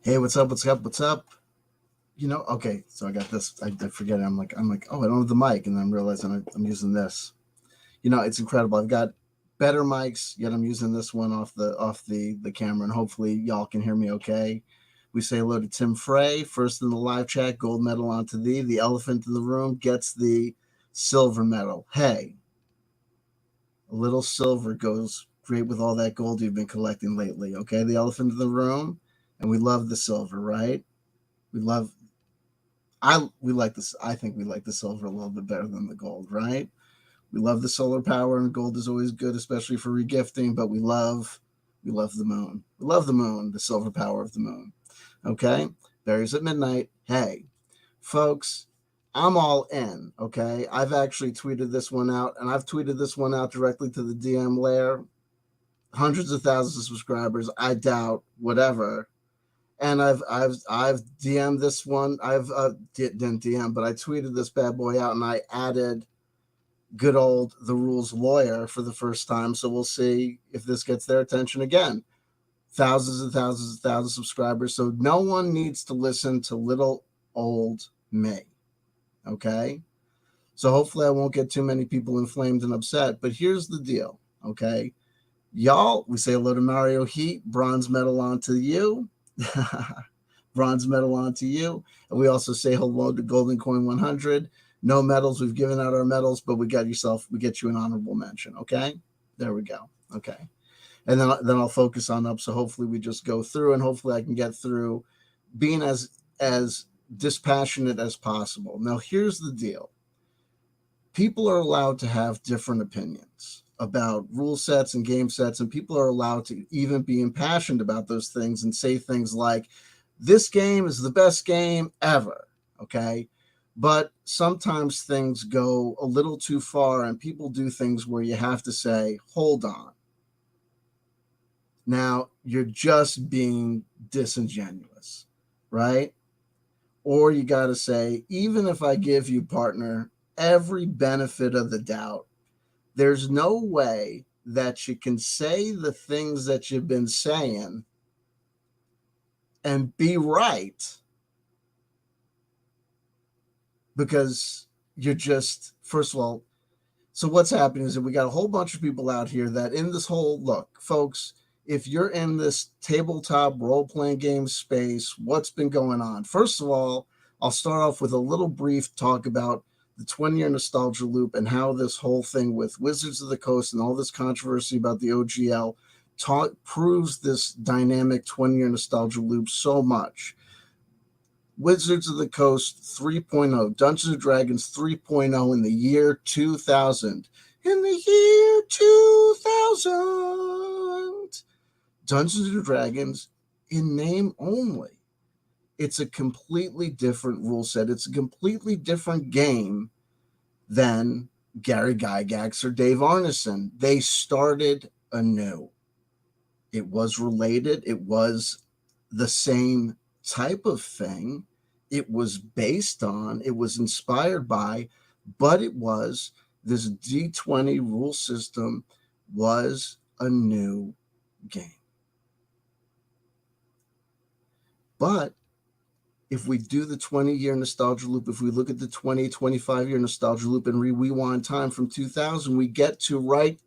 Hey, what's up? What's up? What's up? Okay, so I got this. I forget it. I'm like, oh, I don't have the mic, and then I'm realizing I'm using this. It's incredible. I've got better mics, yet I'm using this one off the camera, and hopefully y'all can hear me okay. We say hello to Tim Frey, first in the live chat. Gold medal onto thee. The elephant in the room gets the silver medal. Hey, a little silver goes great with all that gold you've been collecting lately. Okay, the elephant in the room, and we love the silver, right? We love we like this. I think we like the silver a little bit better than the gold, right? We love the solar power, and gold is always good, especially for regifting. But we love the moon. We love the moon, the silver power of the moon. Okay, berries at midnight. Hey, folks, I'm all in. Okay, I've actually tweeted this one out, and I've tweeted this one out directly to the DM Lair. Hundreds of thousands of subscribers. I doubt whatever, and I've DM'd this one. I've didn't DM, but I tweeted this bad boy out, and I added good old the rules lawyer for the first time. So we'll see if this gets their attention again. Thousands and thousands and thousands of subscribers. So no one needs to listen to little old me. Okay. So hopefully I won't get too many people inflamed and upset. But here's the deal. Okay. Y'all, we say hello to Mario Heat, bronze medal onto you. Bronze medal onto you. And we also say hello to Golden Coin 100. No medals. We've given out our medals, but we get you an honorable mention. Okay. There we go. Okay. And then I'll focus on up. So hopefully we just go through, and hopefully I can get through being as dispassionate as possible. Now, here's the deal. People are allowed to have different opinions about rule sets and game sets, and people are allowed to even be impassioned about those things and say things like, this game is the best game ever. Okay. But sometimes things go a little too far, and people do things where you have to say, hold on. Now, you're just being disingenuous, right? Or you got to say, even if I give you, partner, every benefit of the doubt, there's no way that you can say the things that you've been saying and be right, because you're just, first of all, so what's happening is that we got a whole bunch of people out here that in this whole, look, folks, if you're in this tabletop role-playing game space, what's been going on? First of all, I'll start off with a little brief talk about the 20-year nostalgia loop and how this whole thing with Wizards of the Coast and all this controversy about the OGL proves this dynamic 20-year nostalgia loop so much. Wizards of the Coast 3.0, Dungeons & Dragons 3.0 in the year 2000. In the year 2000, Dungeons & Dragons in name only. It's a completely different rule set. It's a completely different game than Gary Gygax or Dave Arneson. They started anew. It was related. It was the same type of thing. It was based on, it was inspired by, but it was this D20 rule system was a new game. But if we do the 20-year nostalgia loop, if we look at the 20, 25-year nostalgia loop and rewind time from 2000, we get to right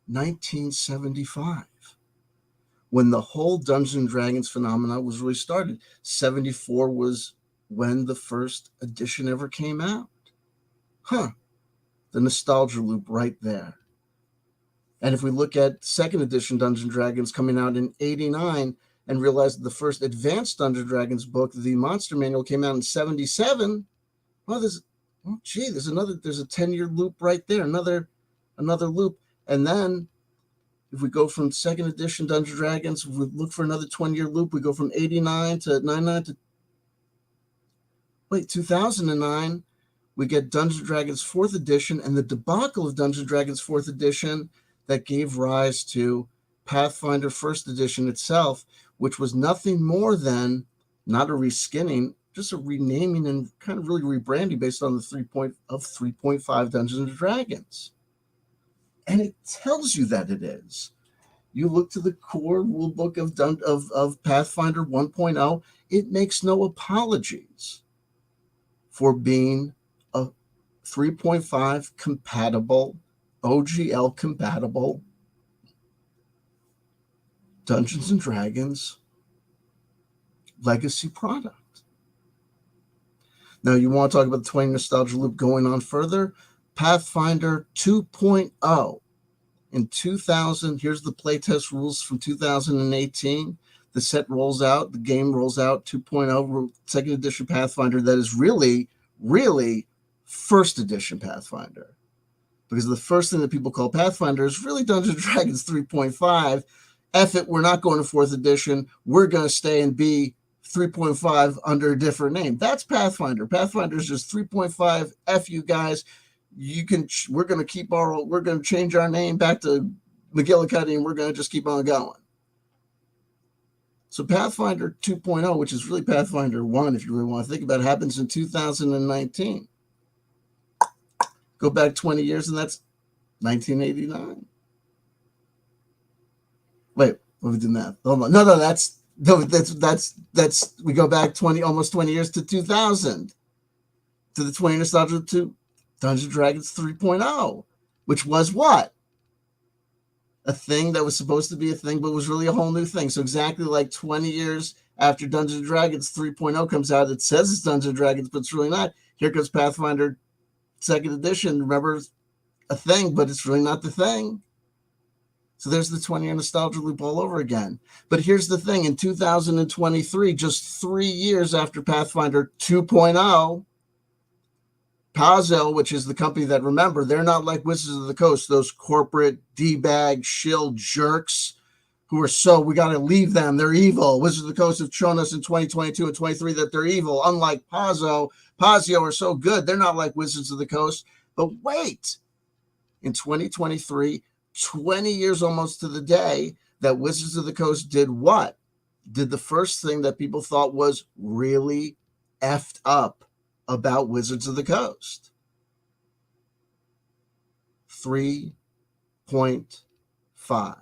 1975. When the whole Dungeons & Dragons phenomena was really started. 74 was when the first edition ever came out. The nostalgia loop right there. And if we look at second edition Dungeons & Dragons coming out in 89 and realize that the first advanced Dungeons & Dragons book, the Monster Manual, came out in 77, well, there's a 10-year loop right there, another loop. And then if we go from second edition Dungeons & Dragons, if we look for another 20-year loop, we go from 89 to 99 to 2009. We get Dungeons & Dragons 4th edition and the debacle of Dungeons & Dragons 4th edition that gave rise to Pathfinder 1st edition itself, which was nothing more than not a reskinning, just a renaming and kind of really rebranding based on the 3.5 Dungeons & Dragons. And it tells you that it is. You look to the core rulebook of Pathfinder 1.0, it makes no apologies for being a 3.5 compatible, OGL compatible Dungeons and Dragons legacy product. Now, you want to talk about the 20 nostalgia loop going on further? Pathfinder 2.0 in 2000. Here's the playtest rules from 2018. The set rolls out, the game rolls out 2.0, second edition Pathfinder. That is really, really first edition Pathfinder. Because the first thing that people call Pathfinder is really Dungeons and Dragons 3.5. F it, we're not going to fourth edition. We're going to stay and be 3.5 under a different name. That's Pathfinder. Pathfinder is just 3.5. F you guys. We're going to change our name back to McGillicuddy, and we're going to just keep on going. So Pathfinder 2.0, which is really Pathfinder 1, if you really want to think about it, happens in 2019. Go back 20 years, and that's 1989. Wait, what we did that? Hold on. No, that's we go back almost 20 years to 2000, to the 20 nostalgia to Dungeons and Dragons 3.0, which was what? A thing that was supposed to be a thing, but was really a whole new thing. So exactly like 20 years after Dungeons and Dragons 3.0 comes out, it says it's Dungeons and Dragons, but it's really not. Here comes Pathfinder second edition. Remember, a thing, but it's really not the thing. So there's the 20-year nostalgia loop all over again. But here's the thing. In 2023, just 3 years after Pathfinder 2.0, Paizo, which is the company that, remember, they're not like Wizards of the Coast, those corporate D-bag shill jerks who are we got to leave them. They're evil. Wizards of the Coast have shown us in 2022 and 23 that they're evil. Unlike Paizo are so good. They're not like Wizards of the Coast. But wait, in 2023, 20 years almost to the day, that Wizards of the Coast did what? Did the first thing that people thought was really effed up about Wizards of the Coast. 3.5.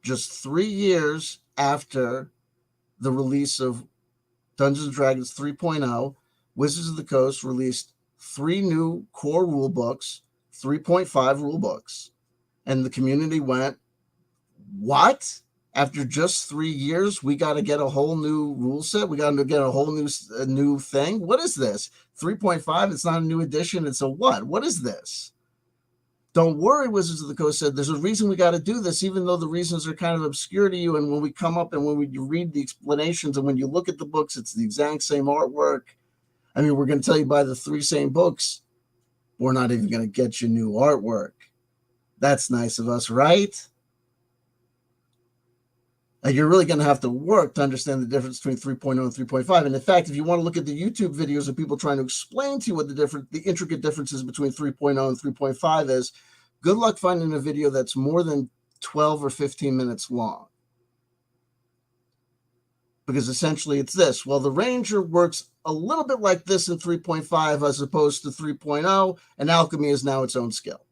Just 3 years after the release of Dungeons & Dragons 3.0, Wizards of the Coast released 3 new core rule books, 3.5 rule books. And the community went, what? After just 3 years, we got to get a whole new rule set. We got to get a whole new thing. What is this? 3.5, it's not a new edition. It's a what? What is this? Don't worry, Wizards of the Coast said, there's a reason we got to do this, even though the reasons are kind of obscure to you. And when we come up and when you read the explanations and when you look at the books, it's the exact same artwork. I mean, we're going to tell you buy the 3 same books. We're not even going to get you new artwork. That's nice of us, right? You're really going to have to work to understand the difference between 3.0 and 3.5. And in fact, if you want to look at the YouTube videos of people trying to explain to you what the intricate differences between 3.0 and 3.5 is, good luck finding a video that's more than 12 or 15 minutes long. Because essentially it's this. Well, the Ranger works a little bit like this in 3.5 as opposed to 3.0, and alchemy is now its own skill.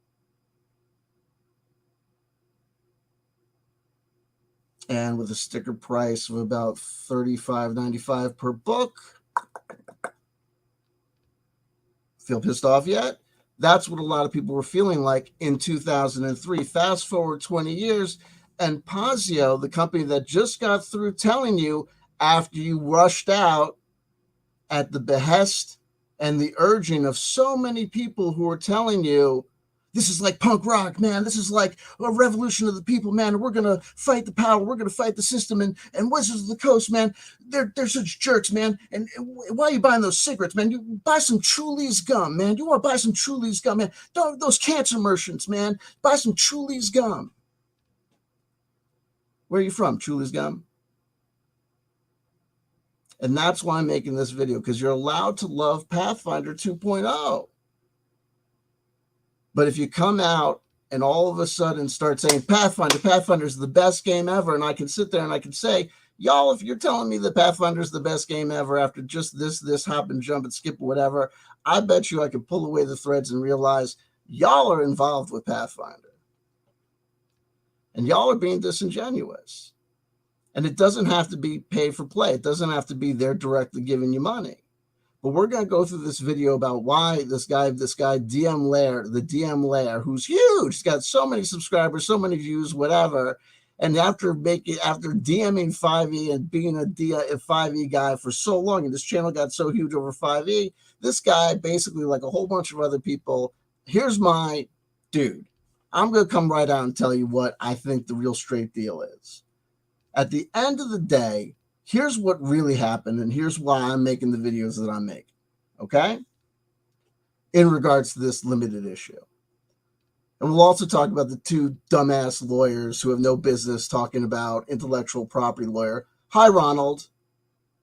And with a sticker price of about $35.95 per book. Feel pissed off yet? That's what a lot of people were feeling like in 2003. Fast forward 20 years, and Paizo, the company that just got through telling you after you rushed out at the behest and the urging of so many people who were telling you, this is like punk rock, man. This is like a revolution of the people, man. We're going to fight the power. We're going to fight the system. And Wizards of the Coast, man, they're such jerks, man. And why are you buying those cigarettes, man? You buy some Truly's gum, man. You want to buy some Truly's gum, man. Don't those cancer merchants, man. Buy some Truly's gum. Where are you from, Truly's gum? And that's why I'm making this video, because you're allowed to love Pathfinder 2.0. But if you come out and all of a sudden start saying Pathfinder is the best game ever, and I can sit there and I can say, y'all, if you're telling me that Pathfinder is the best game ever after just this hop and jump and skip or whatever, I bet you I can pull away the threads and realize y'all are involved with Pathfinder. And y'all are being disingenuous. And it doesn't have to be pay for play. It doesn't have to be they're directly giving you money. But we're going to go through this video about why this guy, DM Lair, the DM Lair, who's huge, he's got so many subscribers, so many views, whatever. And after DMing 5e and being a 5e guy for so long, and this channel got so huge over 5e, this guy basically, like a whole bunch of other people, here's my dude. I'm going to come right out and tell you what I think the real straight deal is. At the end of the day, here's what really happened, and here's why I'm making the videos that I'm making, okay? In regards to this limited issue. And we'll also talk about the two dumbass lawyers who have no business talking about intellectual property lawyer. Hi, Ronald.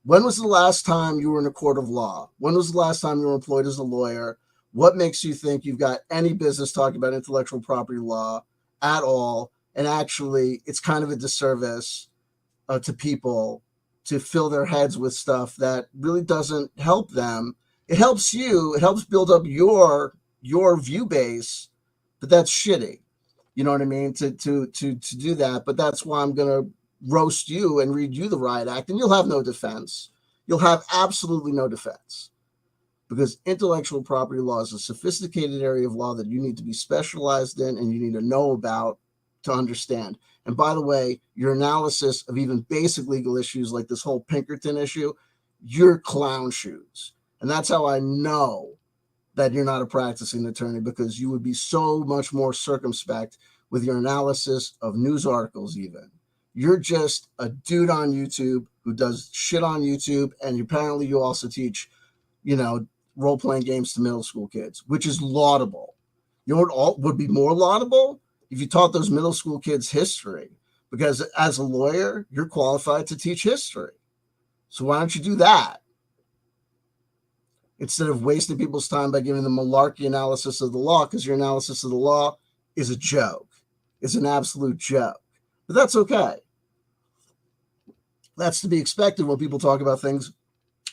When was the last time you were in a court of law? When was the last time you were employed as a lawyer? What makes you think you've got any business talking about intellectual property law at all? And actually, it's kind of a disservice to people to fill their heads with stuff that really doesn't help them. It helps you. It helps build up your view base, but that's shitty. You know what I mean? To do that. But that's why I'm going to roast you and read you the riot act, and you'll have no defense. You'll have absolutely no defense, because intellectual property law is a sophisticated area of law that you need to be specialized in and you need to know about to understand. And by the way, your analysis of even basic legal issues like this whole Pinkerton issue, you're clown shoes. And that's how I know that you're not a practicing attorney, because you would be so much more circumspect with your analysis of news articles even. You're just a dude on YouTube who does shit on YouTube, and apparently you also teach, role-playing games to middle school kids, which is laudable. You know what would be more laudable? If you taught those middle school kids history, because as a lawyer, you're qualified to teach history. So why don't you do that? Instead of wasting people's time by giving them a malarkey analysis of the law, because your analysis of the law is a joke. It's an absolute joke. But that's okay. That's to be expected when people talk about things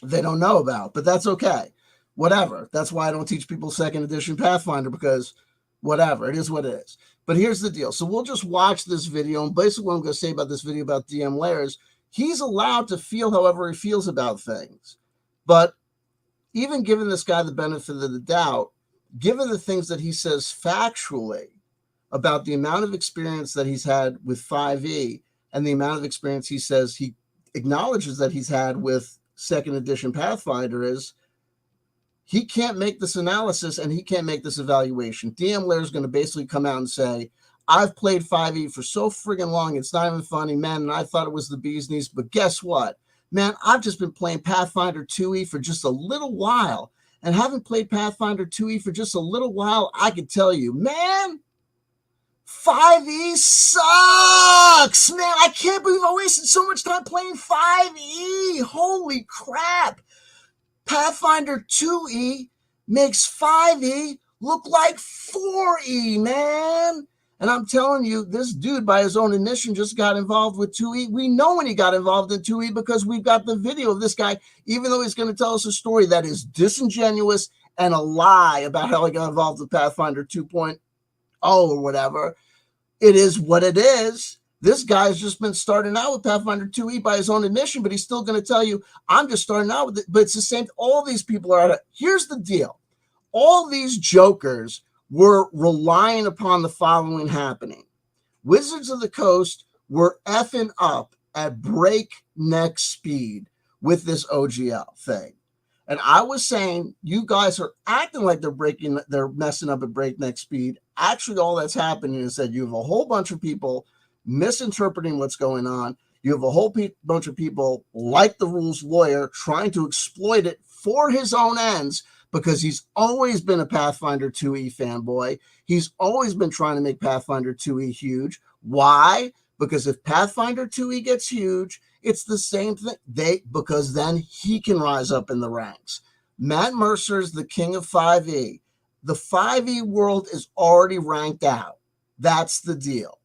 they don't know about, but that's okay. Whatever. That's why I don't teach people second edition Pathfinder, because whatever, it is what it is. But here's the deal. So we'll just watch this video, and basically what I'm going to say about this video about DM Lair is he's allowed to feel however he feels about things. But even given this guy the benefit of the doubt, given the things that he says factually about the amount of experience that he's had with 5e and the amount of experience he says he acknowledges that he's had with second edition Pathfinder, is he can't make this analysis and he can't make this evaluation. DM Lair is going to basically come out and say, I've played 5e for so friggin' long, it's not even funny, man, and I thought it was the bee's knees, but guess what? Man, I've just been playing Pathfinder 2e for just a little while, and haven't played Pathfinder 2e for just a little while, I can tell you, man, 5e sucks, man. I can't believe I wasted so much time playing 5e. Holy crap. Pathfinder 2e makes 5e look like 4e, man. And I'm telling you, this dude, by his own admission, just got involved with 2e. We know when he got involved in 2e because we've got the video of this guy, even though he's going to tell us a story that is disingenuous and a lie about how he got involved with Pathfinder 2.0 or whatever. It is what it is. This guy's just been starting out with Pathfinder 2e by his own admission, but he's still going to tell you, I'm just starting out with it. But it's the same. All these people are. Here's the deal. All these jokers were relying upon the following happening. Wizards of the Coast were effing up at breakneck speed with this OGL thing. And I was saying, you guys are acting like they're messing up at breakneck speed. Actually, all that's happening is that you have a whole bunch of people misinterpreting what's going on. You have a whole bunch of people like the rules lawyer trying to exploit it for his own ends, because he's always been a Pathfinder 2e fanboy. He's always been trying to make Pathfinder 2e huge. Why? Because if Pathfinder 2e gets huge, it's the same thing. Because then he can rise up in the ranks. Matt Mercer is the king of 5e. The 5e world is already ranked out. That's the deal.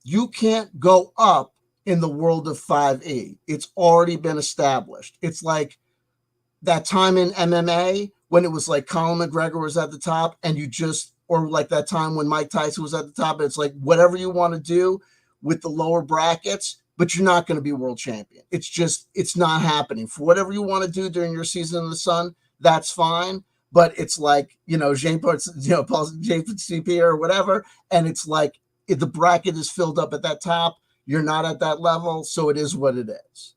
You can't go up in the world of 5e. It's already been established. It's like that time in MMA when it was like Conor McGregor was at the top, and or like that time when Mike Tyson was at the top. It's like, whatever you want to do, with the lower brackets, but you're not going to be world champion. It's not happening. For whatever you want to do during your season in the sun, that's fine. But it's like, Jean-Paul CP or whatever. And it's like, if the bracket is filled up at that top, you're not at that level. So it is what it is.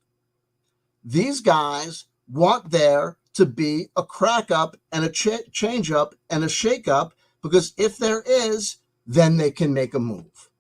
These guys want there to be a crack up and a change up and a shake up, because if there is, then they can make a move.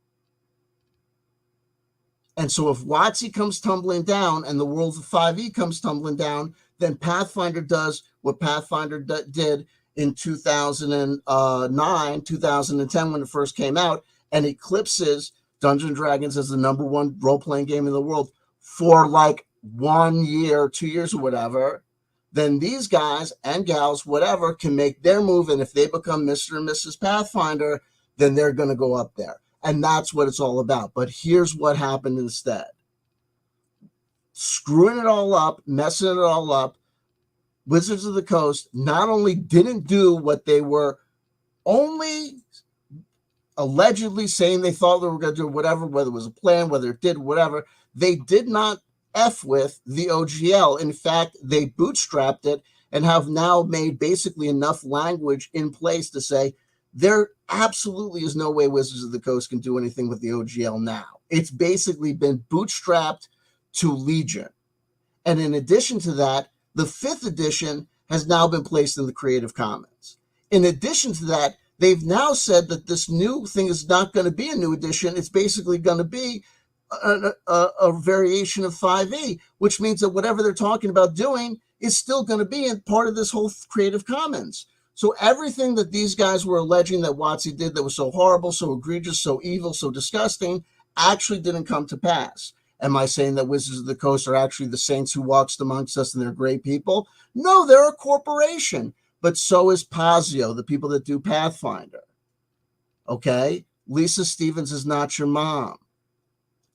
And so if WotC comes tumbling down and the world of 5e comes tumbling down, then Pathfinder does what Pathfinder did in 2009, 2010 when it first came out, and eclipses Dungeons & Dragons as the #1 role-playing game in the world for like 1 year, 2 years or whatever. Then these guys and gals, whatever, can make their move. And if they become Mr. and Mrs. Pathfinder, then they're going to go up there. And that's what it's all about. But here's what happened instead. Screwing it all up, messing it all up, Wizards of the Coast not only didn't do what they were only allegedly saying they thought they were going to do, whatever, whether it was a plan, whether it did, whatever, they did not F with the OGL. In fact, they bootstrapped it and have now made basically enough language in place to say there absolutely is no way Wizards of the Coast can do anything with the OGL now. It's basically been bootstrapped to Legion. And in addition to that, the 5th edition has now been placed in the Creative Commons. In addition to that, they've now said that this new thing is not going to be a new edition. It's basically going to be a variation of 5e, which means that whatever they're talking about doing is still going to be in part of this whole Creative Commons. So everything that these guys were alleging that WotC did that was so horrible, so egregious, so evil, so disgusting, actually didn't come to pass. Am I saying that Wizards of the Coast are actually the saints who walks amongst us and they're great people? No, they're a corporation. But so is Pazio, the people that do Pathfinder. Okay? Lisa Stevens is not your mom.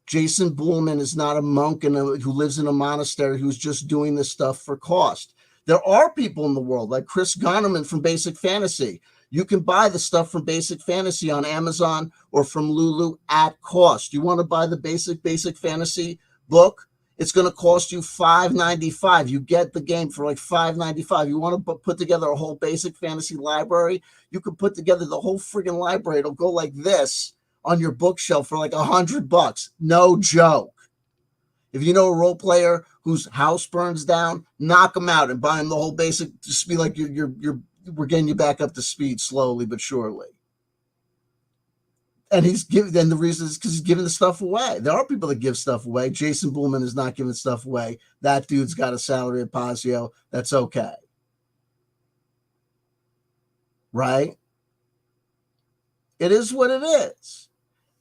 Jason Buhlman is not a monk who lives in a monastery who's just doing this stuff for cost. There are people in the world like Chris Gonnerman from Basic Fantasy. You can buy the stuff from Basic Fantasy on Amazon or from Lulu at cost. You want to buy the Basic Fantasy book? It's going to cost you $5.95. You get the game for like $5.95. You want to put together a whole Basic Fantasy library? You can put together the whole friggin' library. It'll go like this on your bookshelf for like $100. No joke. If you know a role player whose house burns down, knock them out and buy them the whole Basic. Just be like we're getting you back up to speed slowly but surely. And the reason is because he's giving the stuff away. There are people that give stuff away. Jason Buhlman is not giving stuff away. That dude's got a salary at Pazio. That's okay. Right? It is what it is.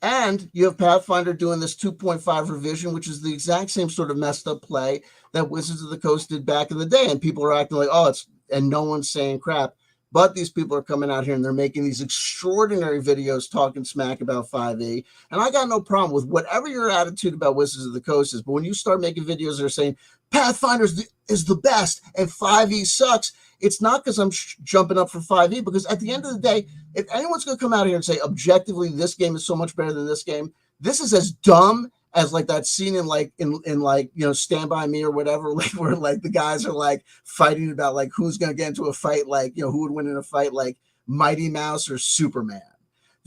And you have Pathfinder doing this 2.5 revision, which is the exact same sort of messed up play that Wizards of the Coast did back in the day. And people are acting like, and no one's saying crap. But these people are coming out here and they're making these extraordinary videos talking smack about 5e. And I got no problem with whatever your attitude about Wizards of the Coast is. But when you start making videos that are saying Pathfinder is the best and 5e sucks, it's not because I'm jumping up for 5e. Because at the end of the day, if anyone's going to come out here and say objectively this game is so much better than this game, this is as dumb as like that scene in Stand By Me or whatever, like where like the guys are like fighting about like who's going to get into a fight, like, who would win in a fight, like Mighty Mouse or Superman.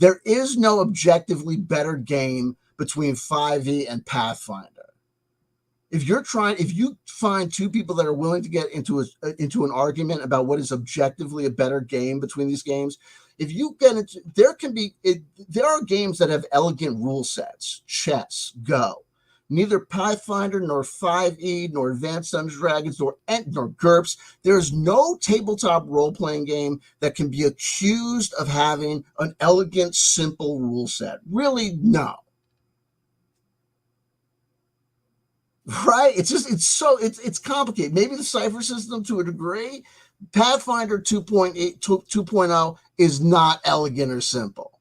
There is no objectively better game between 5e and Pathfinder. If you find two people that are willing to get into an argument about what is objectively a better game between these games, if you get into, there are games that have elegant rule sets, chess, Go. Neither Pathfinder nor 5e nor Advanced Dungeons & Dragons nor GURPS. There is no tabletop role-playing game that can be accused of having an elegant, simple rule set. Really, no. Right? It's complicated. Maybe the cipher system to a degree. Pathfinder 2.0 is not elegant or simple.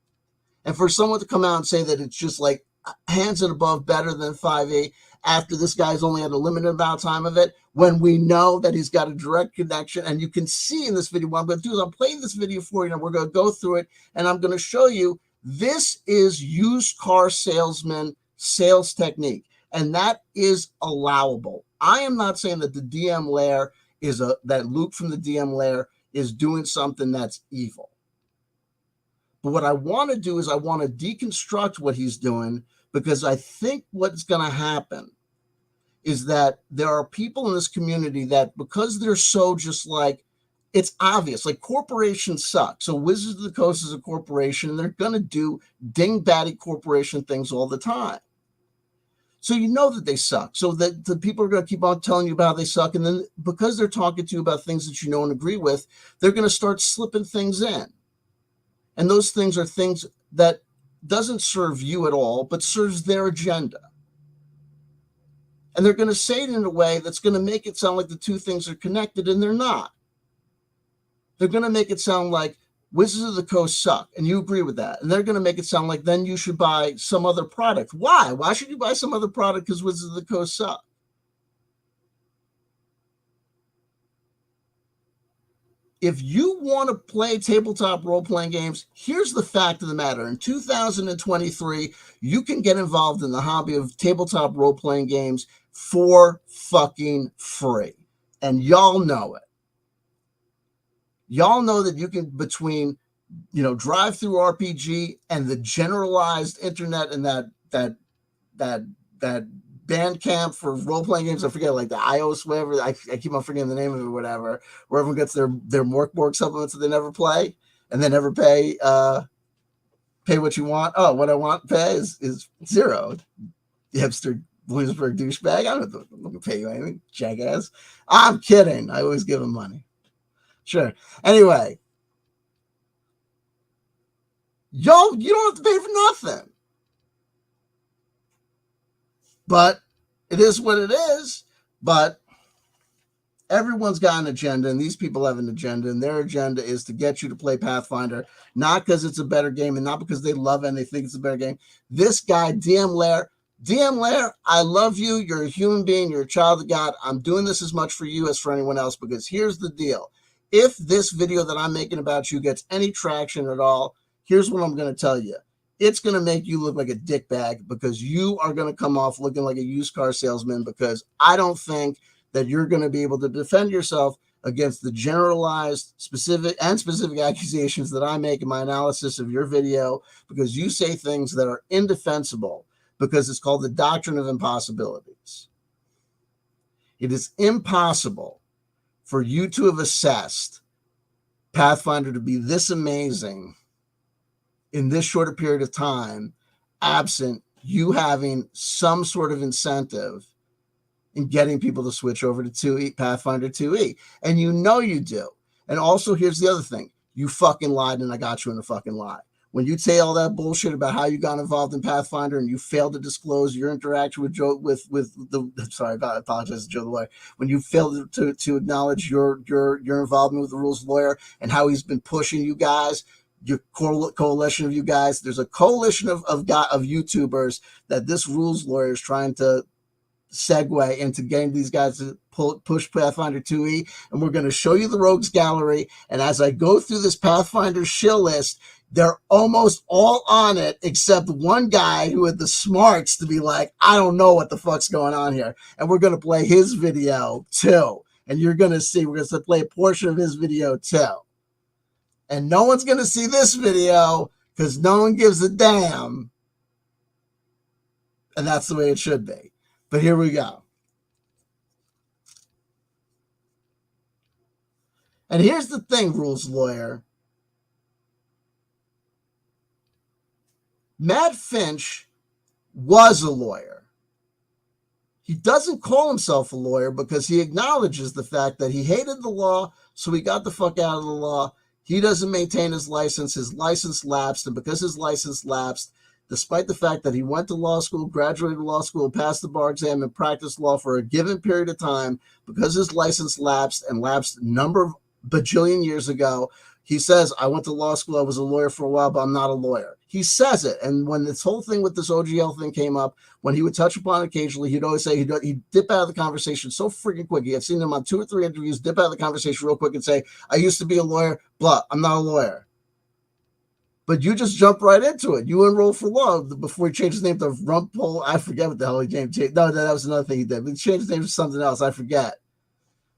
And for someone to come out and say that it's just like hands and above better than 5e after this guy's only had a limited amount of time of it, when we know that he's got a direct connection, and you can see in this video, what I'm going to do is I'm playing this video for you, and we're going to go through it, and I'm going to show you this is used car salesman sales technique, and that is allowable. I am not saying that the DM Lair that Luke from the DM Lair is doing something that's evil. But what I want to do is I want to deconstruct what he's doing, because I think what's going to happen is that there are people in this community that, because they're so just like, it's obvious, like corporations suck. So Wizards of the Coast is a corporation, and they're going to do ding-batty corporation things all the time. So you know that they suck. So that the people are going to keep on telling you about how they suck. And then because they're talking to you about things that you know and agree with, they're going to start slipping things in. And those things are things that doesn't serve you at all, but serves their agenda. And they're going to say it in a way that's going to make it sound like the two things are connected, and they're not. They're going to make it sound like Wizards of the Coast suck, and you agree with that. And they're going to make it sound like then you should buy some other product. Why? Why should you buy some other product because Wizards of the Coast suck? If you want to play tabletop role-playing games, here's the fact of the matter. In 2023, you can get involved in the hobby of tabletop role-playing games for fucking free. And y'all know it. Y'all know that you can, between, drive-through RPG and the generalized internet and that Bandcamp for role-playing games, I forget, like the iOS, whatever, I keep on forgetting the name of it, whatever, where everyone gets their Morkborg supplements that they never play, and they never pay what you want. Oh, what I want to pay is zero. Hipster Williamsburg douchebag. I'm not going to pay you anything, jackass. I'm kidding. I always give them money. Sure. Anyway, y'all, you don't have to pay for nothing. But it is what it is. But everyone's got an agenda, and these people have an agenda, and their agenda is to get you to play Pathfinder, not because it's a better game and not because they love it and they think it's a better game. This guy, DM Lair, I love you. You're a human being. You're a child of God. I'm doing this as much for you as for anyone else, because here's the deal. If this video that I'm making about you gets any traction at all, here's what I'm going to tell you. It's going to make you look like a dickbag, because you are going to come off looking like a used car salesman, because I don't think that you're going to be able to defend yourself against the generalized, specific accusations that I make in my analysis of your video, because you say things that are indefensible, because it's called the doctrine of impossibilities. It is impossible for you to have assessed Pathfinder to be this amazing in this short a period of time, absent you having some sort of incentive in getting people to switch over to 2E, Pathfinder 2E. And you know you do. And also, here's the other thing. You fucking lied, and I got you in a fucking lie. When you say all that bullshit about how you got involved in Pathfinder and you failed to disclose your interaction with Joe, I apologize to Joe the lawyer. When you failed to acknowledge your involvement with the rules lawyer and how he's been pushing you guys, your coalition of you guys, there's a coalition of YouTubers that this rules lawyer is trying to segue into getting these guys to push Pathfinder 2E, and we're going to show you the rogues gallery. And as I go through this Pathfinder shill list, they're almost all on it except one guy who had the smarts to be like, I don't know what the fuck's going on here. And we're going to play his video too. And you're going to see, we're going to play a portion of his video too. And no one's going to see this video because no one gives a damn. And that's the way it should be. But here we go. And here's the thing, rules lawyer. Matt Finch was a lawyer. He doesn't call himself a lawyer because he acknowledges the fact that he hated the law, so he got the fuck out of the law. He doesn't maintain his license. His license lapsed, and because his license lapsed, despite the fact that he went to law school, graduated law school, passed the bar exam, and practiced law for a given period of time, because his license lapsed and lapsed a number of bajillion years ago, he says, I went to law school, I was a lawyer for a while, but I'm not a lawyer. He says it. And when this whole thing with this OGL thing came up, when he would touch upon it occasionally, he'd always say he'd dip out of the conversation so freaking quick. I've seen him on 2 or 3 interviews dip out of the conversation real quick and say, I used to be a lawyer, blah, I'm not a lawyer. But you just jump right into it. You enroll for law before he changed his name to Rumpole. I forget what the hell he changed. No, that was another thing he did. But he changed his name to something else. I forget.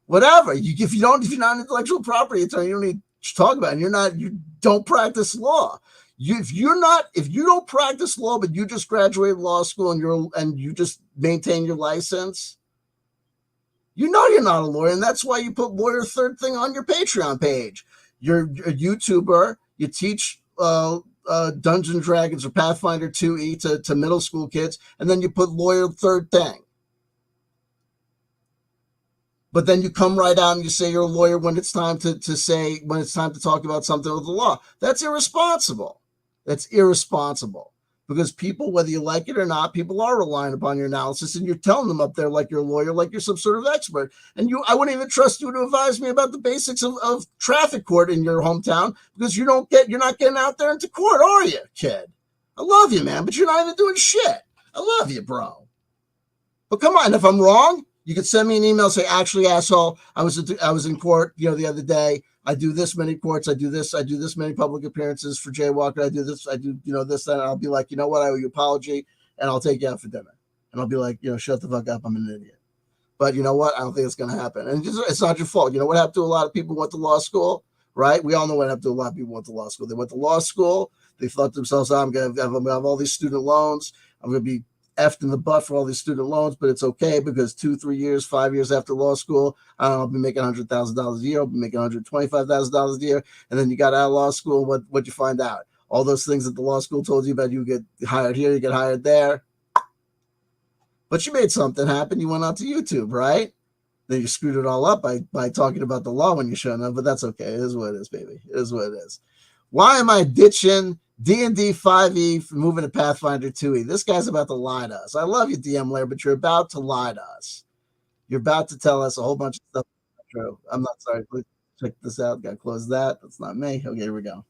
Whatever. If you're not an intellectual property attorney, you don't need to talk about it. You don't practice law. If you don't practice law, but you just graduated law school and you just maintain your license, you're not a lawyer, and that's why you put lawyer third thing on your Patreon page. You're a YouTuber. You teach Dungeons and Dragons or Pathfinder 2E to middle school kids, and then you put lawyer third thing. But then you come right out and you say you're a lawyer when it's time to talk about something with the law. That's irresponsible. That's irresponsible. Because people, whether you like it or not, people are relying upon your analysis, and you're telling them up there like you're a lawyer, like you're some sort of expert. And I wouldn't even trust you to advise me about the basics of traffic court in your hometown, because you're not getting out there into court, are you, kid? I love you, man, but you're not even doing shit. I love you, bro. But come on, if I'm wrong, you could send me an email, say, actually, asshole, I was in court, the other day. I do this many courts. I do this many public appearances for jaywalker. I do this, this, that. And I'll be like, you know what? I owe you an apology, and I'll take you out for dinner. And I'll be like, shut the fuck up. I'm an idiot. But you know what? I don't think it's going to happen. And it's not your fault. You know what happened to a lot of people who went to law school, right? We all know what happened to a lot of people who went to law school. They went to law school. They thought to themselves, I'm going to have all these student loans. I'm going to be effed in the butt for all these student loans, but it's okay because 2, 3 years, 5 years after law school, I'll be making $100,000 a year. I'll be making $125,000 a year. And then you got out of law school. What'd you find out? All those things that the law school told you about, you get hired here, you get hired there. But you made something happen. You went out to YouTube, right? Then you screwed it all up by talking about the law when you shouldn't have, but that's okay. It is what it is, baby. It is what it is. Why am I ditching D&D 5e moving to Pathfinder 2e? This guy's about to lie to us. I love you, DM Lair, but you're about to lie to us. You're about to tell us a whole bunch of stuff that's not true. I'm not sorry. Please check this out. Got to close that. That's not me. Okay, here we go.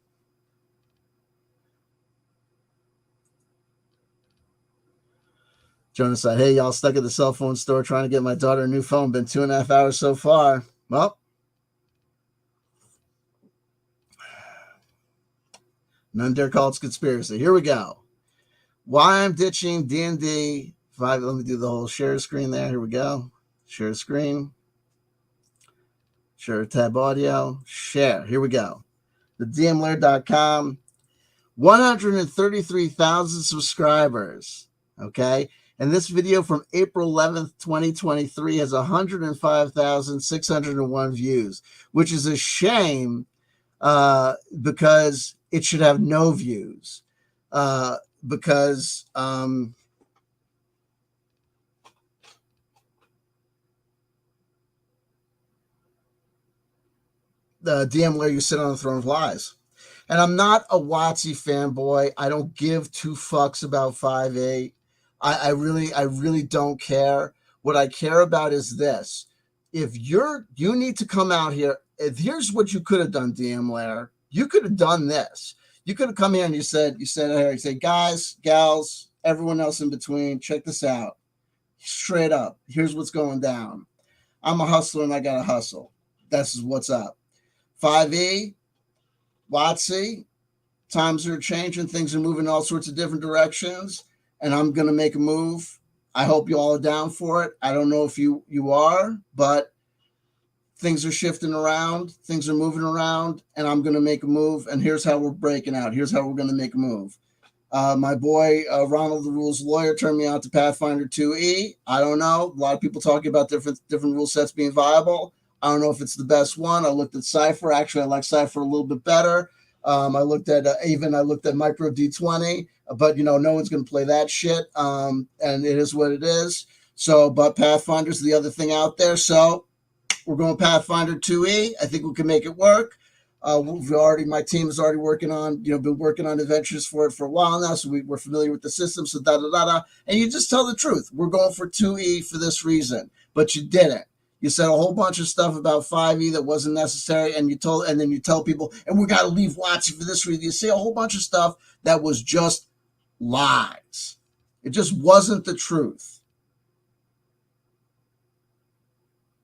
Jonas said, hey, y'all, stuck at the cell phone store trying to get my daughter a new phone. Been 2.5 hours so far. Well, none dare call it conspiracy. Here we go. Why I'm ditching D&D 5. Let me do the whole share screen there. Here we go. Share screen. Share tab audio. Share. Here we go. The DMLair.com. 133,000 subscribers. Okay. And this video from April 11th, 2023 has 105,601 views, which is a shame because it should have no views. Because the DM Lair, you sit on the throne of lies. And I'm not a WotC fanboy. I don't give two fucks about 5e. I really don't care. What I care about is this. If you need to come out here, here's what you could have done, DM Lair. You could have done this. You could have come here and you said, guys, gals, everyone else in between, check this out. Straight up, here's what's going down. I'm a hustler and I got to hustle. This is what's up. 5e, WotC, times are changing. Things are moving in all sorts of different directions. And I'm going to make a move. I hope you all are down for it. I don't know if you are, but things are shifting around. Things are moving around, and I'm going to make a move. And here's how we're breaking out. Here's how we're going to make a move. My boy, Ronald the Rules Lawyer, turned me on to Pathfinder 2e. I don't know. A lot of people talking about different rule sets being viable. I don't know if it's the best one. I looked at Cypher. Actually, I like Cypher a little bit better. I looked at Micro D20, but no one's going to play that shit. And it is what it is. So, but Pathfinder's the other thing out there. So we're going Pathfinder 2e. I think we can make it work. My team is already working on, been working on adventures for it for a while now. So we're familiar with the system. So and you just tell the truth. We're going for 2e for this reason, but you didn't. You said a whole bunch of stuff about 5e that wasn't necessary, and then you tell people, and we got to leave WotC for this reason. You say a whole bunch of stuff that was just lies. It just wasn't the truth.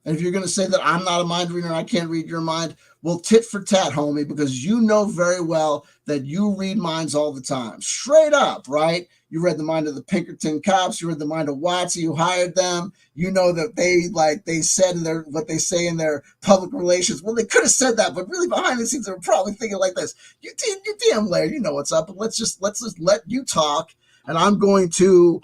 And if you're going to say that I'm not a mind reader and I can't read your mind, well, tit for tat, homie, because you know very well that you read minds all the time. Straight up, right? You read the mind of the Pinkerton cops. You read the mind of Watsy, who hired them. You know that they said in their, what they say in their public relations. Well, they could have said that, but really behind the scenes, they were probably thinking like this. You DM Lair, you know what's up. But let's just let you talk. And I am going to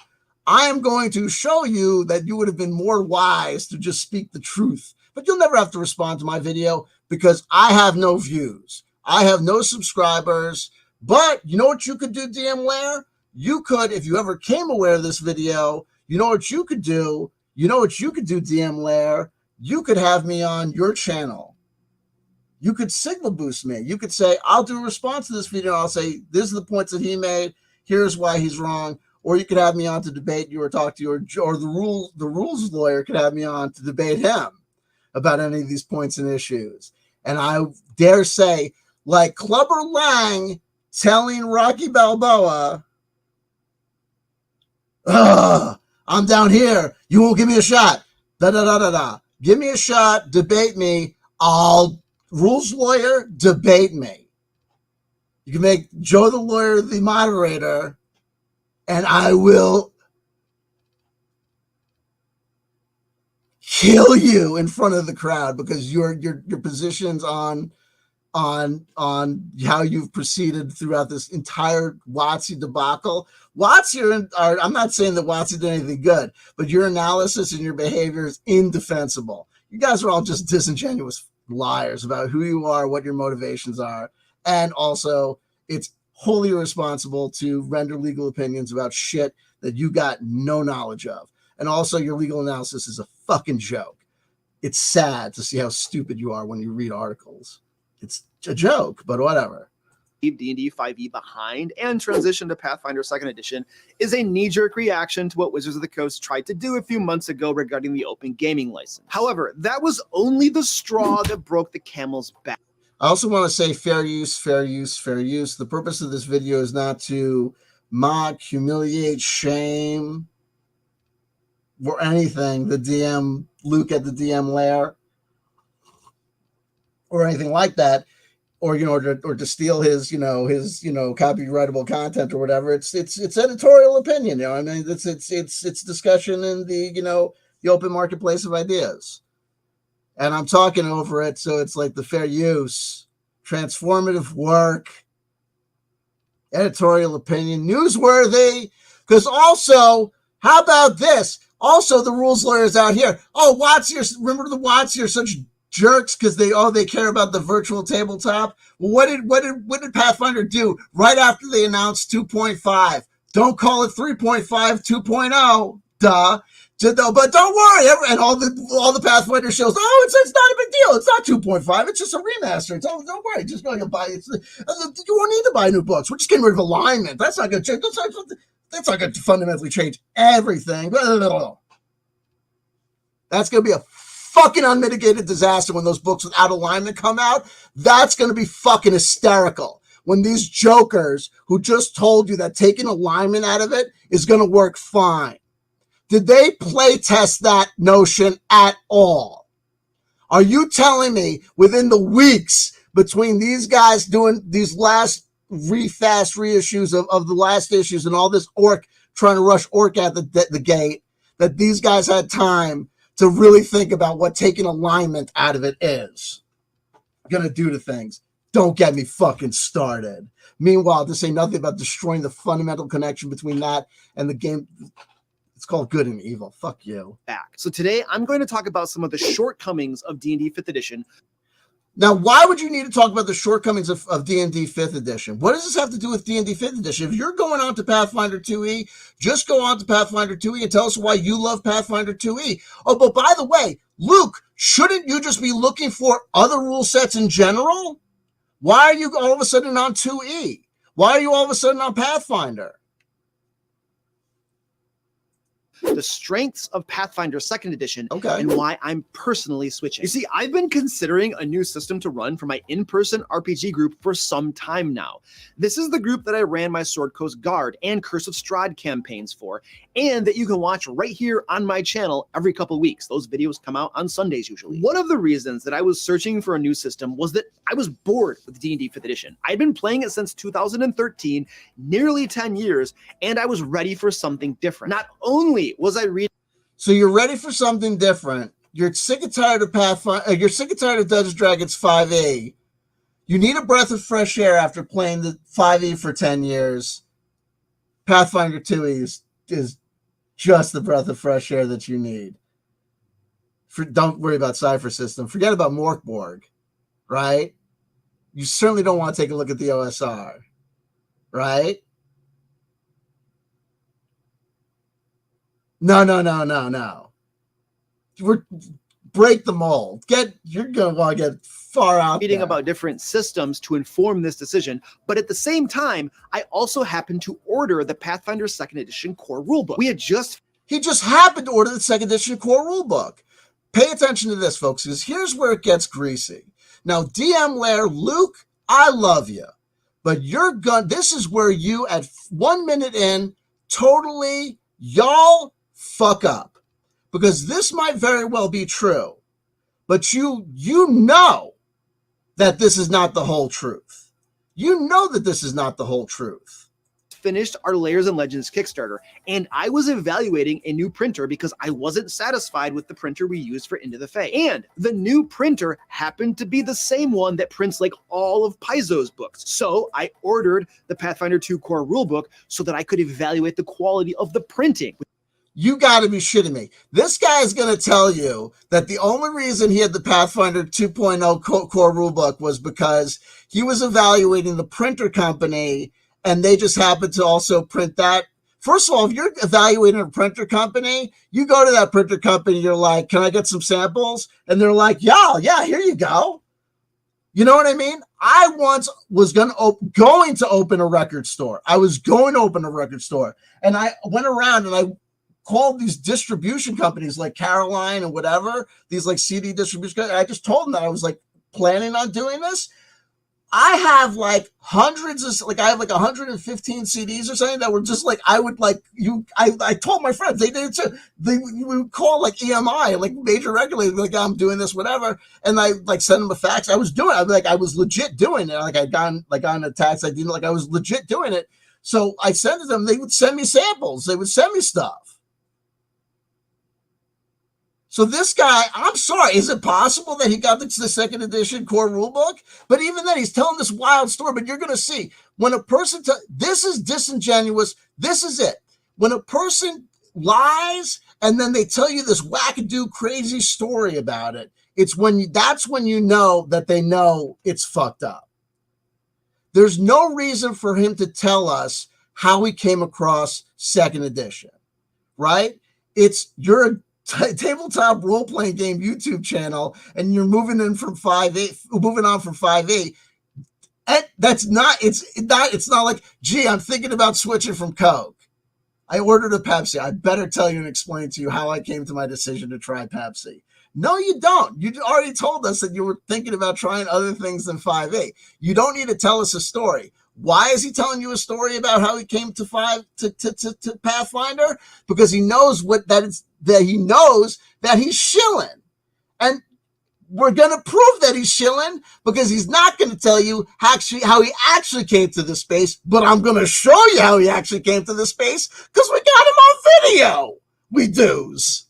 show you that you would have been more wise to just speak the truth. But you'll never have to respond to my video because I have no views. I have no subscribers. But you know what you could do, DM Lair? You could, if you ever came aware of this video, you know what you could do? You know what you could do, DM Lair? You could have me on your channel. You could signal boost me. You could say, I'll do a response to this video. I'll say, these are the points that he made. Here's why he's wrong. Or you could have me on to debate you or talk to you, or the rules lawyer could have me on to debate him about any of these points and issues. And I dare say, like Clubber Lang telling Rocky Balboa, I'm down here. You won't give me a shot. Da-da-da-da-da. Give me a shot. Debate me. Rules lawyer, debate me. You can make Joe the lawyer the moderator, and I will kill you in front of the crowd because your positions on how you've proceeded throughout this entire Watsy debacle. Watsy I'm not saying that Watsy did anything good, but your analysis and your behavior is indefensible. You guys are all just disingenuous liars about who you are, what your motivations are, and also it's wholly irresponsible to render legal opinions about shit that you got no knowledge of. And also your legal analysis is a fucking joke. It's sad to see how stupid you are when you read articles. It's a joke, but whatever. D&D 5e behind and transition to Pathfinder 2nd Edition is a knee-jerk reaction to what Wizards of the Coast tried to do a few months ago regarding the open gaming license. However, that was only the straw that broke the camel's back. I also want to say fair use, fair use, fair use. The purpose of this video is not to mock, humiliate, shame, or anything the DM, Luke at the DM Lair, or anything like that, or or to steal his copyrightable content or whatever. It's editorial opinion. I mean, it's discussion in the open marketplace of ideas. And I'm talking over it, so it's like the fair use, transformative work, editorial opinion, newsworthy. Because also, how about this? Also, the rules lawyers out here. Oh, remember the Watsy are such jerks because they care about the virtual tabletop. Well, what did Pathfinder do right after they announced 2.5? Don't call it 3.5, 2.0. Duh. But don't worry, and all the Pathfinder shows. Oh, it's not a big deal. It's not 2.5. It's just a remaster. Don't worry. Just go buy it. You won't need to buy new books. We're just getting rid of alignment. That's not going to change. That's not going to fundamentally change everything. That's going to be a fucking unmitigated disaster when those books without alignment come out. That's going to be fucking hysterical. When these jokers who just told you that taking alignment out of it is going to work fine. Did they play test that notion at all? Are you telling me within the weeks between these guys doing these last fast reissues of the last issues and all this trying to rush Orc at the gate, that these guys had time to really think about what taking alignment out of it is going to do to things? Don't get me fucking started. Meanwhile, to say nothing about destroying the fundamental connection between that and the game. It's called Good and Evil. Fuck you. So today I'm going to talk about some of the shortcomings of D&D 5th Edition. Now, why would you need to talk about the shortcomings of D&D 5th Edition? What does this have to do with D&D 5th Edition? If you're going on to Pathfinder 2e, just go on to Pathfinder 2e and tell us why you love Pathfinder 2e. Oh, but by the way, Luke, shouldn't you just be looking for other rule sets in general? Why are you all of a sudden on 2e? Why are you all of a sudden on Pathfinder? the strengths of Pathfinder 2nd Edition, Okay. and why I'm personally switching. You see, I've been considering a new system to run for my in-person RPG group for some time now. This is the group that I ran my Sword Coast Guard and Curse of Strahd campaigns for, and that you can watch right here on my channel every couple weeks. Those videos come out on Sundays usually. One of the reasons that I was searching for a new system was that I was bored with D&D 5th Edition. I'd been playing it since 2013, nearly 10 years, and I was ready for something different. Not only was I reading... So you're ready for something different. You're sick and tired of Pathfinder. You're sick and tired of Dungeons & Dragons 5e. You need a breath of fresh air after playing the 5e for 10 years. Pathfinder 2e is just the breath of fresh air that you need. Don't worry about Cypher System. Forget about Morkborg, right? You certainly don't want to take a look at the OSR, right? No. Break the mold. You're gonna want to get far out reading there. about different systems to inform this decision, but at the same time, I also happened to order the Pathfinder 2nd Edition core rulebook. He just happened to order the 2nd edition core rulebook. Pay attention to this, folks, because here's where it gets greasy. Now, DM Lair, Luke, I love you, but this is where you, at 1 minute in, totally, y'all fuck up. Because this might very well be true, but you know that this is not the whole truth. You know that this is not the whole truth. Finished our Layers and Legends Kickstarter, and I was evaluating a new printer because I wasn't satisfied with the printer we used for Into the Fae. And the new printer happened to be the same one that prints like all of Paizo's books. So I ordered the Pathfinder 2 core rulebook so that I could evaluate the quality of the printing. You got to be shitting me. This guy is going to tell you that the only reason he had the Pathfinder 2.0 core rulebook was because he was evaluating the printer company and they just happened to also print that. First of all, if you're evaluating a printer company, you go to that printer company, you're like, can I get some samples? And they're like, yeah, here you go. You know what I mean? I once was going to open a record store. I was going to open a record store. And I went around and I called these distribution companies like Caroline and whatever, these like CD distribution companies. I just told them that I was like planning on doing this. I have like hundreds of, like I have like 115 CDs or something that were just like, I would like I told my friends, they did it too. We would call like EMI, like major regulators, like I'm doing this, whatever. And I like send them a fax. I was legit doing it. Like I'd gotten a tax ID, like I was legit doing it. So I sent it to them. They would send me samples. They would send me stuff. So this guy, I'm sorry, is it possible that he got the 2nd edition core rulebook? But even then, he's telling this wild story. But you're going to see, when a person, this is disingenuous. This is it. When a person lies and then they tell you this wackadoo crazy story about it, that's when you know that they know it's fucked up. There's no reason for him to tell us how he came across 2nd edition, right? You're a tabletop role-playing game YouTube channel and you're moving on from 5e. And it's not like, gee, I'm thinking about switching from Coke. I ordered a Pepsi. I better tell you and explain to you how I came to my decision to try Pepsi. No, you don't. You already told us that you were thinking about trying other things than 5e. You don't need to tell us a story. Why is he telling you a story about how he came to Pathfinder? Because he knows he knows that he's shilling. And we're going to prove that he's shilling because he's not going to tell you how he actually came to the space, but I'm going to show you how he actually came to the space because we got him on video. We do's.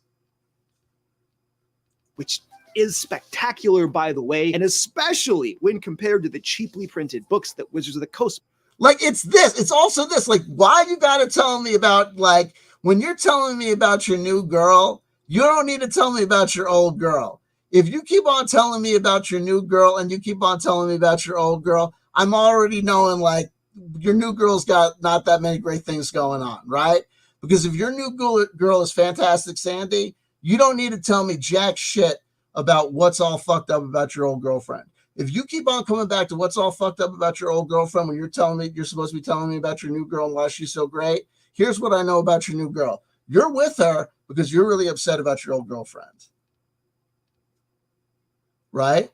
Which is spectacular, by the way, and especially when compared to the cheaply printed books that Wizards of the Coast. Like, it's also this, like, why you got to tell me about, like, when you're telling me about your new girl, you don't need to tell me about your old girl. If you keep on telling me about your new girl and you keep on telling me about your old girl, I'm already knowing, like, your new girl's got not that many great things going on, right? Because if your new girl is Fantastic Sandy, you don't need to tell me jack shit about what's all fucked up about your old girlfriend. If you keep on coming back to what's all fucked up about your old girlfriend when you're telling me you're supposed to be telling me about your new girl and why she's so great, here's what I know about your new girl. You're with her because you're really upset about your old girlfriend. Right?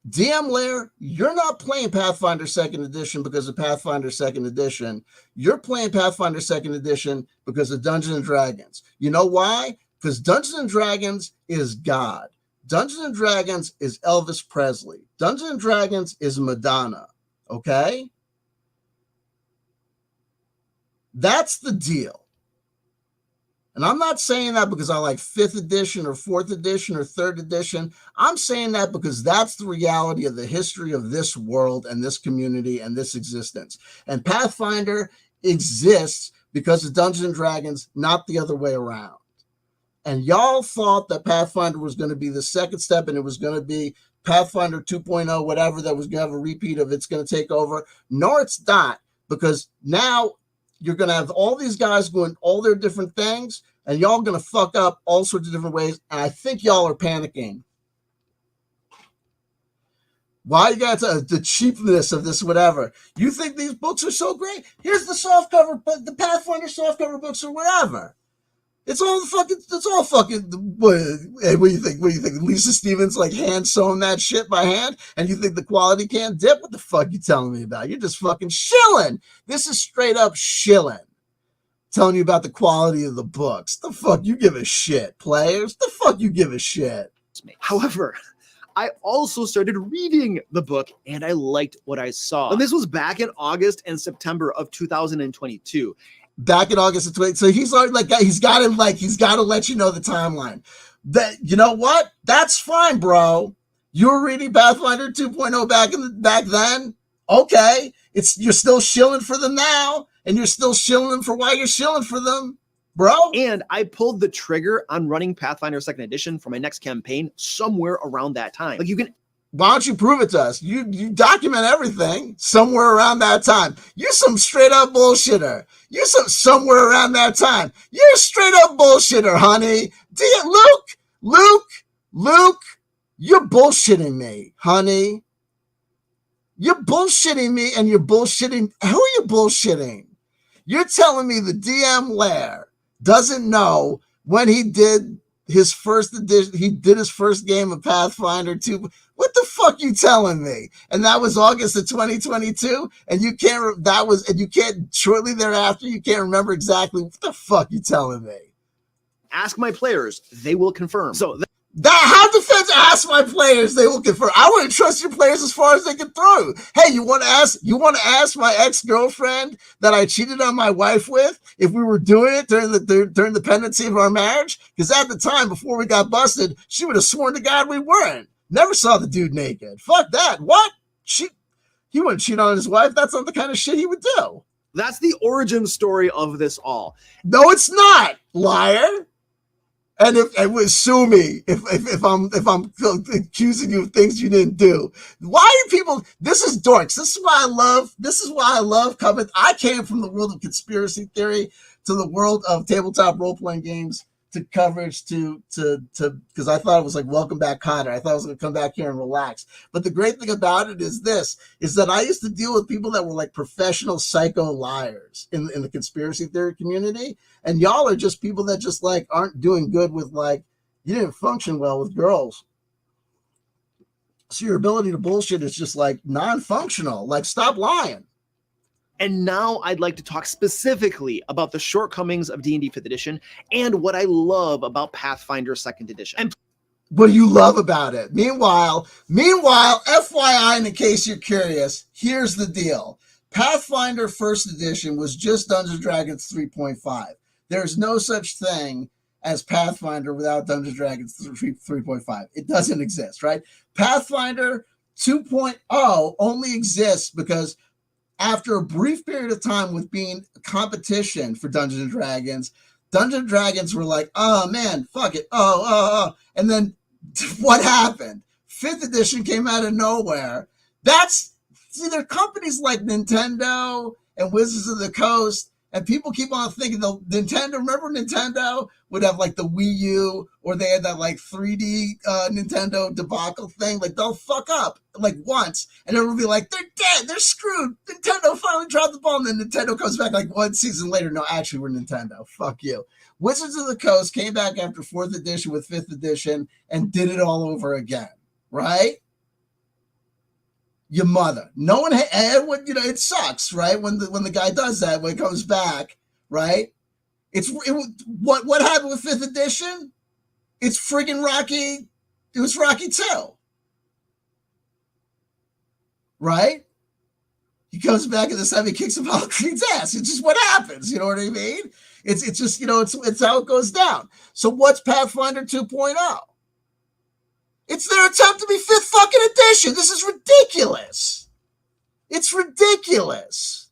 DM Lair, you're not playing Pathfinder 2nd Edition because of Pathfinder 2nd Edition. You're playing Pathfinder 2nd Edition because of Dungeons and Dragons. You know why? Because Dungeons and Dragons is God. Dungeons and Dragons is Elvis Presley. Dungeons and Dragons is Madonna. Okay? That's the deal. And I'm not saying that because I like 5th edition or 4th edition or 3rd edition. I'm saying that because that's the reality of the history of this world and this community and this existence. And Pathfinder exists because of Dungeons and Dragons, not the other way around. And y'all thought that Pathfinder was going to be the second step and it was going to be Pathfinder 2.0, whatever, that was going to have a repeat of it's going to take over. No, it's not, because now you're going to have all these guys doing all their different things, and y'all going to fuck up all sorts of different ways. And I think y'all are panicking. Why you got the cheapness of this, whatever? You think these books are so great? Here's the softcover, but the Pathfinder softcover books or whatever. It's all fucking. What do you think? What do you think? Lisa Stevens like hand sewn that shit by hand, and you think the quality can't dip? What the fuck you telling me about? You're just fucking shilling. This is straight up shilling. Telling you about the quality of the books. The fuck you give a shit, players? The fuck you give a shit? However, I also started reading the book and I liked what I saw. And this was back in August and September of 2022. Back in August of 20. So he's already he's got to let you know the timeline. That, you know what? That's fine, bro. You were reading Pathfinder 2.0 back then. Okay. You're still shilling for them now, and you're still shilling for why you're shilling for them, bro. And I pulled the trigger on running Pathfinder 2nd Edition for my next campaign somewhere around that time. Like, you can. Why don't you prove it to us? You document everything somewhere around that time. You're some straight up bullshitter. You're somewhere around that time. You're a straight up bullshitter, honey. Luke, you're bullshitting me, honey. You're bullshitting me, and you're bullshitting. Who are you bullshitting? You're telling me the DM Lair doesn't know when he did his first edition, he did his first game of Pathfinder 2. What the fuck you telling me? And that was August of 2022, and you can't shortly thereafter, you can't remember exactly what the fuck you telling me. Ask my players, they will confirm. So how defense ask my players, they will confirm. I wouldn't trust your players as far as they can throw. Hey, you want to ask my ex-girlfriend that I cheated on my wife with if we were doing it during the pendency of our marriage? Because at the time, before we got busted, she would have sworn to God we weren't. Never saw the dude naked. Fuck that. What? He wouldn't cheat on his wife. That's not the kind of shit he would do. That's the origin story of this all. No, it's not, liar. And sue me if I'm accusing you of things you didn't do. Why are people? This is dorks. This is why I love coming. I came from the world of conspiracy theory to the world of tabletop role playing games to coverage to because I thought it was like Welcome Back Connor. I thought I was going to come back here and relax. But the great thing about it is that I used to deal with people that were like professional psycho liars in the conspiracy theory community. And y'all are just people that just like aren't doing good with, like, you didn't function well with girls. So your ability to bullshit is just like non-functional. Like, stop lying. And now I'd like to talk specifically about the shortcomings of D&D 5th edition and what I love about Pathfinder 2nd edition. And what do you love about it? Meanwhile, FYI, in case you're curious, here's the deal. Pathfinder 1st edition was just Dungeons & Dragons 3.5. There's no such thing as Pathfinder without Dungeons & Dragons 3.5. It doesn't exist, right? Pathfinder 2.0 only exists because after a brief period of time with being a competition for Dungeons & Dragons, Dungeons & Dragons were like, oh man, fuck it. And then what happened? 5th edition came out of nowhere. There are companies like Nintendo and Wizards of the Coast And people keep on thinking Nintendo, remember Nintendo would have like the Wii U, or they had that like 3D Nintendo debacle thing. Like they'll fuck up like once and everyone will be like, they're dead, they're screwed. Nintendo finally dropped the ball. And then Nintendo comes back like one season later. No, actually we're Nintendo. Fuck you. Wizards of the Coast came back after 4th edition with 5th edition and did it all over again. Right? Your mother. No one, it sucks, right? When the guy does that, when it comes back, right? What happened with 5th edition? It's friggin' Rocky. It was Rocky 2. Right? He comes back and this time he kicks Apollo Creed's ass. It's just what happens. You know what I mean? It's just, it's how it goes down. So what's Pathfinder 2.0? It's their attempt to be 5th fucking edition. This is ridiculous. It's ridiculous.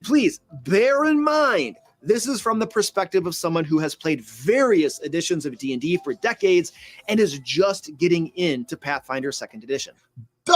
Please bear in mind, this is from the perspective of someone who has played various editions of D&D for decades and is just getting into Pathfinder 2nd edition.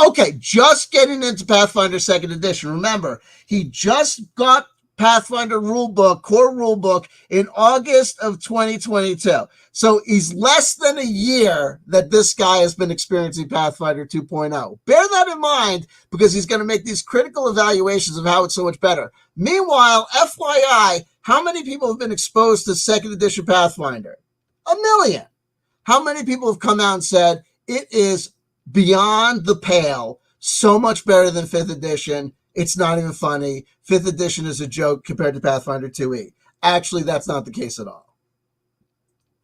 Okay, just getting into Pathfinder 2nd edition. Remember, he just got Pathfinder rulebook, core rulebook in August of 2022. So he's less than a year that this guy has been experiencing Pathfinder 2.0. Bear that in mind because he's going to make these critical evaluations of how it's so much better. Meanwhile, FYI, how many people have been exposed to 2nd edition Pathfinder? 1 million. How many people have come out and said it is beyond the pale, so much better than 5th edition? It's not even funny. 5th edition is a joke compared to Pathfinder 2e. Actually, that's not the case at all.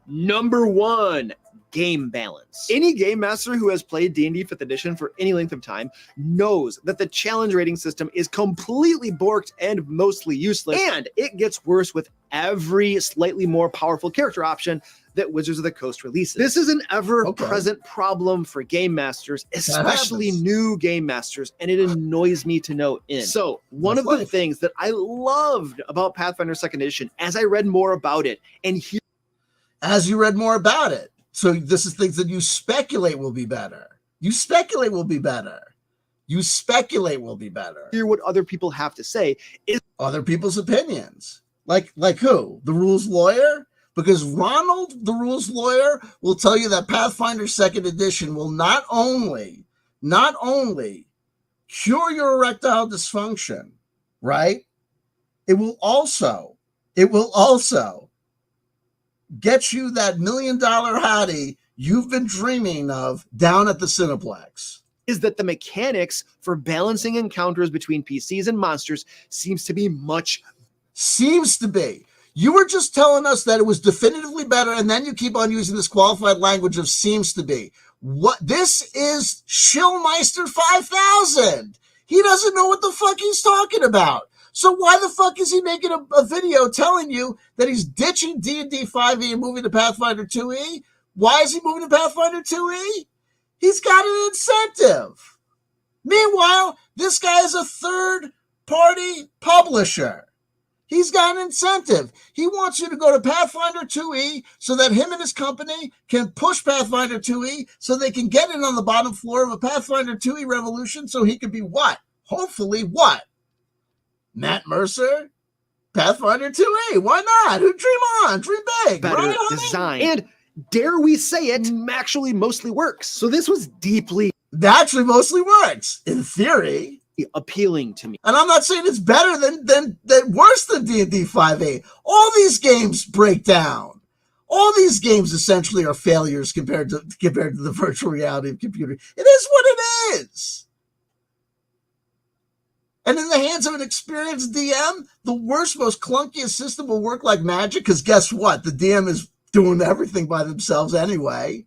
Number 1, game balance. Any game master who has played D&D 5th edition for any length of time knows that the challenge rating system is completely borked and mostly useless, and it gets worse with every slightly more powerful character option that Wizards of the Coast releases. This is an ever-present problem for game masters, especially new game masters, and it annoys me to no end. So one of the things that I loved about Pathfinder 2nd edition, as I read more about it, and here as you read more about it. So this is things that you speculate will be better. You speculate will be better. You speculate will be better. Hear what other people have to say is other people's opinions. Like who? The rules lawyer? Because Ronald, the rules lawyer, will tell you that Pathfinder 2nd edition will not only cure your erectile dysfunction, right? It will also get you that $1 million hottie you've been dreaming of down at the Cineplex. Is that the mechanics for balancing encounters between PCs and monsters seems to be much. Seems to be. You were just telling us that it was definitively better, and then you keep on using this qualified language of seems to be. What? This is Schillmeister 5000. He doesn't know what the fuck he's talking about. So why the fuck is he making a video telling you that he's ditching D&D 5e and moving to Pathfinder 2e? Why is he moving to Pathfinder 2e? He's got an incentive. Meanwhile, this guy is a third-party publisher. He's got an incentive. He wants you to go to Pathfinder 2e so that him and his company can push Pathfinder 2e so they can get in on the bottom floor of a Pathfinder 2e revolution so he can be what? Hopefully what? Matt Mercer? Pathfinder 2e. Why not? Who dream on? Dream big. Better right design. And dare we say it, actually mostly works. So this was deeply that actually mostly works in theory. Appealing to me. And I'm not saying it's better than worse than D&D 5e. All these games break down. All these games essentially are failures compared to the virtual reality of computing. It is what it is. And in the hands of an experienced DM, the worst, most clunkiest system will work like magic because guess what? The DM is doing everything by themselves anyway.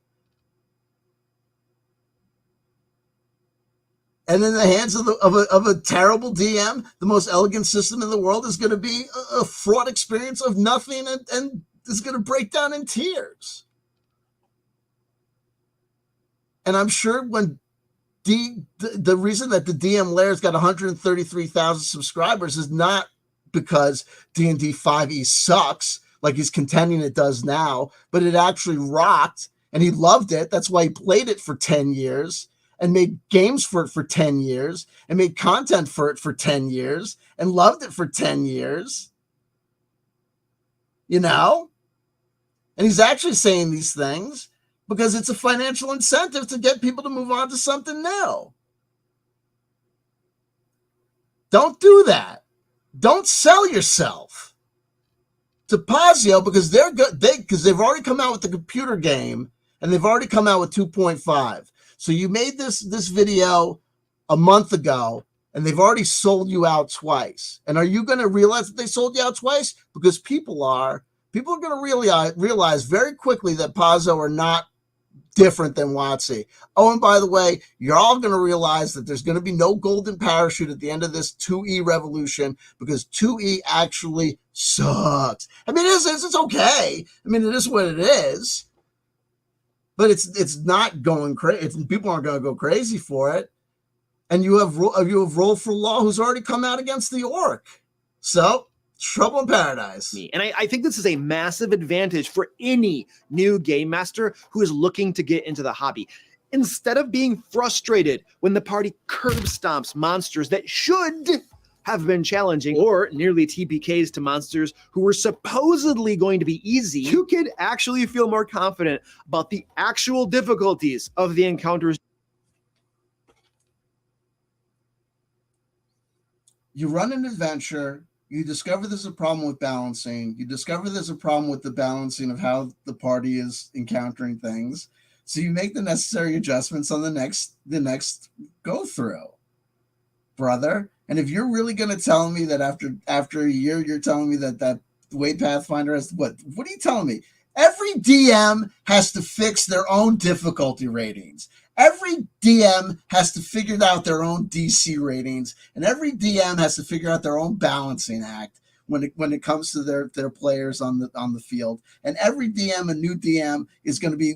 And in the hands of a terrible DM, the most elegant system in the world is going to be a fraught experience of nothing and is going to break down in tears. And I'm sure when the reason that the DM Lair's got 133,000 subscribers is not because D&D 5e sucks, like he's contending it does now, but it actually rocked and he loved it. That's why he played it for 10 years. and made games for it for 10 years and made content for it for 10 years and loved it for 10 years. You know? And he's actually saying these things because it's a financial incentive to get people to move on to something new. Don't do that. Don't sell yourself to Pazio because they're good. Because they've already come out with the computer game and they've already come out with 2.5. So you made this video a month ago and they've already sold you out twice. And are you going to realize that they sold you out twice? Because people are going to realize very quickly that Pazzo are not different than WotC. Oh, and by the way, you're all going to realize that there's going to be no golden parachute at the end of this 2E revolution because 2E actually sucks. I mean, it's okay. I mean, it is what it is. But it's not going crazy. People aren't going to go crazy for it. And you have Roll for Law, who's already come out against the Orc. So, trouble in paradise. And I think this is a massive advantage for any new game master who is looking to get into the hobby. Instead of being frustrated when the party curb stomps monsters that should have been challenging or nearly TPKs to monsters who were supposedly going to be easy, you can actually feel more confident about the actual difficulties of the encounters. You run an adventure, you discover there's a problem with balancing, you discover there's a problem with the balancing of how the party is encountering things, so you make the necessary adjustments on the next go through, brother. And if you're really going to tell me that after a year, you're telling me that the way Pathfinder has what are you telling me? Every DM has to fix their own difficulty ratings. Every DM has to figure out their own DC ratings, and every DM has to figure out their own balancing act when it comes to their players on the field. And every DM, a new DM, is going to be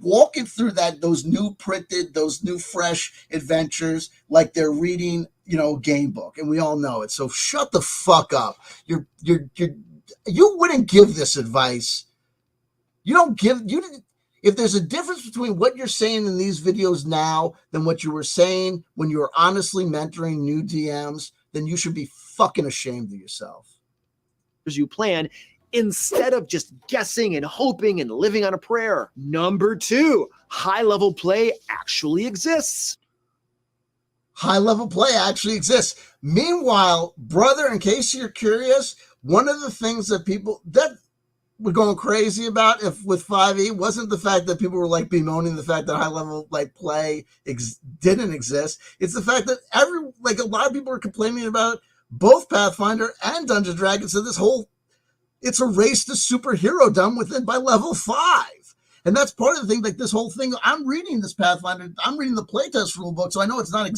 walking through those new fresh adventures like they're reading, game book, and we all know it. So shut the fuck up. You wouldn't give this advice. If there's a difference between what you're saying in these videos now than what you were saying when you were honestly mentoring new DMs, then you should be fucking ashamed of yourself. As you plan, instead of just guessing and hoping and living on a prayer. Number 2, high-level play actually exists. High-level play actually exists. Meanwhile, brother, in case you're curious, one of the things that people that were going crazy about with 5e wasn't the fact that people were like bemoaning the fact that high-level play didn't exist. It's the fact that a lot of people are complaining about both Pathfinder and Dungeons & Dragons. So it's a race to superhero-dom by level 5. And that's part of the thing, this whole thing. I'm reading this Pathfinder, I'm reading the playtest rulebook, so I know it's not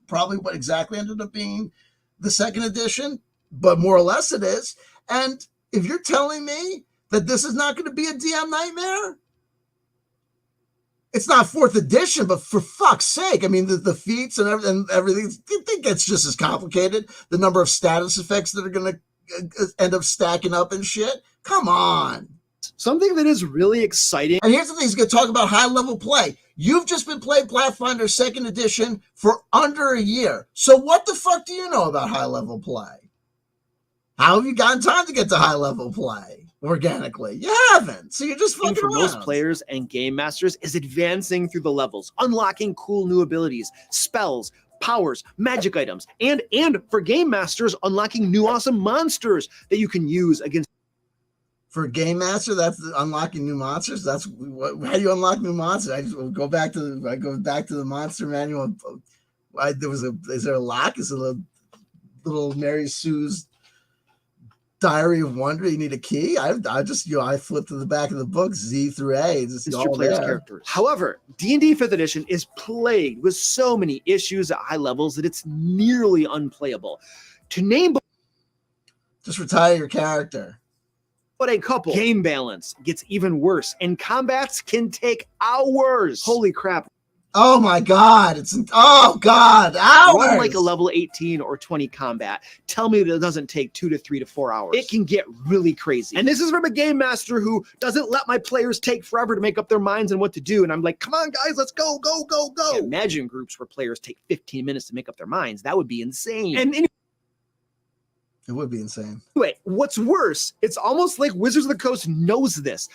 probably what exactly ended up being the second edition, but more or less it is. And if you're telling me that this is not going to be a DM nightmare, it's not 4th edition, but for fuck's sake, I mean, the feats and everything, I think it's just as complicated. The number of status effects that are going to end up stacking up and shit. Come on. Something that is really exciting. And here's the thing, he's going to talk about high-level play. You've just been playing Pathfinder 2nd edition for under a year. So what the fuck do you know about high-level play? How have you gotten time to get to high-level play organically? You haven't. So you're just fucking for around. Most players and game masters is advancing through the levels, unlocking cool new abilities, spells, powers, magic items, and for game masters, unlocking new awesome monsters that you can use against. For a game master, that's unlocking new monsters. How do you unlock new monsters? I go back to the monster manual. Is there a lock? Is it a little Mary Sue's Diary of Wonder? You need a key. I flip to the back of the book, Z through A. It's all players' there. Characters. However, D&D 5th edition is plagued with so many issues at high levels that it's nearly unplayable. To name just retire your character. But a couple, game balance gets even worse, and combats can take hours. Holy crap. Oh my God. Oh God. Run Hours. like a level 18 or 20 combat. Tell me that it doesn't take 2 to 3 to 4 hours. It can get really crazy. And this is from a game master who doesn't let my players take forever to make up their minds on what to do. And I'm like, come on, guys, let's go, go, go, go. Yeah, imagine groups where players take 15 minutes to make up their minds. That would be insane. And it would be insane. Anyway, what's worse, it's almost like Wizards of the Coast knows this.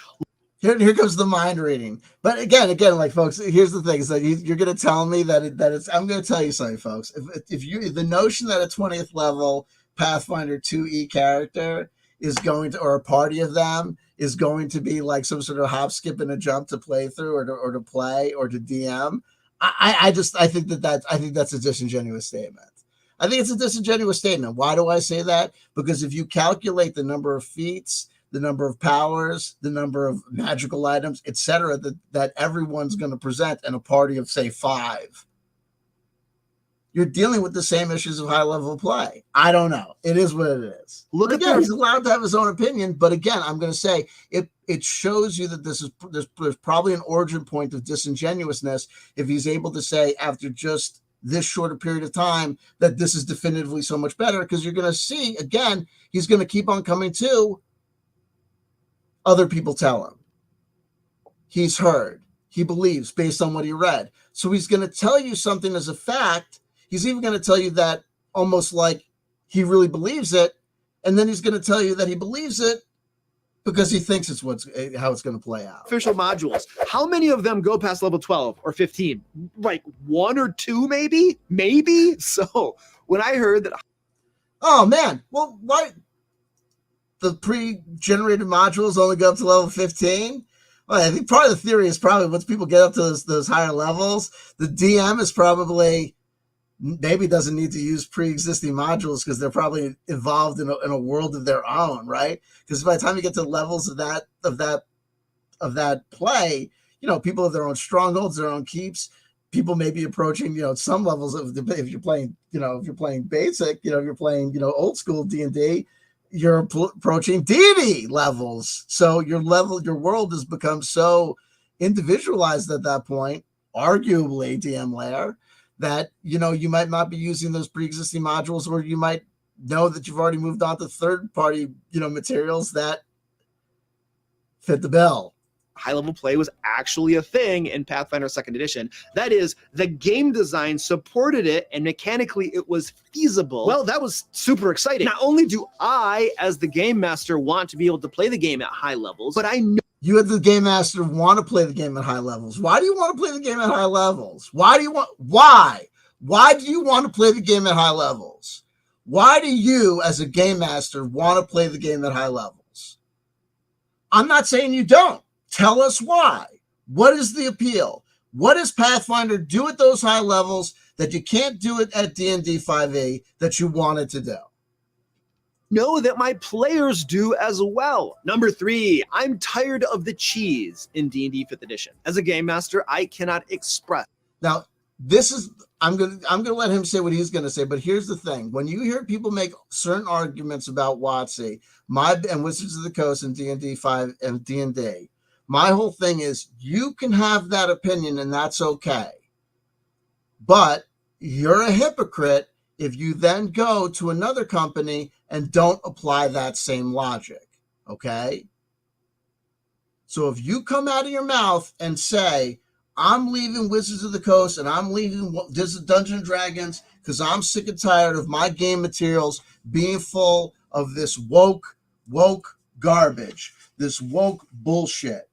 Here comes the mind reading. But again, like, folks, here's the thing: is that you're going to tell me that it's. I'm going to tell you something, folks. If the notion that a 20th level Pathfinder 2E character is going to, or a party of them is going to be like some sort of hop, skip, and a jump to play through, or to play, or to DM, I think that's a disingenuous statement. I think it's a disingenuous statement. Why do I say that? Because if you calculate the number of feats, the number of powers, the number of magical items, etc., that everyone's going to present in a party of, say, 5, you're dealing with the same issues of high level play. I don't know. It is what it is. Look again, he's allowed to have his own opinion, but again, I'm going to say it shows you that there's probably an origin point of disingenuousness if he's able to say after just this shorter period of time that this is definitively so much better, because you're going to see, again, he's going to keep on coming to other people tell him. He's heard. He believes based on what he read. So he's going to tell you something as a fact. He's even going to tell you that almost like he really believes it. And then he's going to tell you that he believes it because he thinks it's how it's going to play out. Official modules. How many of them go past level 12 or 15? Like 1 or 2, maybe? Maybe? So when I heard that... Oh, man. Well, why... the pre-generated modules only go up to level 15. Well, I think part of the theory is probably once people get up to those higher levels, the DM is probably maybe doesn't need to use pre-existing modules because they're probably involved in a world of their own, right? Because by the time you get to levels of that play, people have their own strongholds, their own keeps. People may be approaching, some levels of if you're playing basic, if you're playing, old school D&D. You're approaching deity levels. So your world has become so individualized at that point, arguably DM Lair, that, you might not be using those pre-existing modules, or you might know that you've already moved on to third-party, materials that fit the bill. High-level play was actually a thing in Pathfinder 2nd Edition. That is, the game design supported it, and mechanically it was feasible. Well, that was super exciting. Not only do I, as the game master, want to be able to play the game at high levels, but I know you as the game master want to play the game at high levels. Why do you want to play the game at high levels? Why do you want to play the game at high levels? Why do you, as a game master, want to play the game at high levels? I'm not saying you don't. Tell us why. What is the appeal? What does Pathfinder do at those high levels that you can't do it at D&D 5e that you wanted to do? Know that my players do as well. Number 3, I'm tired of the cheese in D&D 5th Edition. As a game master, I cannot express. Now, I'm gonna let him say what he's gonna say, but here's the thing: when you hear people make certain arguments about WotC, and Wizards of the Coast and D&D 5 and D&D. My whole thing is you can have that opinion and that's okay. But you're a hypocrite if you then go to another company and don't apply that same logic. Okay? So if you come out of your mouth and say, I'm leaving Wizards of the Coast and I'm leaving Dungeons and Dragons because I'm sick and tired of my game materials being full of this woke garbage, this woke bullshit.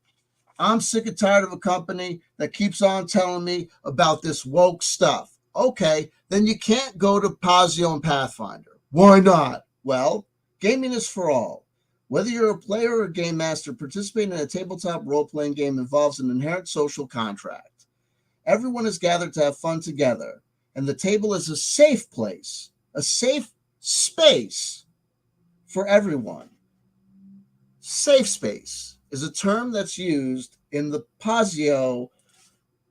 I'm sick and tired of a company that keeps on telling me about this woke stuff. Okay, then you can't go to Pazio and Pathfinder. Why not? Well, gaming is for all. Whether you're a player or a game master, participating in a tabletop role-playing game involves an inherent social contract. Everyone is gathered to have fun together, and the table is a safe place, a safe space for everyone. Safe space is a term that's used in the Pazio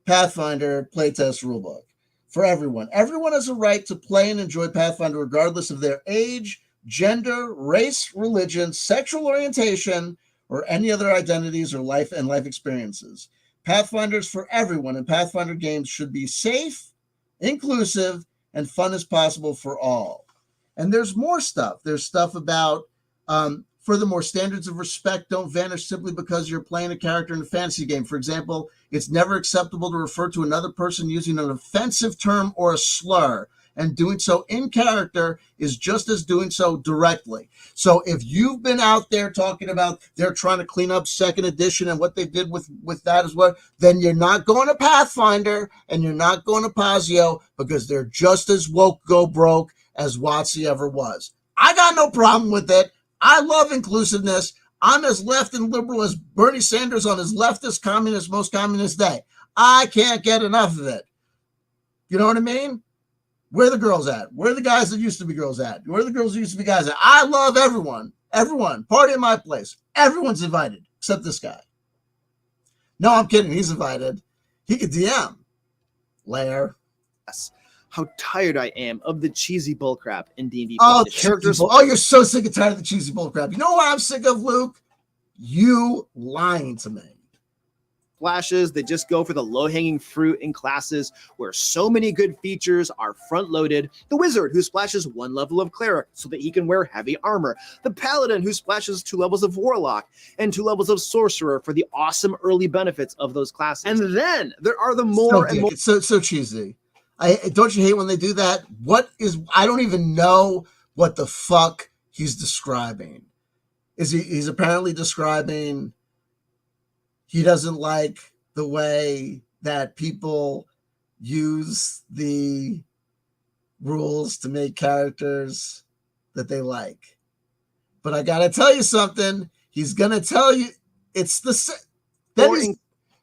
Pathfinder playtest rulebook for everyone. Everyone has a right to play and enjoy Pathfinder regardless of their age, gender, race, religion, sexual orientation, or any other identities or life experiences. Pathfinder's for everyone, and Pathfinder games should be safe, inclusive, and fun as possible for all. And there's more stuff. There's stuff about, furthermore, standards of respect don't vanish simply because you're playing a character in a fantasy game. For example, it's never acceptable to refer to another person using an offensive term or a slur, and doing so in character is just as doing so directly. So if you've been out there talking about they're trying to clean up second edition and what they did with that as well, then you're not going to Pathfinder and you're not going to Pazio, because they're just as woke go broke as WotC ever was. I got no problem with it. I love inclusiveness. I'm as left and liberal as Bernie Sanders on his leftist, communist, most communist day. I can't get enough of it. You know what I mean? Where are the girls at? Where are the guys that used to be girls at? Where are the girls that used to be guys at? I love everyone. Everyone. Party at my place. Everyone's invited except this guy. No, I'm kidding. He's invited. He could DM. Lair. Yes. How tired I am of the cheesy bullcrap in D&D. Oh, characters. Oh, you're so sick and tired of the cheesy bullcrap. You know what I'm sick of, Luke? You lying to me. Flashes that just go for the low-hanging fruit in classes where so many good features are front-loaded. The wizard who splashes 1 level of cleric so that he can wear heavy armor. The paladin who splashes 2 levels of warlock and 2 levels of sorcerer for the awesome early benefits of those classes. And then there are the more and more. It's so cheesy. Don't you hate when they do that? I don't even know what the fuck he's describing. He's apparently describing he doesn't like the way that people use the rules to make characters that they like. But I gotta tell you something. He's gonna tell you it's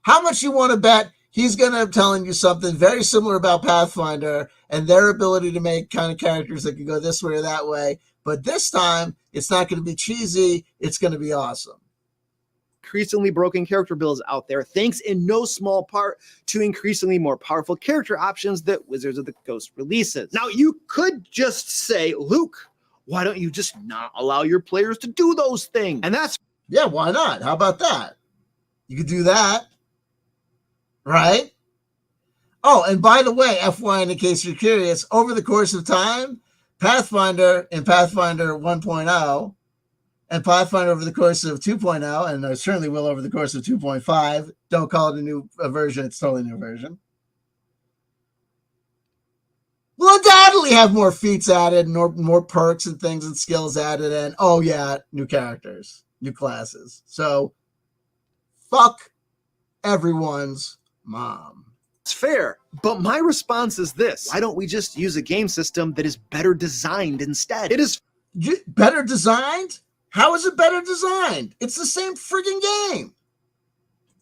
how much you want to bet he's gonna be telling you something very similar about Pathfinder and their ability to make kind of characters that can go this way or that way. But this time, it's not going to be cheesy. It's going to be awesome. Increasingly broken character builds out there, thanks in no small part to increasingly more powerful character options that Wizards of the Coast releases. Now, you could just say, Luke, why don't you just not allow your players to do those things? And that's... Yeah, why not? How about that? You could do that, right? Oh, and by the way, FYI, in case you're curious, over the course of time, Pathfinder in Pathfinder 1.0 and Pathfinder over the course of 2.0, and I certainly will over the course of 2.5. Don't call it a new version. It's totally a new version. We'll undoubtedly have more feats added, more perks and things and skills added, and oh yeah, new characters, new classes. So fuck everyone's mom. It's fair, but my response is this. Why don't we just use a game system that is better designed instead? It is better designed? How is it better designed? It's the same friggin' game.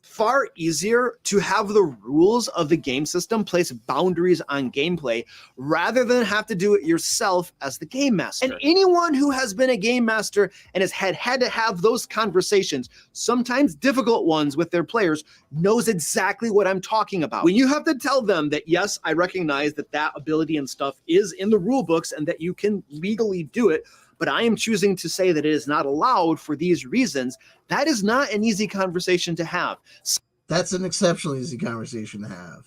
Far easier to have the rules of the game system place boundaries on gameplay rather than have to do it yourself as the game master. And anyone who has been a game master and has had to have those conversations, sometimes difficult ones with their players, knows exactly what I'm talking about. When you have to tell them that, yes, I recognize that ability and stuff is in the rule books and that you can legally do it, but I am choosing to say that it is not allowed for these reasons. That is not an easy conversation to have. That's an exceptionally easy conversation to have.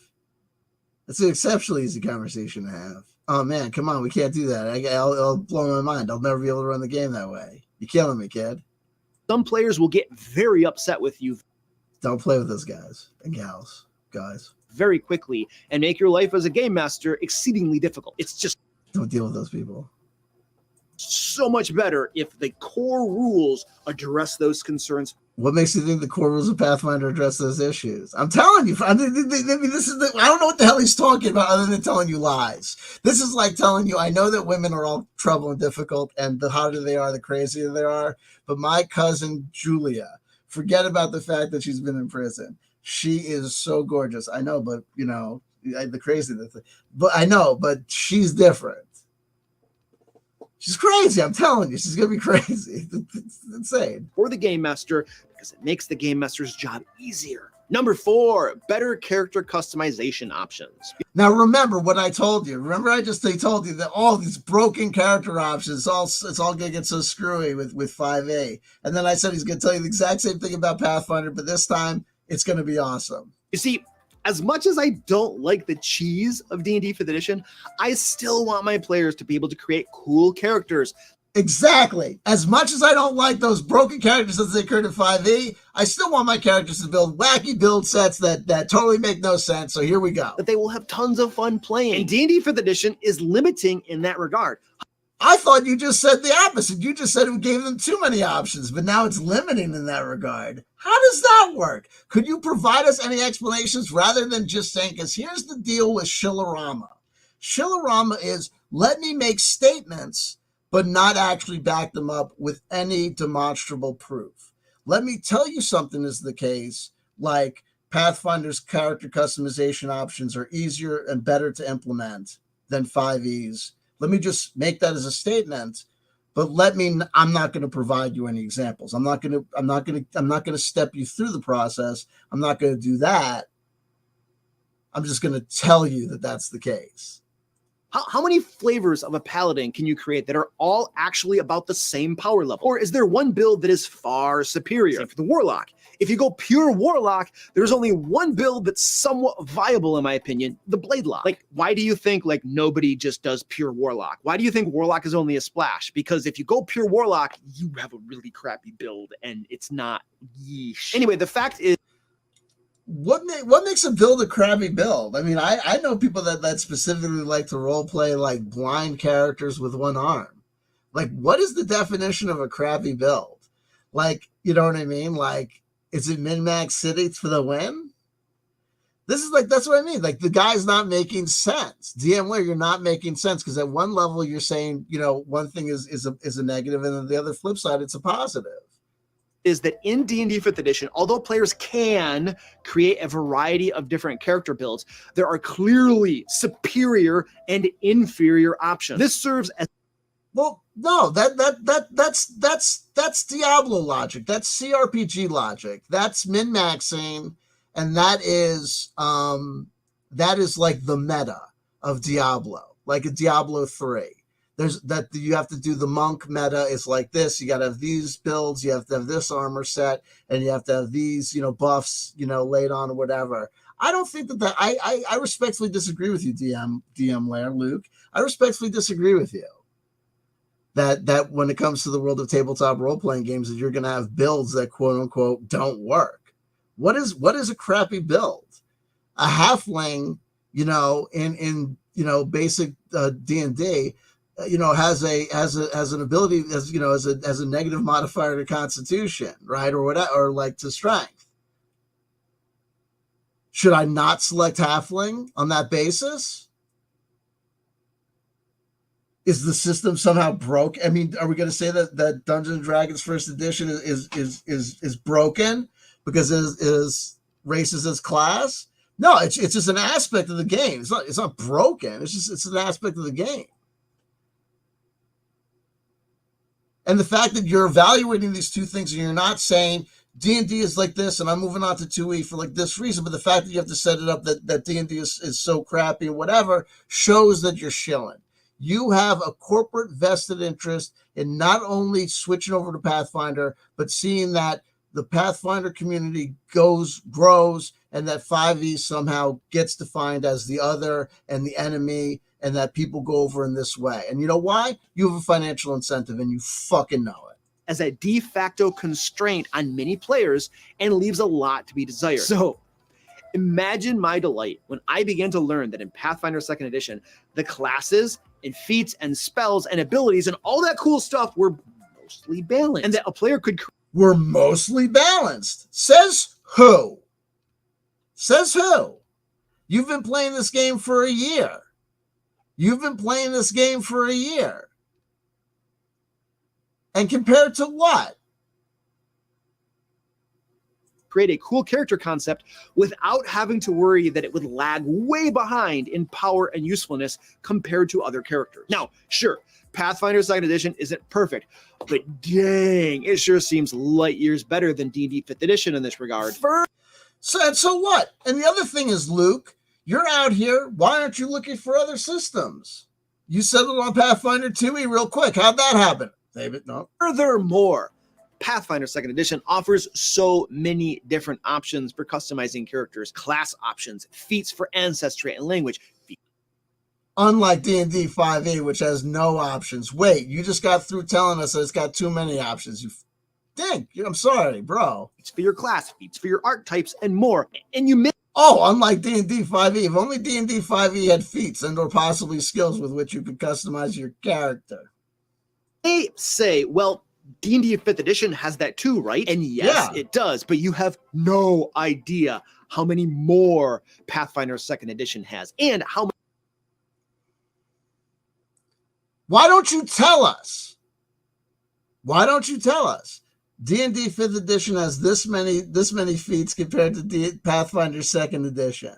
That's an exceptionally easy conversation to have. Oh man, come on, we can't do that. I'll blow my mind. I'll never be able to run the game that way. You're killing me, kid. Some players will get very upset with you. Don't play with those guys and gals, guys. Very quickly and make your life as a game master exceedingly difficult. It's just... Don't deal with those people. So much better if the core rules address those concerns. What makes you think the core rules of Pathfinder address those issues? I'm telling you, I don't know what the hell he's talking about other than telling you lies. This is like telling you, I know that women are all trouble and difficult, and the hotter they are, the crazier they are. But my cousin Julia, forget about the fact that she's been in prison. She is so gorgeous. I know, but you know, the craziness. But I know, but she's different. She's crazy. I'm telling you, she's going to be crazy. It's insane. For the game master, because it makes the game master's job easier. Number 4, better character customization options. Now, remember what I told you. Remember I told you that all these broken character options, it's all going to get so screwy with 5A. And then I said he's going to tell you the exact same thing about Pathfinder, but this time it's going to be awesome. You see, as much as I don't like the cheese of D&D 5th edition, I still want my players to be able to create cool characters. Exactly. As much as I don't like those broken characters as they occurred in 5e, I still want my characters to build wacky build sets that totally make no sense. So here we go. That they will have tons of fun playing. And D&D 5th edition is limiting in that regard. I thought you just said the opposite. You just said it gave them too many options, but now it's limiting in that regard. How does that work? Could you provide us any explanations rather than just saying, because here's the deal with Shillerama. Shillerama is, let me make statements, but not actually back them up with any demonstrable proof. Let me tell you something is the case, like Pathfinder's character customization options are easier and better to implement than 5e's. Let me just make that as a statement, but I'm not going to provide you any examples. I'm not going to step you through the process. I'm not going to do that. I'm just going to tell you that that's the case. How many flavors of a paladin can you create that are all actually about the same power level? Or is there one build that is far superior? Same for the warlock. If you go pure warlock, there's only one build that's somewhat viable, in my opinion, the Bladelock. Like, why do you think like nobody just does pure warlock? Why do you think warlock is only a splash? Because if you go pure warlock, you have a really crappy build and it's not yeesh. Anyway, the fact is, what makes a build a crappy build? I mean, I know people that specifically like to role play like blind characters with one arm. Like, what is the definition of a crappy build? Like, you know what I mean? Like, is it min-max city for the win? This is like, that's what I mean. Like, the guy's not making sense. DM Lair, you're not making sense, because at one level you're saying, you know, one thing is a negative, and then the other flip side, it's a positive. Is that in D&D 5th edition, although players can create a variety of different character builds, there are clearly superior and inferior options. This serves as well, no, that's Diablo logic. That's CRPG logic. That's min-maxing, and that is like the meta of Diablo, like a Diablo 3. There's that you have to do the monk meta is like this. You got to have these builds, you have to have this armor set, and you have to have these, you know, buffs, you know, laid on or whatever. I don't think that I respectfully disagree with you, DM Lair, Luke. I respectfully disagree with you. That when it comes to the world of tabletop role-playing games, that you're going to have builds that quote unquote don't work. What is a crappy build? A halfling, you know, in you know, basic D&D, you know, has an ability, as you know, as a negative modifier to Constitution, right, or whatever, or like to Strength. Should I not select halfling on that basis? Is the system somehow broke? I mean, are we going to say that Dungeons and Dragons First Edition is broken because it is racist as class? No, it's just an aspect of the game. It's not broken. It's an aspect of the game. And the fact that you're evaluating these two things and you're not saying D&D is like this and I'm moving on to 2E for like this reason, but the fact that you have to set it up that D&D is so crappy and whatever shows that you're shilling. You have a corporate vested interest in not only switching over to Pathfinder, but seeing that the Pathfinder community grows, and that 5e somehow gets defined as the other and the enemy, and that people go over in this way. And you know why? You have a financial incentive, and you fucking know it. As a de facto constraint on many players and leaves a lot to be desired. So imagine my delight when I began to learn that in Pathfinder 2nd Edition, the classes and feats and spells and abilities and all that cool stuff were mostly balanced. And that a player could... We're mostly balanced. Says who? Says who? You've been playing this game for a year. You've been playing this game for a year. And compared to what? Create a cool character concept without having to worry that it would lag way behind in power and usefulness compared to other characters. Now, sure, Pathfinder 2nd Edition isn't perfect, but dang, it sure seems light years better than D&D 5th Edition in this regard. So what? And the other thing is, Luke, you're out here. Why aren't you looking for other systems? You settled on Pathfinder 2E real quick. How'd that happen? David, no. Furthermore, Pathfinder 2nd Edition offers so many different options for customizing characters, class options, feats for ancestry and language. Unlike D&D 5e, which has no options. Wait, you just got through telling us that it's got too many options. I'm sorry, bro. Feats for your class, feats for your archetypes, and more. And you may... Oh, unlike D&D 5e, if only D&D 5e had feats and or possibly skills with which you could customize your character. They say, well, D&D 5th edition has that too, right? And yes, it does, but you have no idea how many more Pathfinder 2nd edition has and how many. Why don't you tell us? Why don't you tell us? D&D 5th edition has this many feats compared to Pathfinder 2nd edition.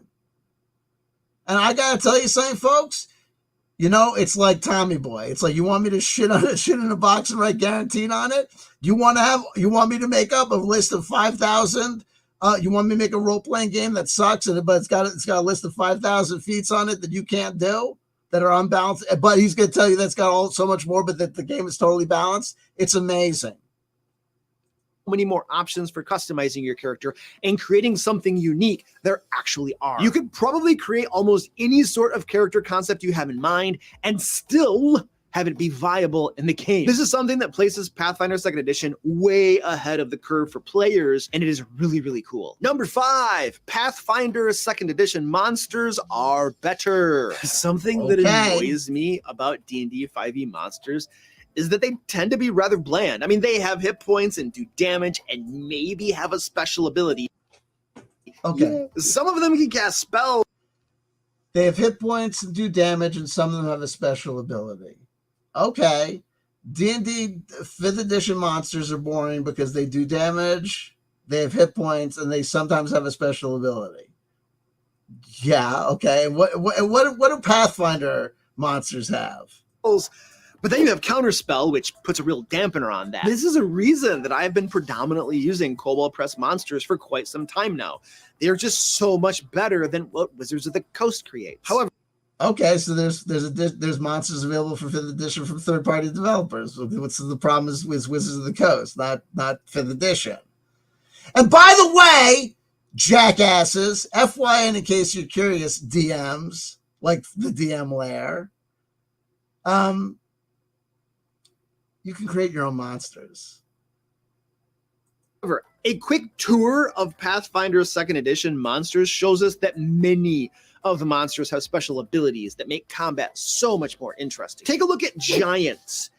And I got to tell you something, folks. You know, it's like Tommy Boy. It's like, you want me to shit in a box and write guaranteed on it? You want me to make up a list of 5,000? You want me to make a role-playing game that sucks, but it's got a list of 5,000 feats on it that you can't do, that are unbalanced? But he's going to tell you that's got so much more, but that the game is totally balanced. It's amazing. Many more options for customizing your character and creating something unique there actually are. You could probably create almost any sort of character concept you have in mind and still have it be viable in the game. This is something that places Pathfinder 2nd edition way ahead of the curve for players, and it is really, really cool. Number 5, Pathfinder 2nd edition monsters are better. Something that annoys me about D&D 5e monsters is that they tend to be rather bland. I mean, they have hit points and do damage and maybe have a special ability. Okay. Some of them can cast spells. They have hit points and do damage, and some of them have a special ability. Okay. D&D 5th edition monsters are boring because they do damage, they have hit points, and they sometimes have a special ability. Yeah, okay. What do Pathfinder monsters have? But then you have Counterspell, which puts a real dampener on that. This is a reason that I've been predominantly using Kobold Press monsters for quite some time now. They're just so much better than what Wizards of the Coast creates. However, okay, so there's monsters available for 5th edition from third-party developers. What's the problem is with Wizards of the Coast, not 5th edition. And by the way, jackasses, FYI, in case you're curious, DMs, like the DM Lair, you can create your own monsters. A quick tour of Pathfinder 2nd edition monsters shows us that many of the monsters have special abilities that make combat so much more interesting. Take a look at Giants.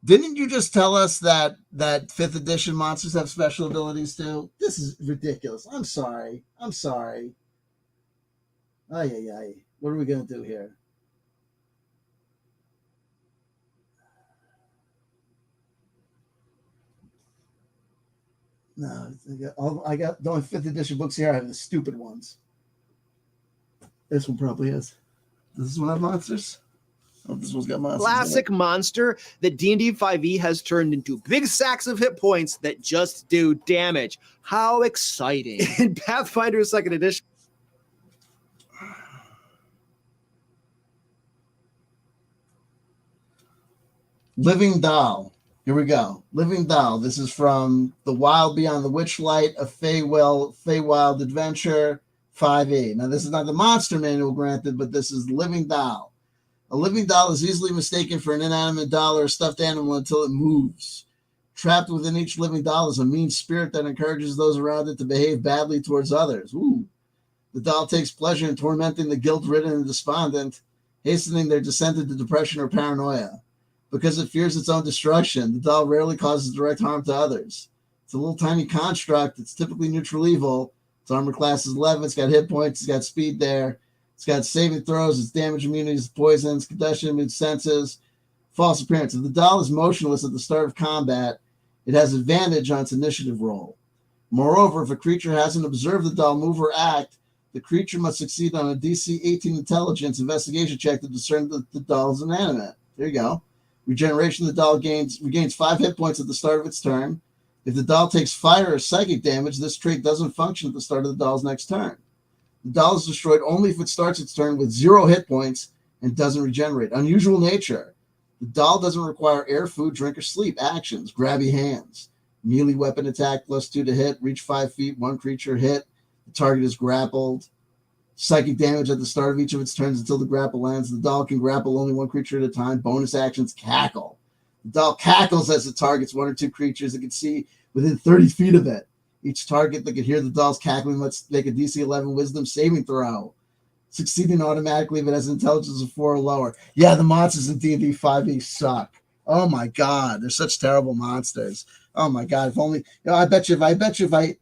Didn't you just tell us that 5th edition monsters have special abilities too? This is ridiculous. I'm sorry. Ay. What are we going to do here? No, I got the only 5th edition books here. I have the stupid ones. This one probably is. Does this one have monsters? Oh, this one's got monsters. Classic monster that D&D 5e has turned into big sacks of hit points that just do damage. How exciting. In Pathfinder 2nd edition. Living Doll. Here we go. Living Doll. This is from The Wild Beyond the Witchlight, a Feywild adventure, 5e. Now, this is not the monster manual, granted, but this is Living Doll. A living doll is easily mistaken for an inanimate doll or a stuffed animal until it moves. Trapped within each living doll is a mean spirit that encourages those around it to behave badly towards others. Ooh. The doll takes pleasure in tormenting the guilt-ridden and despondent, hastening their descent into depression or paranoia. Because it fears its own destruction, the doll rarely causes direct harm to others. It's a little tiny construct. It's typically neutral evil. Its armor class is 11. It's got hit points. It's got speed there. It's got saving throws. It's damage immunities, poisons, condition, its senses, false appearance. If the doll is motionless at the start of combat, it has advantage on its initiative roll. Moreover, if a creature hasn't observed the doll move or act, the creature must succeed on a DC 18 intelligence investigation check to discern that the doll is inanimate. There you go. Regeneration, the doll regains 5 hit points at the start of its turn. If the doll takes fire or psychic damage, this trait doesn't function at the start of the doll's next turn. The doll is destroyed only if it starts its turn with 0 hit points and doesn't regenerate. Unusual nature. The doll doesn't require air, food, drink, or sleep. Actions: grabby hands, melee weapon attack +2 to hit, reach 5 feet, one creature hit. The target is grappled. Psychic damage at the start of each of its turns until the grapple lands. The doll can grapple only one creature at a time. Bonus actions: cackle. The doll cackles as it targets one or two creatures it can see within 30 feet of it. Each target that can hear the doll's cackling must make a DC 11 Wisdom saving throw, succeeding automatically if it has intelligence of 4 or lower. Yeah, the monsters in D&D 5e suck. Oh my god, they're such terrible monsters. Oh my god, if only I bet you if I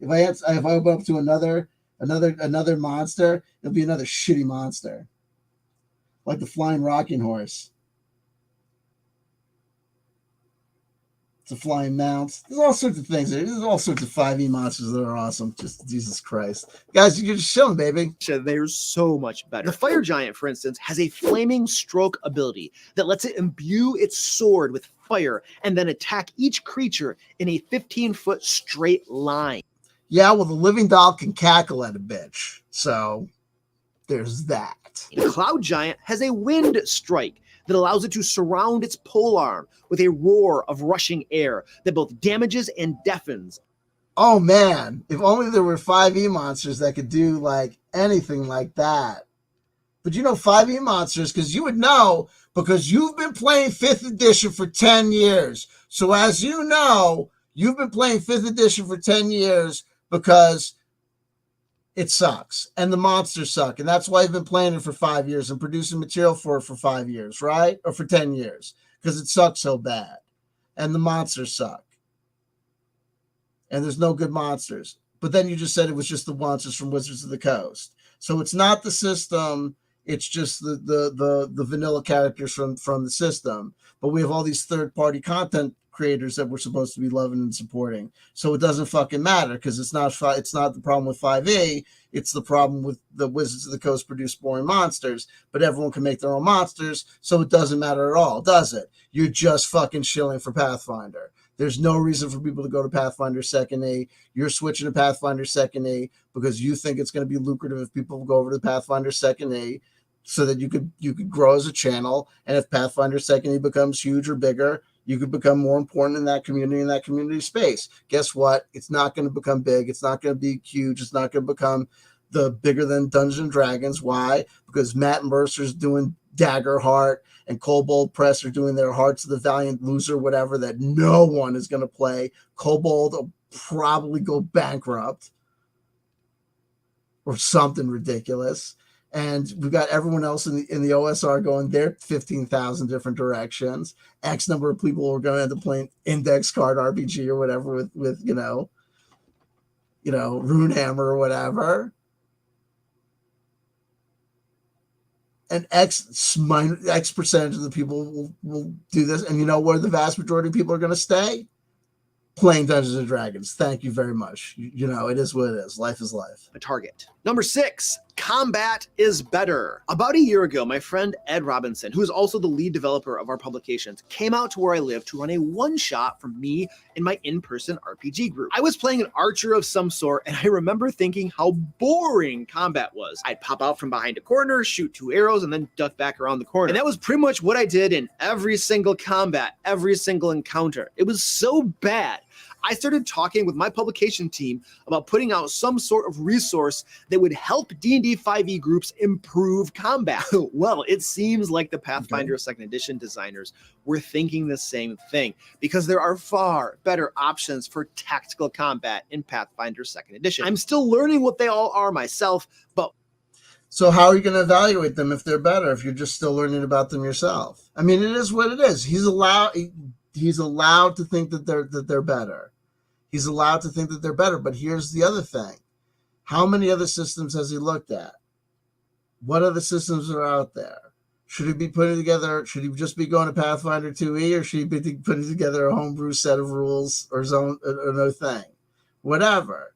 open up to another monster, it'll be another shitty monster, like the flying rocking horse. It's a flying mount. There's all sorts of things. There's all sorts of 5e monsters that are awesome. Just Jesus Christ. Guys, you're just chilling, baby. They're so much better. The fire giant, for instance, has a flaming stroke ability that lets it imbue its sword with fire and then attack each creature in a 15-foot straight line. Yeah, well, the living doll can cackle at a bitch. So there's that. The cloud giant has a wind strike that allows it to surround its polearm with a roar of rushing air that both damages and deafens. Oh man, if only there were 5e monsters that could do like anything like that. But 5e monsters, because you would know, because you've been playing 5th edition for 10 years. So as you know, you've been playing 5th edition for 10 years because it sucks and the monsters suck, and that's why I've been playing it for 5 years and producing material for it for 5 years, right? Or for 10 years, because it sucks so bad and the monsters suck and there's no good monsters. But then you just said it was just the monsters from Wizards of the Coast, so it's not the system, it's just the vanilla characters from the system. But we have all these third-party content creators that we're supposed to be loving and supporting, so it doesn't fucking matter, because it's not the problem with 5e, it's the problem with the Wizards of the Coast produce boring monsters. But everyone can make their own monsters, so it doesn't matter at all, does it? You're just fucking shilling for Pathfinder. There's no reason for people to go to Pathfinder 2nd E. You're switching to Pathfinder 2nd E because you think it's going to be lucrative if people go over to Pathfinder 2nd E, so that you could grow as a channel, and if Pathfinder 2nd E becomes huge or bigger, you could become more important in that community space. Guess what? It's not going to become big. It's not going to be huge. It's not going to become the bigger than Dungeons and Dragons. Why? Because Matt Mercer's doing Daggerheart and Kobold Press are doing their Hearts of the Valiant Loser, whatever, that no one is going to play. Kobold will probably go bankrupt or something ridiculous. And we've got everyone else in the OSR going their 15,000 different directions. X number of people are going to end up playing index card RPG or whatever with Runehammer or whatever. And X percentage of the people will do this. And you know where the vast majority of people are going to stay? Playing Dungeons and Dragons. Thank you very much. It is what it is. Life is life. A target. Number 6, combat is better. About a year ago, my friend Ed Robinson, who is also the lead developer of our publications, came out to where I live to run a one-shot for me and my in-person RPG group. I was playing an archer of some sort, and I remember thinking how boring combat was. I'd pop out from behind a corner, shoot 2 arrows, and then duck back around the corner. And that was pretty much what I did in every single combat, every single encounter. It was so bad. I started talking with my publication team about putting out some sort of resource that would help D&D 5e groups improve combat. Well, it seems like the Pathfinder 2nd Edition designers were thinking the same thing, because there are far better options for tactical combat in Pathfinder 2nd Edition. I'm still learning what they all are myself, but so how are you going to evaluate them if they're better, if you're just still learning about them yourself? I mean, it is what it is. He's allowed to think that they're better. He's allowed to think that they're better. But here's the other thing. How many other systems has he looked at? What other systems are out there? Should he be putting together, should he just be going to Pathfinder 2e, or should he be putting together a homebrew set of rules or another thing? Whatever.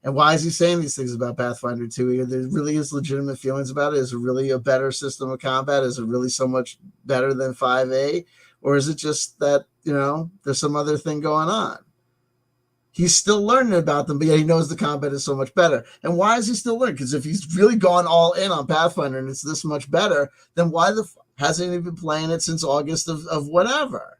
And why is he saying these things about Pathfinder 2e? There really is legitimate feelings about it. Is it really a better system of combat? Is it really so much better than 5e? Or is it just that, there's some other thing going on? He's still learning about them, but yet he knows the combat is so much better. And why is he still learning? Because if he's really gone all in on Pathfinder and it's this much better, then why Hasn't even been playing it since August of whatever.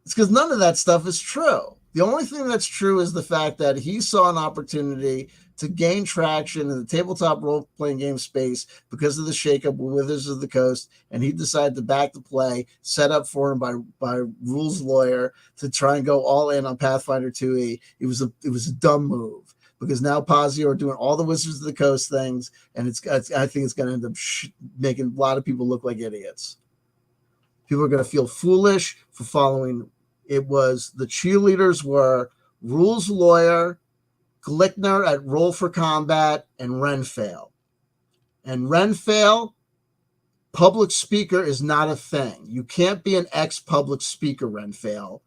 It's because none of that stuff is true. The only thing that's true is the fact that he saw an opportunity to gain traction in the tabletop role-playing game space because of the shakeup with Wizards of the Coast, and he decided to back the play set up for him by Rules Lawyer to try and go all in on Pathfinder 2e. It was a dumb move because now Pazio are doing all the Wizards of the Coast things, and I think it's going to end up making a lot of people look like idiots. People are going to feel foolish for following. It was the cheerleaders were Rules Lawyer, Glickner at Roll for Combat, and Renfail. And Renfail, public speaker is not a thing. You can't be an ex-public speaker, Renfail.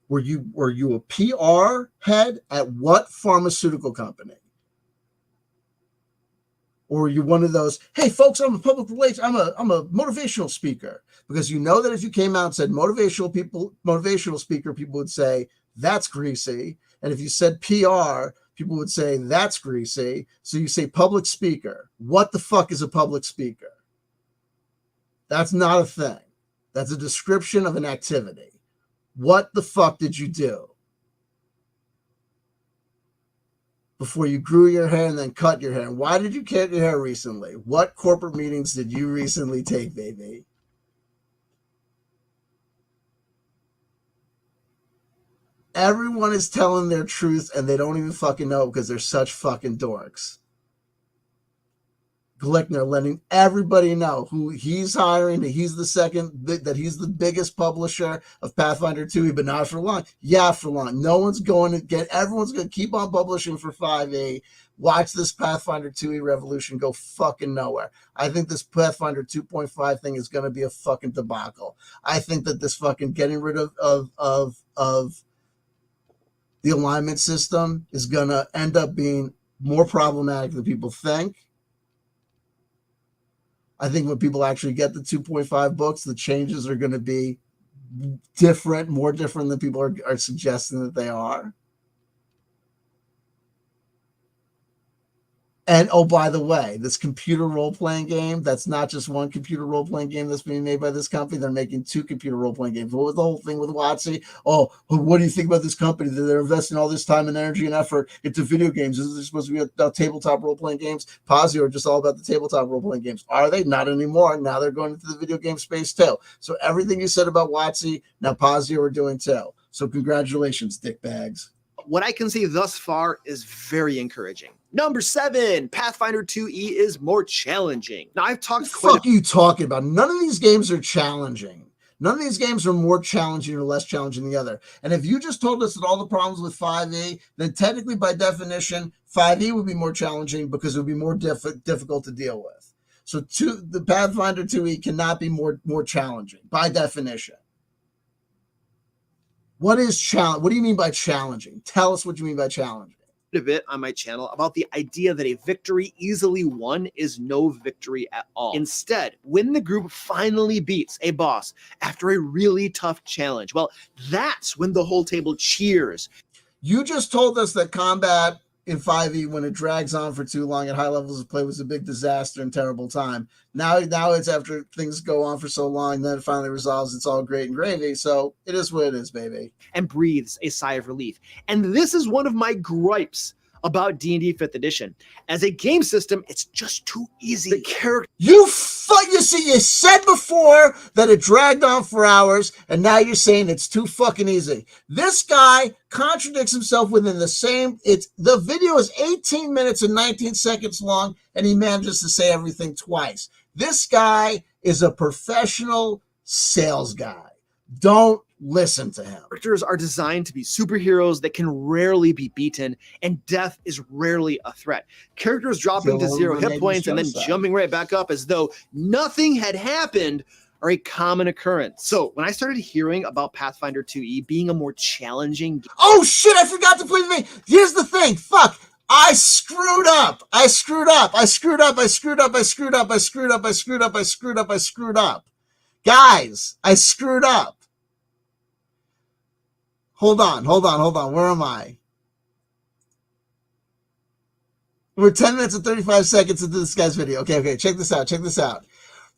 Were you a PR head at what pharmaceutical company? Or are you one of those, hey folks, I'm a public relations, I'm a motivational speaker? Because you know that if you came out and said motivational speaker, people would say, that's greasy. And if you said PR, people would say, that's greasy. So you say public speaker. What the fuck is a public speaker? That's not a thing. That's a description of an activity. What the fuck did you do before you grew your hair and then cut your hair? Why did you cut your hair recently? What corporate meetings did you recently take, baby? Everyone is telling their truth and they don't even fucking know because they're such fucking dorks. Glickner letting everybody know who he's hiring, that he's the biggest publisher of Pathfinder 2e, but not for long. Yeah, for long. No one's going to get, everyone's going to keep on publishing for 5e. Watch this Pathfinder 2e revolution go fucking nowhere. I think this Pathfinder 2.5 thing is going to be a fucking debacle. I think that this fucking getting rid of the alignment system is going to end up being more problematic than people think. I think when people actually get the 2.5 books, the changes are going to be different, more different than people are suggesting that they are. And, oh, by the way, this computer role-playing game, that's not just one computer role-playing game that's being made by this company. They're making 2 computer role-playing games. What was the whole thing with WotC? Oh, what do you think about this company? They're investing all this time and energy and effort into video games. Is this supposed to be about tabletop role-playing games? Pazio are just all about the tabletop role-playing games. Are they? Not anymore. Now they're going into the video game space, too. So everything you said about WotC, now Pazio are doing, too. So congratulations, dickbags. What I can see thus far is very encouraging. Number 7, Pathfinder 2e is more challenging. Now, I've talked what the fuck are you talking about? None of these games are challenging. None of these games are more challenging or less challenging than the other. And if you just told us that all the problems with 5e, then technically, by definition, 5e would be more challenging because it would be more difficult to deal with. So the Pathfinder 2e cannot be more challenging by definition. What is challenge? What do you mean by challenging? Tell us what you mean by challenging. A bit on my channel about the idea that a victory easily won is no victory at all. Instead, when the group finally beats a boss after a really tough challenge, well, that's when the whole table cheers. You just told us that combat in 5e, when it drags on for too long at high levels of play, was a big disaster and terrible time. Now it's after things go on for so long, then it finally resolves. It's all great and gravy. So it is what it is, baby. And breathes a sigh of relief. And this is one of my gripes about D&D 5th edition. As a game system, it's just too easy. The character... You said before that it dragged on for hours, and now you're saying it's too fucking easy. This guy contradicts himself within the same... The video is 18 minutes and 19 seconds long, and he manages to say everything twice. This guy is a professional sales guy. Don't listen to him. Characters are designed to be superheroes that can rarely be beaten, and death is rarely a threat. Characters dropping to 0 hit points and then jumping right back up as though nothing had happened are a common occurrence. So when I started hearing about Pathfinder 2e being a more challenging game... Oh shit, I forgot to play the thing. Here's the thing. Fuck. I screwed up. Guys, I screwed up. Hold on. Where am I? We're 10 minutes and 35 seconds into this guy's video. Okay, check this out.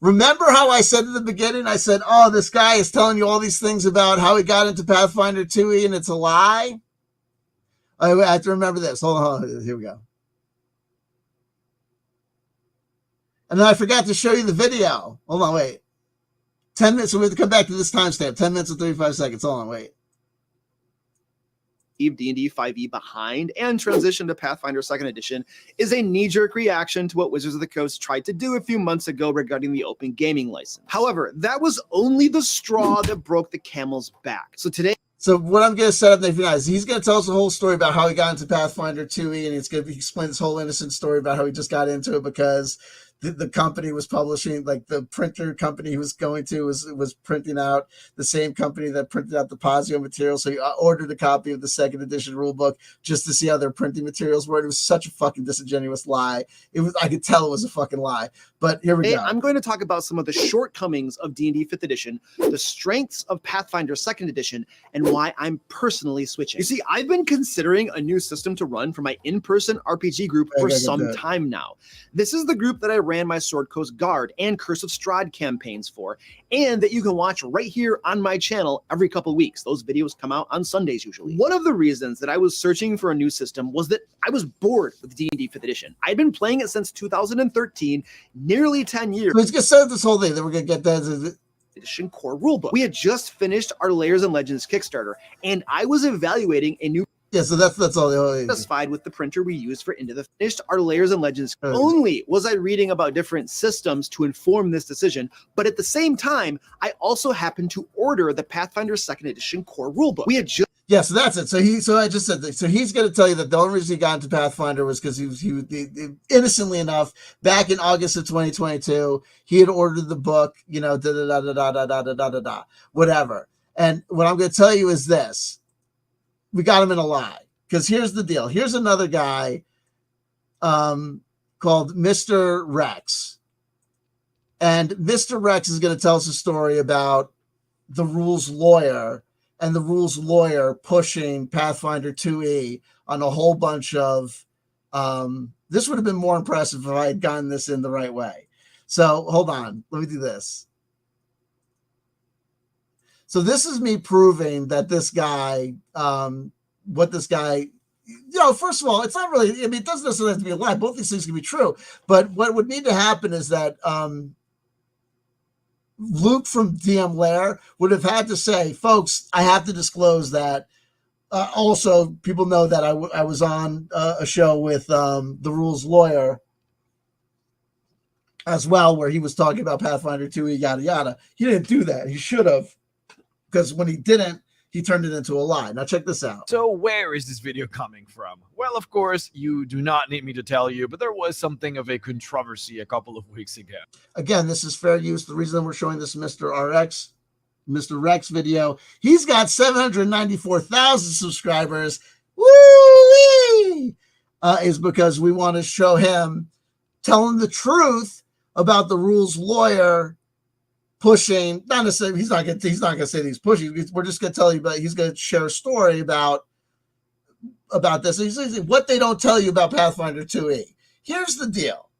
Remember how I said in the beginning, I said, oh, this guy is telling you all these things about how he got into Pathfinder 2e and it's a lie? I have to remember this. Hold on. Here we go. And then I forgot to show you the video. Hold on, wait. 10 minutes. So we have to come back to this timestamp. 10 minutes and 35 seconds. Hold on, wait. D&D 5e behind and transition to Pathfinder 2nd Edition is a knee-jerk reaction to what Wizards of the Coast tried to do a few months ago regarding the open gaming license. However, that was only the straw that broke the camel's back. So what I'm going to set up there for you guys, he's going to tell us the whole story about how he got into Pathfinder 2e, and he's going to explain this whole innocent story about how he just got into it because the company was publishing, like the printer company he was going to was printing out the same company that printed out the Pozio material. So he ordered a copy of the 2nd edition rulebook just to see how their printing materials were. It was such a fucking disingenuous lie. I could tell it was a fucking lie. But here we go. I'm going to talk about some of the shortcomings of D&D 5th edition, the strengths of Pathfinder 2nd edition, and why I'm personally switching. You see, I've been considering a new system to run for my in-person RPG group for some time now. This is the group that I ran my Sword Coast Guard and Curse of Strahd campaigns for, and that you can watch right here on my channel every couple of weeks. Those videos come out on Sundays usually. One of the reasons that I was searching for a new system was that I was bored with D&D 5th edition. I'd been playing it since 2013, nearly 10 years. Let's get started this whole thing, then we're going to get that edition core rulebook. We had just finished our Lairs and Legends Kickstarter, and I was evaluating a new. Yeah, so that's all. Satisfied with the printer we used for Into the Finished, our Lairs and Legends. Only was I reading about different systems to inform this decision, but at the same time, I also happened to order the Pathfinder 2nd edition core rulebook. We had just. Yeah, so that's it. So I just said that. So he's going to tell you that the only reason he got into Pathfinder was because he innocently enough, back in August of 2022, he had ordered the book, whatever. And what I'm going to tell you is this. We got him in a lie. Because here's the deal. Here's another guy called Mr. Rex. And Mr. Rex is going to tell us a story about the rules lawyer and the rules lawyer pushing Pathfinder 2e on a whole bunch of this would have been more impressive if I had gotten this in the right way. So hold on, let me do this. So this is me proving that this guy, first of all, it's not really, it doesn't necessarily have to be a lie. Both these things can be true. But what would need to happen is that Luke from DM Lair would have had to say, folks, I have to disclose that. Also, people know that I was on a show with the rules lawyer as well, where he was talking about Pathfinder 2e, yada, yada. He didn't do that. He should have, because when he didn't, he turned it into a lie. Now check this out. So where is this video coming from? Well, of course, you do not need me to tell you, but there was something of a controversy a couple of weeks ago. Again, this is fair use. The reason we're showing this Mr. Rex video, he's got 794,000 subscribers. Woo-wee! Is because we want to show him telling the truth about the rules lawyer pushing, not necessarily, he's not going to say he's pushing. We're just going to tell you about, he's going to share a story about this. He's saying what they don't tell you about Pathfinder 2e. Here's the deal.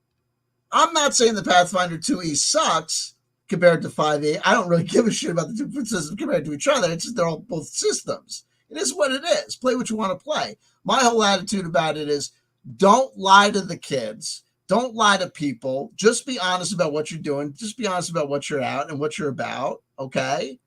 I'm not saying the Pathfinder 2e sucks compared to 5e. I don't really give a shit about the two systems compared to each other. It's just they're all both systems. It is what it is. Play what you want to play. My whole attitude about it is don't lie to the kids. Don't lie to people. Just be honest about what you're doing. Just be honest about what you're at and what you're about, okay?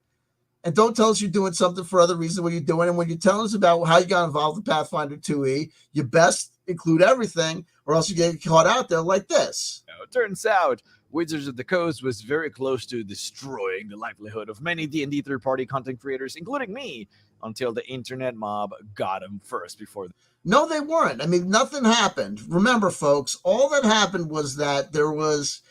And don't tell us you're doing something for other reasons when you're doing it. And when you're telling us about how you got involved with Pathfinder 2e, you best include everything or else you get caught out there like this. Now, it turns out Wizards of the Coast was very close to destroying the livelihood of many D&D third-party content creators, including me, until the internet mob got them first before. No, they weren't. I mean, nothing happened. Remember, folks, all that happened was that there was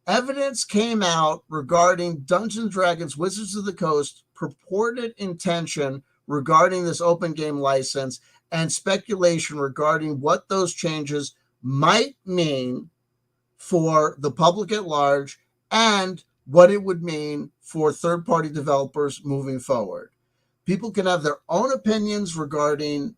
evidence came out regarding Dungeons & Dragons Wizards of the Coast purported intention regarding this open game license and speculation regarding what those changes might mean for the public at large and what it would mean for third-party developers moving forward. People can have their own opinions regarding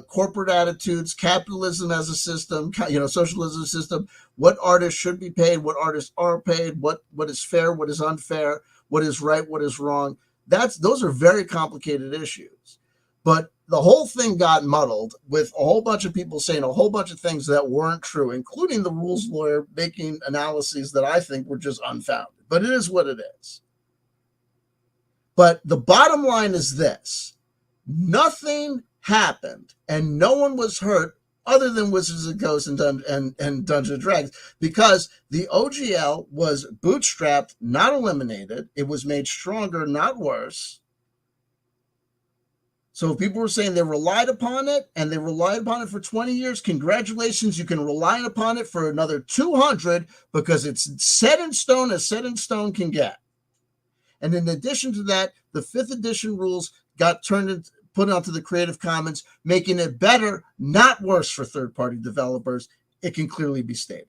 corporate attitudes, capitalism as a system, socialism as a system, what artists should be paid, what artists are paid, what is fair, what is unfair, what is right, what is wrong. Those are very complicated issues. But the whole thing got muddled with a whole bunch of people saying a whole bunch of things that weren't true, including the rules lawyer making analyses that I think were just unfounded. But it is what it is. But the bottom line is this. Nothing happened and no one was hurt other than Wizards of the Coast and Dungeons and Dragons, because the OGL was bootstrapped, not eliminated. It was made stronger, not worse. So if people were saying they relied upon it and they relied upon it for 20 years, congratulations, you can rely upon it for another 200 because it's set in stone as set in stone can get. And in addition to that, the 5th edition rules got put onto the Creative Commons, making it better, not worse for third-party developers. It can clearly be stated.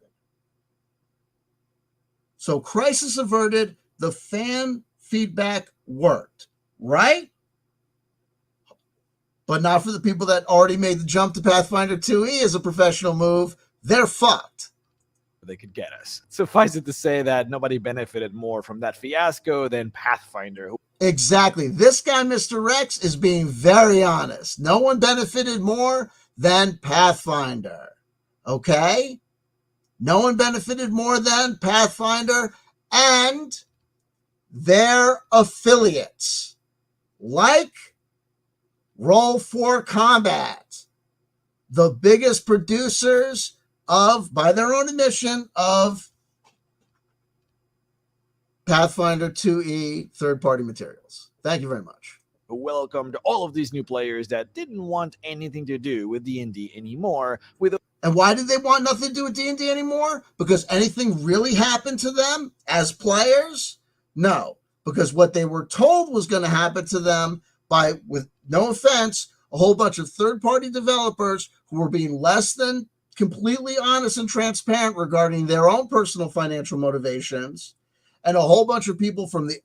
So crisis averted, the fan feedback worked, right? But not for the people that already made the jump to Pathfinder 2e as a professional move. They're fucked. They could get us. Suffice it to say that nobody benefited more from that fiasco than Pathfinder. Exactly. This guy, Mr. Rex, is being very honest. No one benefited more than Pathfinder. Okay? No one benefited more than Pathfinder and their affiliates, like Roll4 Combat, the biggest producers of, by their own admission, of Pathfinder 2e third-party materials. Thank you very much. Welcomed all of these new players that didn't want anything to do with D&D anymore. And why did they want nothing to do with D&D anymore? Because anything really happened to them as players? No, because what they were told was going to happen to them by, with no offense, a whole bunch of third-party developers who were being less than completely honest and transparent regarding their own personal financial motivations, and a whole bunch of people from the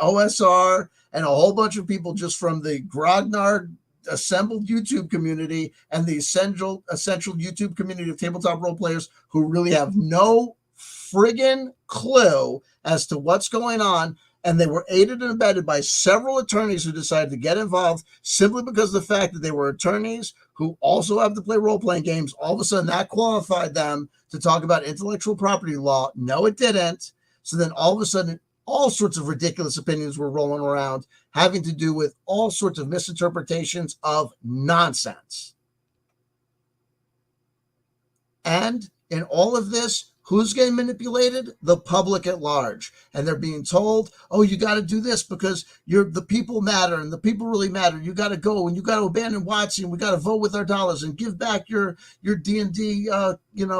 OSR, and a whole bunch of people just from the grognard assembled YouTube community and the essential YouTube community of tabletop role players who really have no friggin' clue as to what's going on. And they were aided and abetted by several attorneys who decided to get involved simply because of the fact that they were attorneys who also have to play role-playing games. All of a sudden, that qualified them to talk about intellectual property law. No, it didn't. So then all of a sudden, all sorts of ridiculous opinions were rolling around having to do with all sorts of misinterpretations of nonsense. And in all of this, who's getting manipulated? The public at large. And they're being told, oh, you got to do this because the people matter and the people really matter. You got to go and you got to abandon WotC. We got to vote with our dollars and give back your D&D,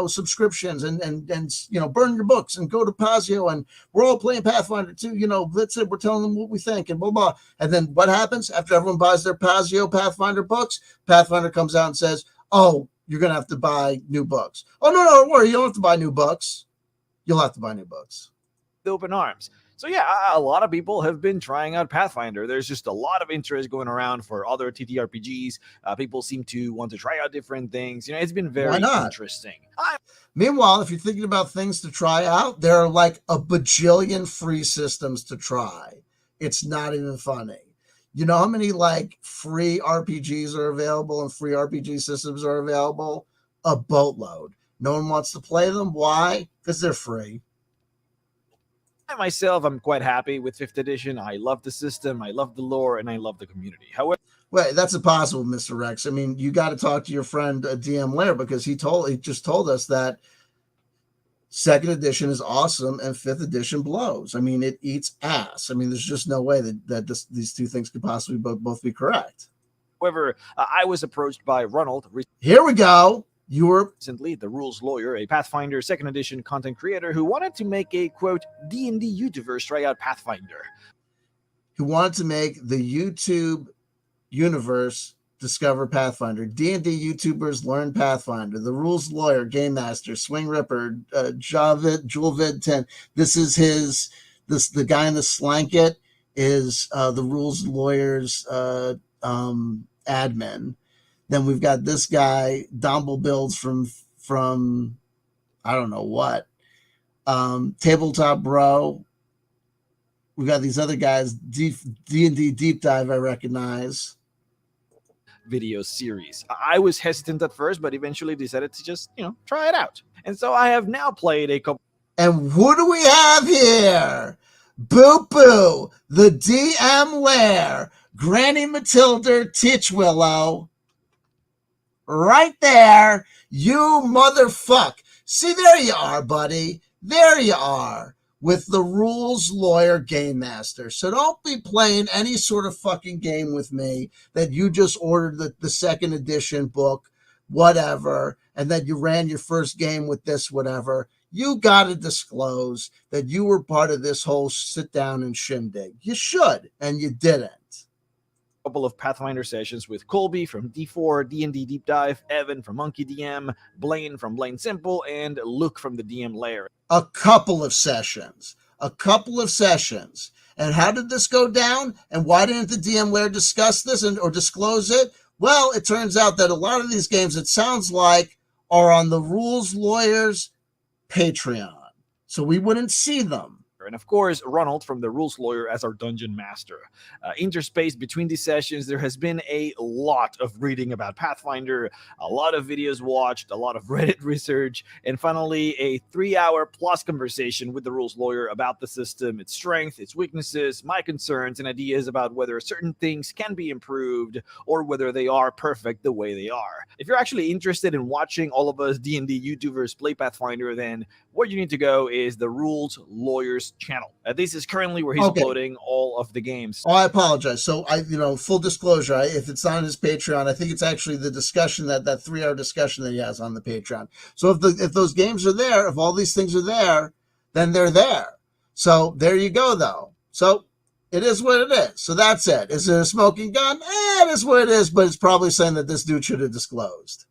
subscriptions and burn your books and go to Pazio. And we're all playing Pathfinder too. That's it. We're telling them what we think and blah, blah. And then what happens after everyone buys their Pazio Pathfinder books? Pathfinder comes out and says, oh, you're going to have to buy new books. Oh, no, don't worry. You don't have to buy new books. You'll have to buy new books. Open arms. So yeah, a lot of people have been trying out Pathfinder. There's just a lot of interest going around for other TTRPGs. People seem to want to try out different things. It's been very interesting. Meanwhile, if you're thinking about things to try out, there are like a bajillion free systems to try. It's not even funny. You know how many free RPGs are available and free RPG systems are available? A boatload. No one wants to play them. Why? Because they're free. I myself, I'm quite happy with 5th edition. I love the system, I love the lore, and I love the community. However, wait, that's impossible, Mr. Rex. I mean, you got to talk to your friend DM Lair, because he just told us that 2nd edition is awesome and 5th edition blows. I mean, it eats ass. I mean, there's just no way that these two things could possibly both be correct. However, I was approached by Ronald. Here we go. You were recently the rules lawyer, a Pathfinder 2nd edition content creator who wanted to make a, quote, D&D universe try out Pathfinder. Who wanted to make the YouTube universe discover Pathfinder. D&D YouTubers learn Pathfinder. The rules lawyer, game master, swing ripper, Julvid 10. This is the guy in the slanket is the rules lawyer's admin. Then we've got this guy, Domble Builds from I don't know what. Tabletop Bro. We've got these other guys, D&D Deep Dive, I recognize. Video series. I was hesitant at first, but eventually decided to just, try it out. And so I have now played a couple. And who do we have here? Boo Boo, the DM Lair, Granny Matilda Titchwillow. Right there, you motherfuck. See, there you are, buddy. There you are. With the Rules Lawyer Game Master. So don't be playing any sort of fucking game with me that you just ordered the second edition book, whatever, and that you ran your first game with this, whatever. You got to disclose that you were part of this whole sit down and shindig. You should, and you didn't. Couple of Pathfinder sessions with Colby from D4, D&D Deep Dive, Evan from Monkey DM, Blaine from Blaine Simple, and Luke from the DM Lair. A couple of sessions. And how did this go down? And why didn't the DM Lair discuss this or disclose it? Well, it turns out that a lot of these games, it sounds like, are on the Rules Lawyers Patreon. So we wouldn't see them. And of course, Ronald from the Rules Lawyer as our Dungeon Master. Interspaced between these sessions, there has been a lot of reading about Pathfinder, a lot of videos watched, a lot of Reddit research, and finally a 3-hour plus conversation with the Rules Lawyer about the system, its strength, its weaknesses, my concerns, and ideas about whether certain things can be improved or whether they are perfect the way they are. If you're actually interested in watching all of us D&D YouTubers play Pathfinder, then where you need to go is the Rules Lawyers channel. This is currently where he's uploading all of the games. Oh, I apologize. So full disclosure, if it's on his Patreon, I think it's actually the discussion that 3-hour discussion that he has on the Patreon. So if those games are there, if all these things are there, then they're there. So there you go, though. So it is what it is. So that's it. Is it a smoking gun? It is what it is, but it's probably saying that this dude should have disclosed.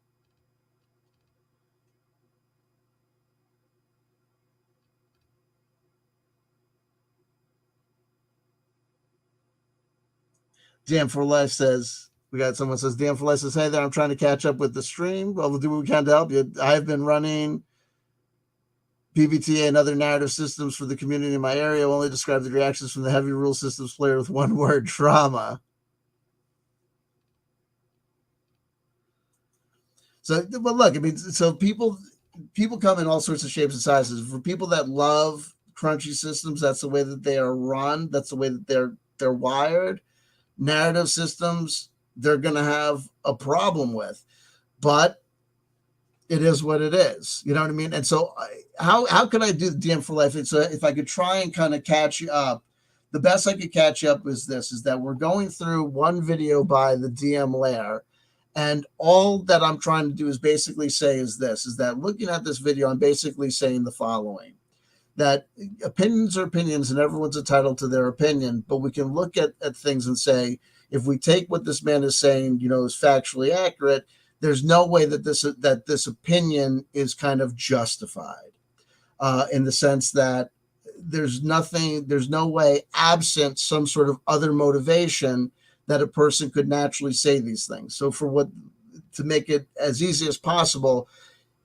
DM for Life says, someone says, DM for Life says, hey there, I'm trying to catch up with the stream. Well, we'll do what we can to help you. I've been running PBTA and other narrative systems for the community in my area. I'll only describe the reactions from the heavy rule systems player with one word: trauma. So, but look, so people come in all sorts of shapes and sizes. For people that love crunchy systems, that's the way that they are run. That's the way that they're wired. Narrative systems, they're going to have a problem with, but it is what it is. You know what I mean? And so how can I do the DM for Life? If I could try and kind of catch you up, the best I could catch you up is that we're going through one video by the DM Lair. And all that I'm trying to do is basically say is that looking at this video, I'm basically saying the following: that opinions are opinions and everyone's entitled to their opinion, but we can look at things and say, if we take what this man is saying, is factually accurate, there's no way that this opinion is kind of justified, in the sense that there's no way, absent some sort of other motivation, that a person could naturally say these things. So to make it as easy as possible,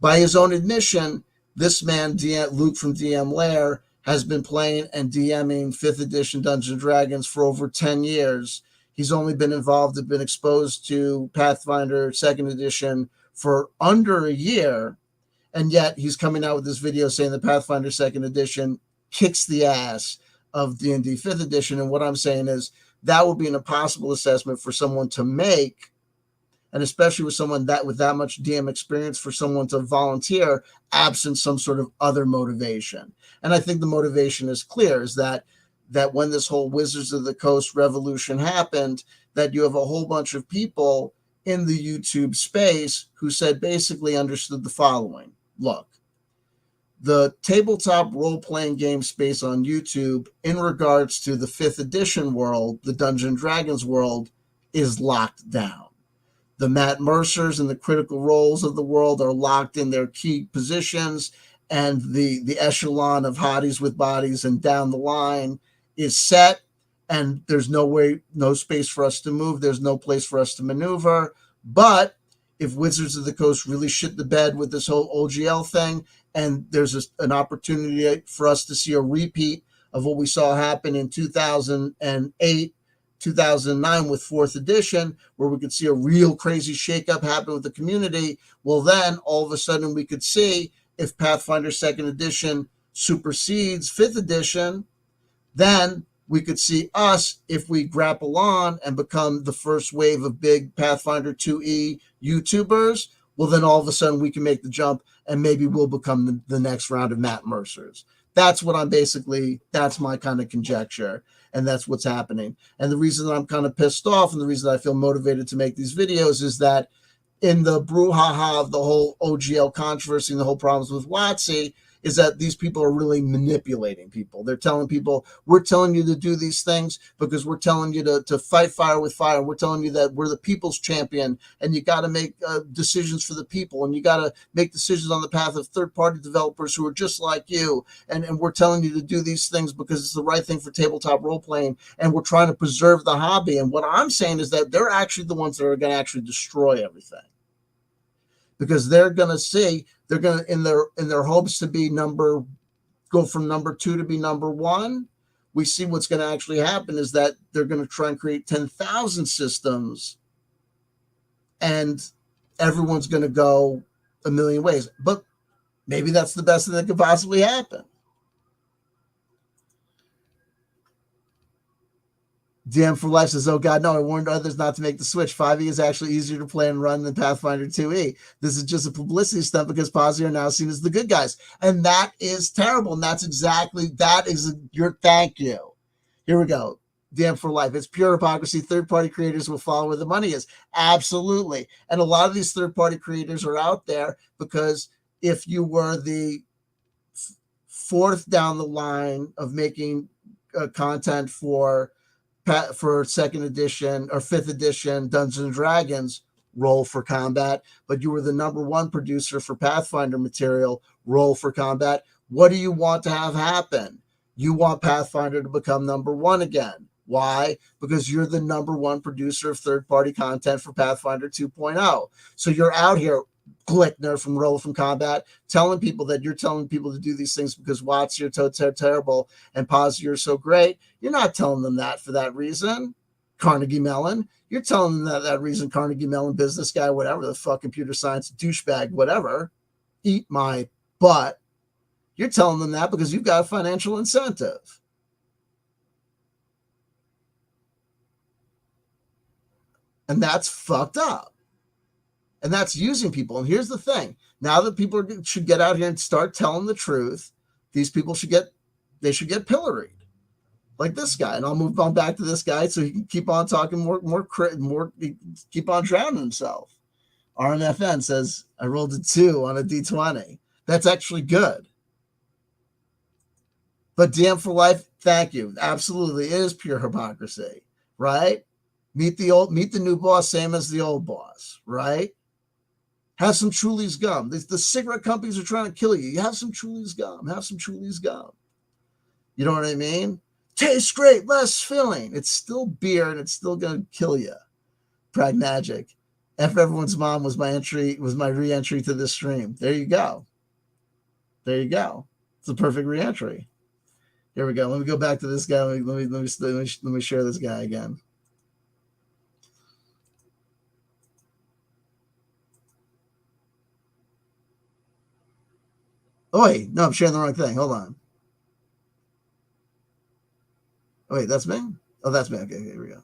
by his own admission, this man, Luke from DM Lair, has been playing and DMing 5th edition Dungeons & Dragons for over 10 years. He's only been involved and been exposed to Pathfinder 2nd edition for under a year, and yet he's coming out with this video saying that Pathfinder 2nd edition kicks the ass of D&D 5th edition. And what I'm saying is that would be an impossible assessment for someone to make, and especially with someone with that much DM experience, for someone to volunteer absent some sort of other motivation. And I think the motivation is clear, is that when this whole Wizards of the Coast revolution happened, that you have a whole bunch of people in the YouTube space who basically understood the following: look, the tabletop role-playing game space on YouTube, in regards to the 5th edition world, the Dungeons & Dragons world, is locked down. The Matt Mercers and the Critical Roles of the world are locked in their key positions, and the echelon of hotties with bodies and down the line is set, and there's no space for us to move. There's no place for us to maneuver. But if Wizards of the Coast really shit the bed with this whole OGL thing, and there's an opportunity for us to see a repeat of what we saw happen in 2008, 2009 with 4th edition, where we could see a real crazy shakeup happen with the community, well, then all of a sudden we could see if Pathfinder 2nd edition supersedes 5th edition, then we could see us, if we grapple on and become the first wave of big Pathfinder 2E YouTubers, well, then all of a sudden we can make the jump and maybe we'll become the next round of Matt Mercers. That's what that's my kind of conjecture, and that's what's happening. And the reason that I'm kind of pissed off and the reason I feel motivated to make these videos is that in the brouhaha of the whole OGL controversy and the whole problems with WotC, is that these people are really manipulating people. They're telling people, we're telling you to do these things because we're telling you to fight fire with fire. We're telling you that we're the people's champion, and you got to make decisions for the people, and you got to make decisions on the path of third-party developers who are just like you. And we're telling you to do these things because it's the right thing for tabletop role-playing, and we're trying to preserve the hobby. And what I'm saying is that they're actually the ones that are going to actually destroy everything. Because they're going to in their hopes to be go from number 2 to be number 1. We see what's going to actually happen is that they're going to try and create 10,000 systems, and everyone's going to go a million ways. But maybe that's the best thing that could possibly happen. DM for Life says, oh God, no, I warned others not to make the switch. 5e is actually easier to play and run than Pathfinder 2e. This is just a publicity stunt because Posse are now seen as the good guys. And that is terrible. And that is your thank you. Here we go. DM for Life. It's pure hypocrisy. Third-party creators will follow where the money is. Absolutely. And a lot of these third-party creators are out there because if you were the fourth down the line of making content for 2nd edition or 5th edition Dungeons and Dragons, roll for combat, but you were the number 1 producer for Pathfinder material, roll for combat. What do you want to have happen? You want Pathfinder to become number 1 again. Why? Because you're the number 1 producer of third-party content for Pathfinder 2.0. So you're out here, Glickner from Roll from Combat, telling people that you're telling people to do these things because WotC, you're terrible, and Paz, you're so great. You're not telling them that for that reason. Carnegie Mellon. You're telling them that reason, Carnegie Mellon, business guy, whatever, the fuck, computer science, douchebag, whatever. Eat my butt. You're telling them that because you've got a financial incentive. And that's fucked up. And that's using people. And here's the thing. Now that people should get out here and start telling the truth, these people should get pilloried. Like this guy. And I'll move on back to this guy so he can keep on talking more, keep on drowning himself. RMFN says, I rolled a 2 on a D20. That's actually good. But DM for Life, thank you. Absolutely. It is pure hypocrisy, right? Meet the new boss, same as the old boss, right? Have some Truly's gum. The cigarette companies are trying to kill you. You have some Truly's gum. Have some Truly's gum. You know what I mean? Tastes great, less filling. It's still beer, and it's still going to kill you. Pragmagic. F Everyone's Mom was my re-entry to this stream. There you go. There you go. It's a perfect re-entry. Here we go. Let me go back to this guy. Let me share this guy again. Oh, wait. No, I'm sharing the wrong thing. Hold on. Oh, wait. That's me? Oh, that's me. Okay, here we go.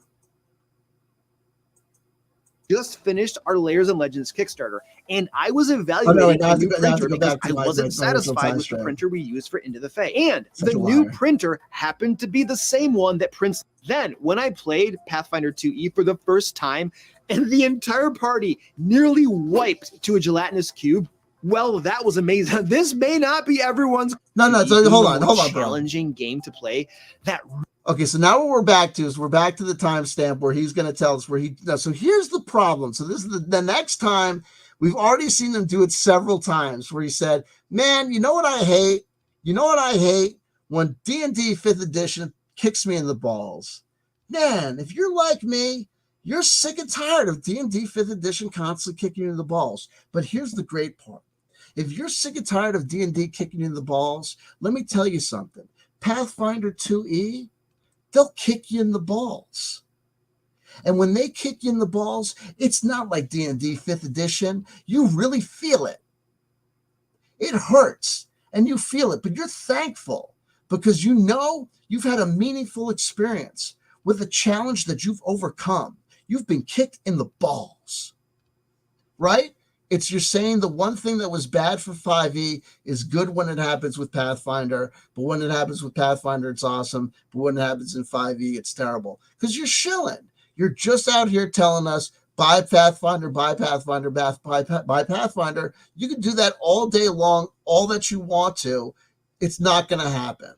Just finished our Layers and Legends Kickstarter, and I was evaluating a new printer because I wasn't satisfied with the printer we used for Into the Fae. And the new printer happened to be the same one that prints. Then, when I played Pathfinder 2E for the first time, and the entire party nearly wiped to a gelatinous cube, well, that was amazing. This may not be everyone's so hold on, challenging game to play. Okay, so now what we're back to the timestamp where he's going to tell us so here's the problem. So this is the next time. We've already seen him do it several times where he said, man, you know what I hate? You know what I hate? When D&D 5th edition kicks me in the balls. Man, if you're like me, You're sick and tired of D&D 5th edition constantly kicking you in the balls. But here's the great part. If you're sick and tired of D&D kicking you in the balls, let me tell you something. Pathfinder 2E, they'll kick you in the balls. And when they kick you in the balls, it's not like D&D 5th edition. You really feel it. It hurts, and you feel it, but you're thankful because you know you've had a meaningful experience with a challenge that you've overcome. You've been kicked in the balls, right? You're saying the one thing that was bad for 5e is good when it happens with Pathfinder, but when it happens with Pathfinder, it's awesome. But when it happens in 5e, it's terrible because you're shilling. You're just out here telling us, buy Pathfinder, buy Pathfinder, buy Pathfinder. You can do that all day long, all that you want to. It's not going to happen.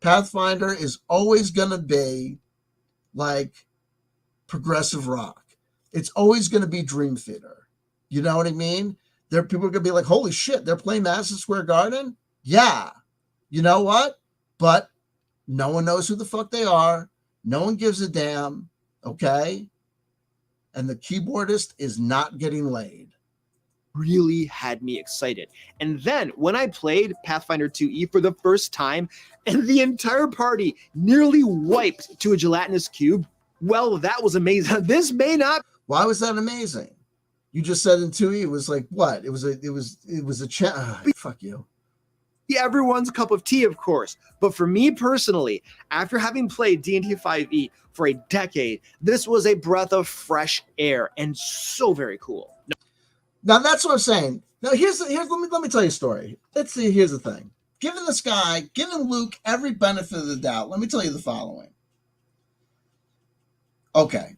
Pathfinder is always going to be like progressive rock. It's always going to be Dream Theater. You know what I mean? People are going to be like, holy shit, they're playing Madison Square Garden? Yeah. You know what? But no one knows who the fuck they are. No one gives a damn. Okay? And the keyboardist is not getting laid. Really had me excited. And then when I played Pathfinder 2E for the first time and the entire party nearly wiped to a gelatinous cube, well, that was amazing. This may not. Why was that amazing? You just said in 2E it was like what? It was a fuck you. Everyone's cup of tea, of course. But for me personally, after having played D&D 5e for a decade, this was a breath of fresh air and so very cool. Now that's what I'm saying. Now let me tell you a story. Here's the thing. Giving Luke every benefit of the doubt, let me tell you the following. Okay.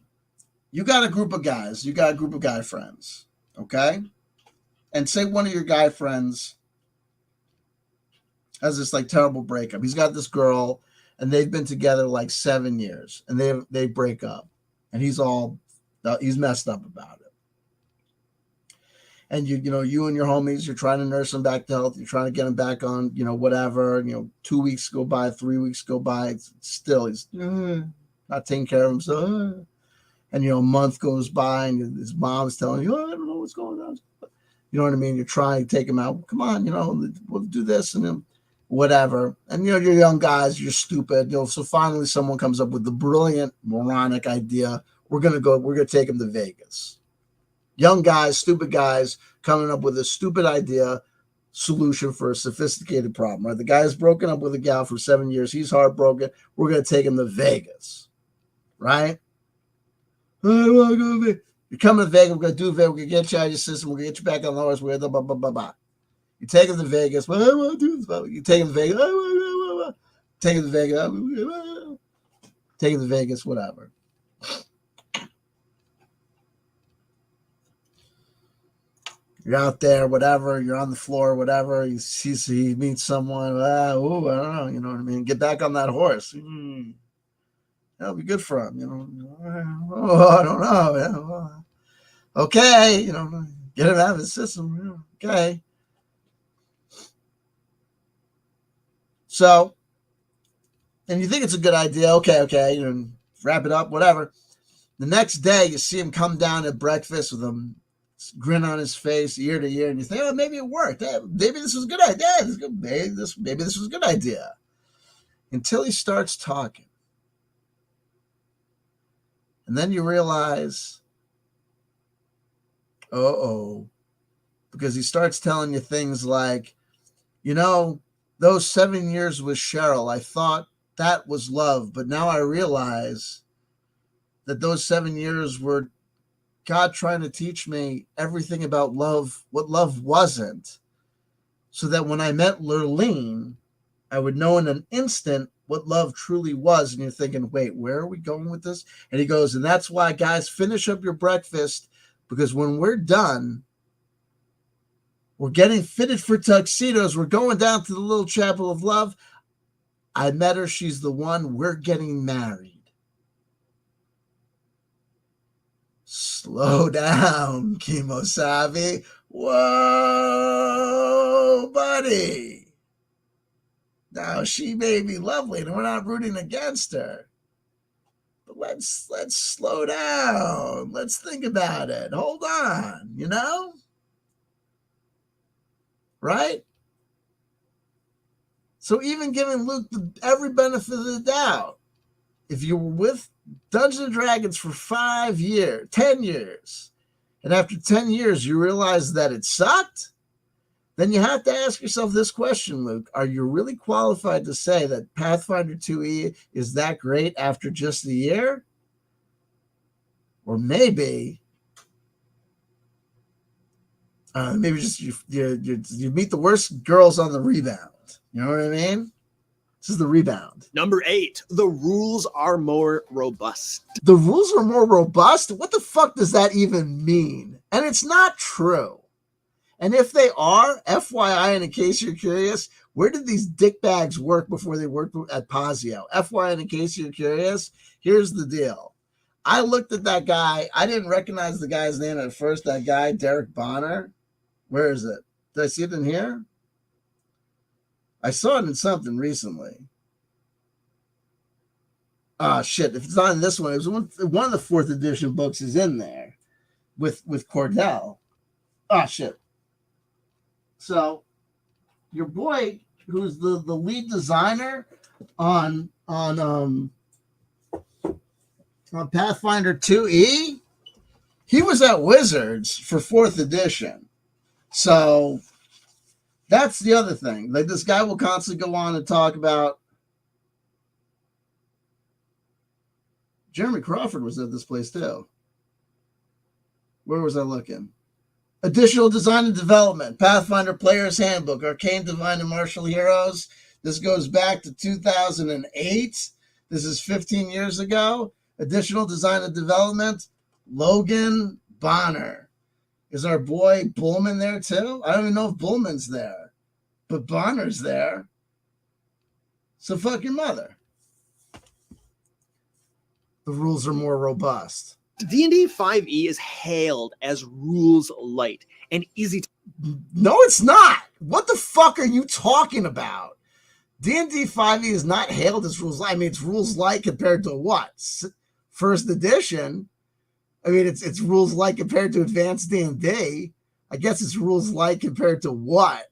You got a group of guys, guy friends, okay? And say one of your guy friends has this like terrible breakup. He's got this girl and they've been together like 7 years and they break up and he's messed up about it. And you and your homies, you're trying to nurse him back to health. You're trying to get him back on, whatever, 2 weeks go by, 3 weeks go by. Still, he's not taking care of himself. And, a month goes by and his mom's telling you, I don't know what's going on. You know what I mean? You're trying to take him out. Come on, we'll do this and then whatever. And, you're young guys, you're stupid. So finally someone comes up with the brilliant, moronic idea. We're going to take him to Vegas. Young guys, stupid guys coming up with a stupid idea, solution for a sophisticated problem, right? The guy's broken up with a gal for 7 years. He's heartbroken. We're going to take him to Vegas, right? You're coming to Vegas. We're going to do Vegas. We're going to get you out of your system. We're going to get you back on the horse. We're going to blah, blah, blah, blah. You take him to Vegas. Well, I want to do this. You take him to Vegas. Take him to Vegas. Take him to Vegas, whatever. You're out there, whatever. You're on the floor, whatever. He meets someone. I don't know. You know what I mean? Get back on that horse. That'll be good for him. I don't know. Okay. Get him out of his system. Okay. So, and you think it's a good idea. Okay. Wrap it up, whatever. The next day, you see him come down at breakfast with him. Grin on his face ear to ear, and you think, oh, maybe it worked. Maybe this was a good idea. Maybe this was a good idea. Until he starts talking. And then you realize, because he starts telling you things like, those 7 years with Cheryl, I thought that was love, but now I realize that those 7 years were God trying to teach me everything about love, what love wasn't, so that when I met Lurleen, I would know in an instant what love truly was. And you're thinking, wait, where are we going with this? And he goes, and that's why, guys, finish up your breakfast, because when we're done, we're getting fitted for tuxedos. We're going down to the little chapel of love. I met her. She's the one. We're getting married. Slow down, Kimosabi. Whoa, buddy. Now, she may be lovely, and we're not rooting against her. But let's slow down. Let's think about it. Hold on, you know? Right? So even giving Luke every benefit of the doubt, if you were with Dungeons & Dragons for 5 years, 10 years, and after 10 years you realize that it sucked, then you have to ask yourself this question, Luke. Are you really qualified to say that Pathfinder 2e is that great after just a year? Or maybe just you meet the worst girls on the rebound. You know what I mean? This is the rebound. Number 8, the rules are more robust. The rules are more robust? What the fuck does that even mean? And it's not true. And if they are, FYI, and in case you're curious, where did these dickbags work before they worked at Pazio? FYI, and in case you're curious, here's the deal. I looked at that guy. I didn't recognize the guy's name at first. That guy, Derek Bonner. Where is it? Did I see it in here? I saw it in something recently. Ah, shit. If it's not in this one, it was one of the 4th edition books is in there with Cordell. Ah, shit. So your boy, who's the lead designer on Pathfinder 2e, he was at Wizards for 4th edition. So that's the other thing. Like, this guy will constantly go on and talk about Jeremy Crawford was at this place too. Where was I looking? Additional design and development, Pathfinder Player's Handbook, Arcane Divine and Martial Heroes. This goes back to 2008. This is 15 years ago. Additional design and development, Logan Bonner. Is our boy Bullman there too? I don't even know if Bullman's there, but Bonner's there. So fuck your mother. The rules are more robust. D&D 5e is hailed as rules light and easy to... No, it's not. What the fuck are you talking about? D&D 5e is not hailed as rules light. I mean, it's rules light compared to what? 1st edition? I mean, it's rules light compared to advanced D&D. I guess it's rules light compared to what?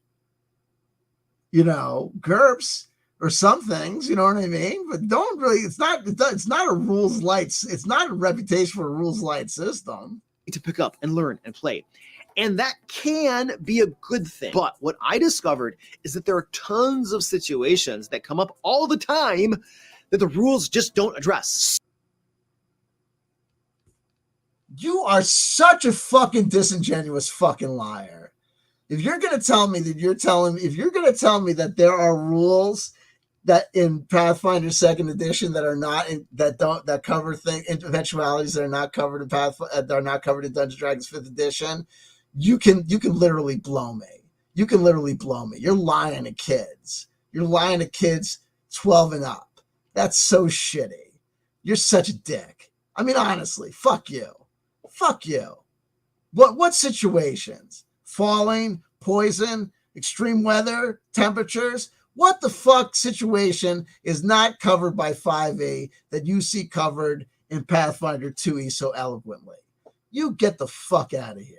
You know, GURPS or some things, you know what I mean? But don't really, it's not a rules light, it's not a reputation for a rules light system. To pick up and learn and play. And that can be a good thing. But what I discovered is that there are tons of situations that come up all the time that the rules just don't address. You are such a fucking disingenuous fucking liar. If you're going to tell me that that there are rules that in Pathfinder 2nd edition that are not that cover eventualities that are not covered in that are not covered in Dungeons & Dragons 5th edition, you can literally blow me. You can literally blow me. You're lying to kids. You're lying to kids 12 and up. That's so shitty. You're such a dick. I mean, honestly, fuck you. Fuck you. What situations? Falling, poison, extreme weather, temperatures. What the fuck situation is not covered by 5e that you see covered in Pathfinder 2e so eloquently? You get the fuck out of here.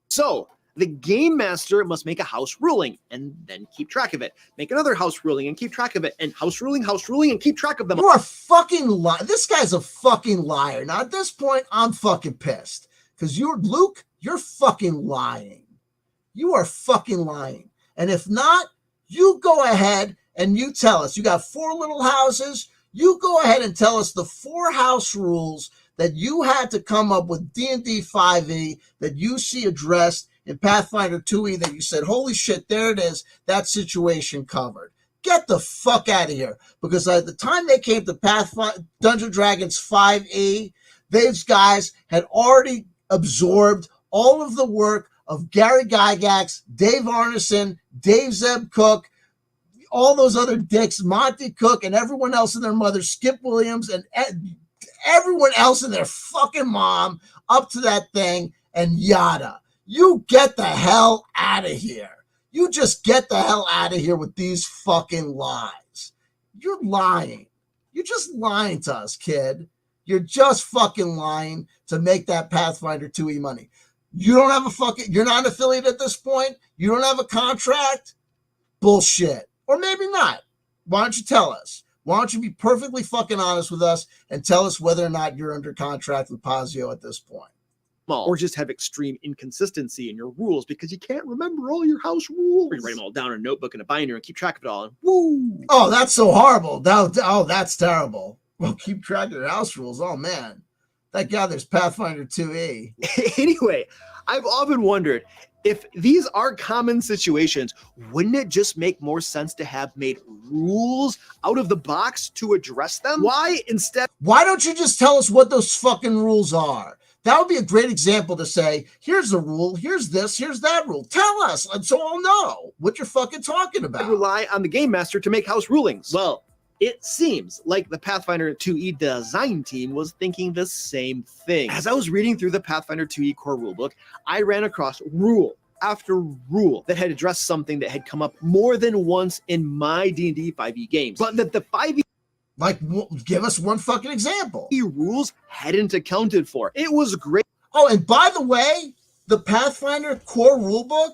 So the game master must make a house ruling and then keep track of it. Make another house ruling and keep track of it. And house ruling, and keep track of them. You are fucking lying. This guy's a fucking liar. Now at this point, I'm fucking pissed. Because Luke, you're fucking lying. You are fucking lying. And if not, you go ahead and you tell us. You got 4 little houses. You go ahead and tell us the 4 house rules that you had to come up with D&D 5e that you see addressed in Pathfinder 2e that you said, holy shit, there it is, that situation covered. Get the fuck out of here. Because at the time they came to Pathfinder Dungeons & Dragons 5e, these guys had already absorbed all of the work of Gary Gygax, Dave Arneson, Dave Zeb Cook, all those other dicks, Monty Cook, and everyone else and their mother, Skip Williams, and everyone else and their fucking mom up to that thing, and yada. You get the hell out of here. You just get the hell out of here with these fucking lies. You're lying. You're just lying to us, kid. You're just fucking lying to make that Pathfinder 2e money. You don't have you're not an affiliate at this point. You don't have a contract. Bullshit. Or maybe not. Why don't you tell us? Why don't you be perfectly fucking honest with us and tell us whether or not you're under contract with Pazio at this point? Or just have extreme inconsistency in your rules because you can't remember all your house rules. Or you write them all down in a notebook and a binder and keep track of it all. And woo! Oh, that's so horrible. Oh, that's terrible. Well, keep track of your house rules. Oh, man. Thank God there's Pathfinder 2e. Anyway, I've often wondered, if these are common situations, wouldn't it just make more sense to have made rules out of the box to address them? Why don't you just tell us what those fucking rules are? That would be a great example to say, here's the rule, here's this, here's that rule. Tell us, and so I'll know what you're fucking talking about. Rely on the game master to make house rulings. Well, it seems like the Pathfinder 2e design team was thinking the same thing. As I was reading through the Pathfinder 2e core rulebook, I ran across rule after rule that had addressed something that had come up more than once in my D&D 5e games, but that the 5e give us one fucking example. Rules hadn't accounted for. It was great. Oh, and by the way, the Pathfinder core rulebook,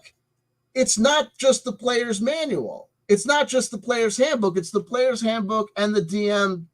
it's not just the player's manual. It's not just the player's handbook. It's the player's handbook and the DM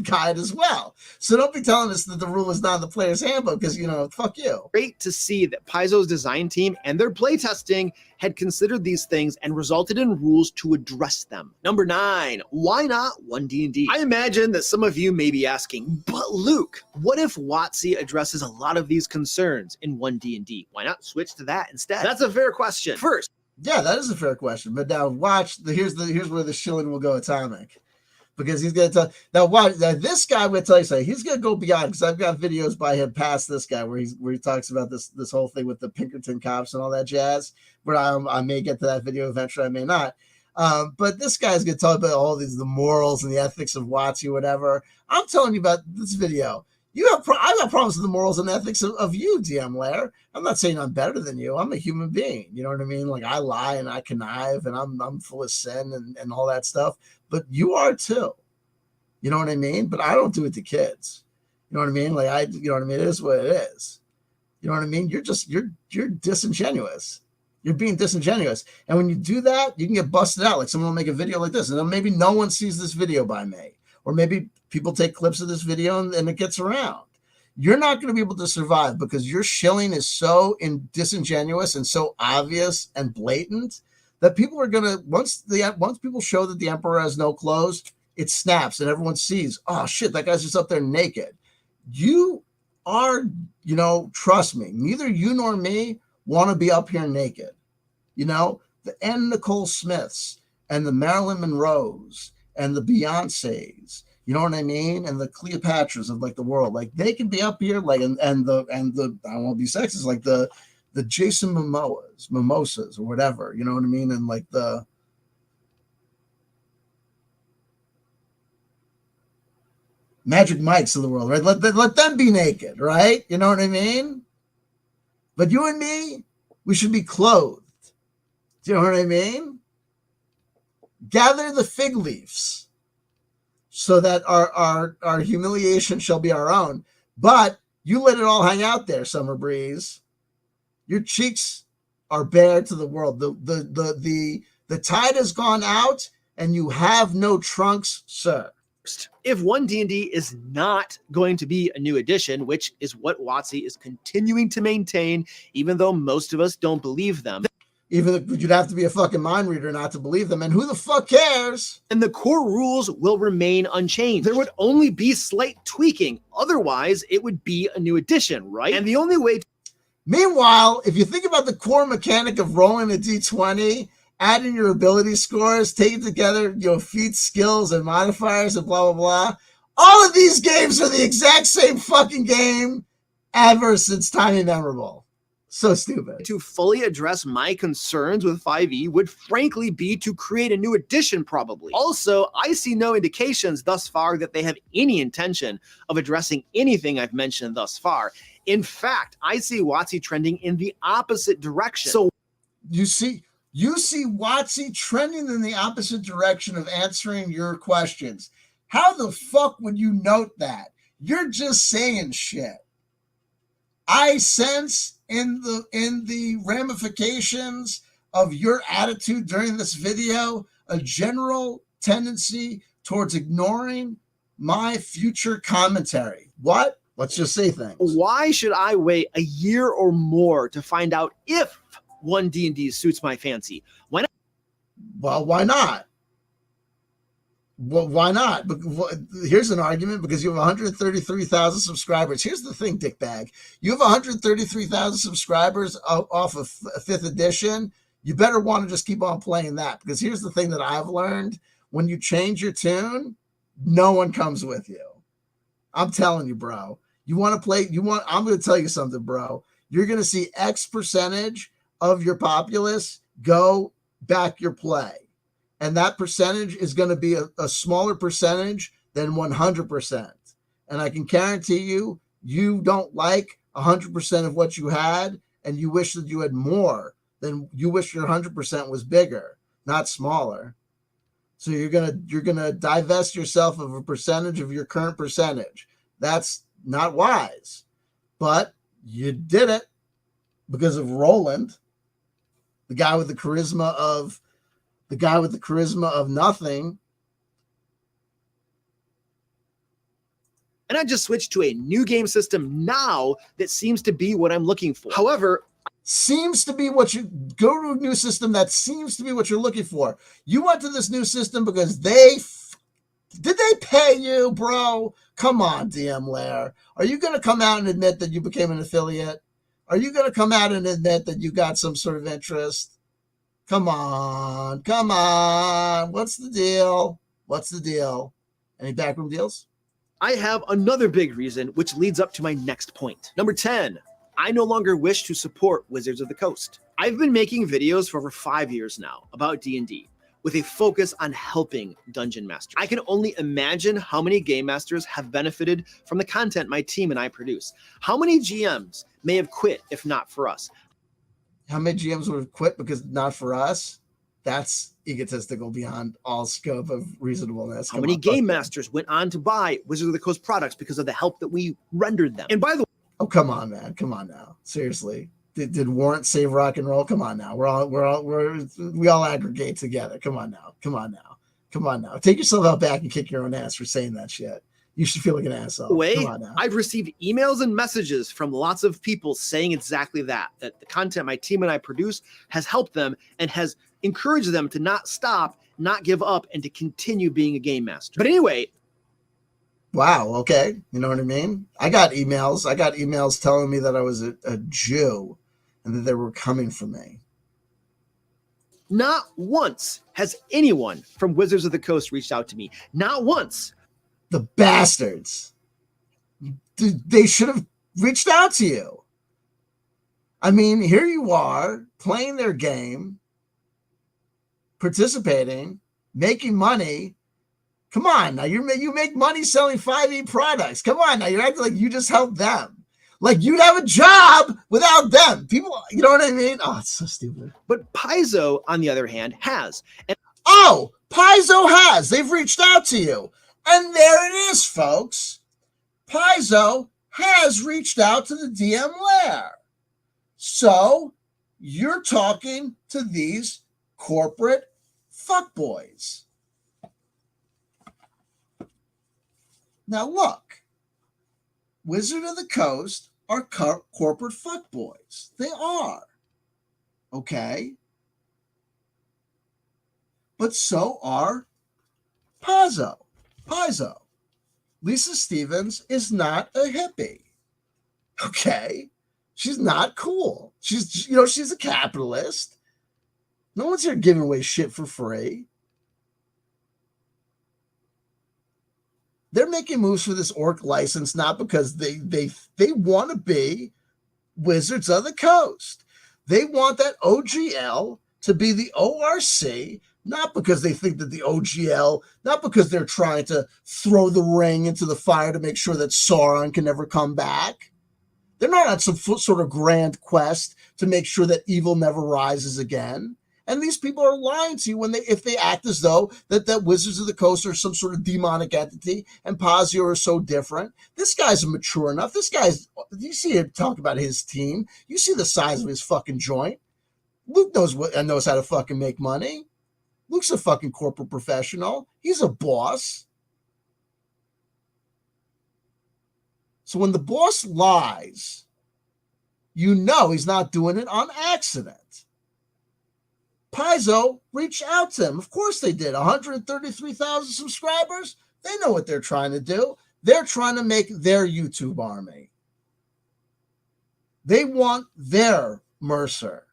guide as well. So don't be telling us that the rule is not in the player's handbook because, fuck you. Great to see that Paizo's design team and their playtesting had considered these things and resulted in rules to address them. Number 9, why not 1D&D? I imagine that some of you may be asking, but Luke, what if WotC addresses a lot of these concerns in 1D&D? Why not switch to that instead? That's a fair question. First, yeah, that is a fair question. But now watch, here's where the shilling will go atomic. Because he's going to tell, now watch, this guy, I'm going to tell you something, he's going to go beyond, because I've got videos by him past this guy where he talks about this whole thing with the Pinkerton cops and all that jazz, where I may get to that video eventually, I may not. But this guy's going to talk about all the morals and the ethics of WotC or whatever. I'm telling you about this video. I've got problems with the morals and ethics of you, DM Lair. I'm not saying I'm better than you. I'm a human being. You know what I mean? Like, I lie and I connive and I'm full of sin and all that stuff. But you are too. You know what I mean? But I don't do it to kids. You know what I mean? You know what I mean? It is what it is. You know what I mean? You're disingenuous. You're being disingenuous. And when you do that, you can get busted out. Like someone will make a video like this, and then maybe no one sees this video by me. Or maybe people take clips of this video and it gets around. You're not going to be able to survive because your shilling is so disingenuous and so obvious and blatant that people are going to, once people show that the Emperor has no clothes, it snaps and everyone sees, oh shit, that guy's just up there naked. You are, trust me, neither you nor me want to be up here naked. The Anne Nicole Smiths and the Marilyn Monroes and the Beyoncés, you know what I mean? And the Cleopatras of the world, they can be up here, and the I don't want to be sexist, like the Jason Mimosas or whatever, you know what I mean? And the Magic Mikes of the world, right? Let them be naked, right? You know what I mean? But you and me, we should be clothed. Do you know what I mean? Gather the fig leaves so that our humiliation shall be our own. But you let it all hang out there, Summer Breeze. Your cheeks are bare to the world. The tide has gone out and you have no trunks, sir. If 1D&D is not going to be a new edition, which is what WotC is continuing to maintain, even though most of us don't believe them. Even if you'd have to be a fucking mind reader not to believe them. And who the fuck cares? And the core rules will remain unchanged. There would only be slight tweaking. Otherwise, it would be a new edition, right? And the only way Meanwhile, if you think about the core mechanic of rolling a D20, adding your ability scores, taking together your feats, skills, and modifiers, and blah, blah, blah. All of these games are the exact same fucking game ever since time immemorable. So stupid. To fully address my concerns with 5e would frankly be to create a new edition, probably. Also, I see no indications thus far that they have any intention of addressing anything I've mentioned thus far. In fact, I see WotC trending in the opposite direction. So you see WotC trending in the opposite direction of answering your questions. How the fuck would you note that? You're just saying shit. I sense in the ramifications of your attitude during this video a general tendency towards ignoring my future commentary. What? Let's just say things. Why should I wait a year or more to find out if one D&D suits my fancy? Why not? Well, why not? Well, why not? Here's an argument, because you have 133,000 subscribers. Here's the thing, dickbag. You have 133,000 subscribers off of 5th edition. You better want to just keep on playing that, because here's the thing that I've learned. When you change your tune, no one comes with you. I'm telling you, bro. You want to play, I'm going to tell you something, bro. You're going to see X percentage of your populace go back your play. And that percentage is going to be a smaller percentage than 100%. And I can guarantee you, you don't like 100% of what you had, and you wish that you had more. Then you wish your 100% was bigger, not smaller. So you're gonna divest yourself of a percentage of your current percentage. That's not wise, but you did it because of Roland, the guy with the charisma of nothing. And I just switched to a new game system now that seems to be what I'm looking for. However, seems to be what you go to a new system that seems to be what you're looking for. You went to this new system because did they pay you, bro? Come on, DM Lair. Are you going to come out and admit that you became an affiliate? Are you going to come out and admit that you got some sort of interest? Come on. What's the deal? Any backroom deals? I have another big reason, which leads up to my next point. Number 10, I no longer wish to support Wizards of the Coast. I've been making videos for over 5 years now about D&D, with a focus on helping dungeon masters. I can only imagine how many game masters have benefited from the content my team and I produce. How many GMs may have quit if not for us? How many GMs would have quit because not for us? That's egotistical beyond all scope of reasonableness. How many game masters went on to buy Wizards of the Coast products because of the help that we rendered them? And by the way, oh, come on, man. Come on now. Seriously. Did Warrant save rock and roll? Come on now. We all aggregate together. Come on now. Take yourself out back and kick your own ass for saying that shit. You should feel like an asshole. Come on now. I've received emails and messages from lots of people saying exactly that the content my team and I produce has helped them and has encouraged them to not stop, not give up, and to continue being a game master. But anyway. Wow. Okay. You know what I mean? I got emails telling me that I was a Jew and that they were coming for me. Not once has anyone from Wizards of the Coast reached out to me. Not once. The bastards. They should have reached out to you. I mean, here you are playing their game, participating, making money. Come on now, you make money selling 5e products. Come on now, you're acting like you just helped them. Like you'd have a job without them. People, you know what I mean? Oh, it's so stupid. But Paizo, on the other hand, has. Paizo has. They've reached out to you. And there it is, folks. Paizo has reached out to the DM Lair. So you're talking to these corporate fuckboys. Now look, Wizard of the Coast are corporate fuckboys. They are. Okay? But so are Paizo. Lisa Stevens is not a hippie. Okay? She's not cool. She's a capitalist. No one's here giving away shit for free. They're making moves for this orc license not because they want to be Wizards of the Coast. They want that OGL to be the ORC, not because they think that the OGL, not because they're trying to throw the ring into the fire to make sure that Sauron can never come back. They're not on some sort of grand quest to make sure that evil never rises again. And these people are lying to you if they act as though that Wizards of the Coast are some sort of demonic entity and Pazio are so different. This guy's mature enough. You see him talk about his team. You see the size of his fucking joint. Luke knows how to fucking make money. Luke's a fucking corporate professional. He's a boss. So when the boss lies, you know he's not doing it on accident. Paizo reached out to him. Of course they did. 133,000 subscribers. They know what they're trying to do. They're trying to make their YouTube army. They want their Mercer.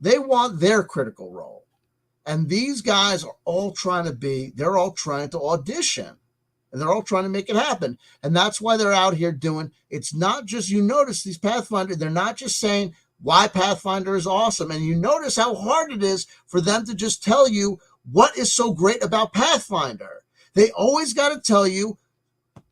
They want their Critical Role. And these guys are all they're all trying to audition. And they're all trying to make it happen. And that's why they're out here it's not just, you notice these Pathfinder, they're not just saying why Pathfinder is awesome. And you notice how hard it is for them to just tell you what is so great about Pathfinder. They always got to tell you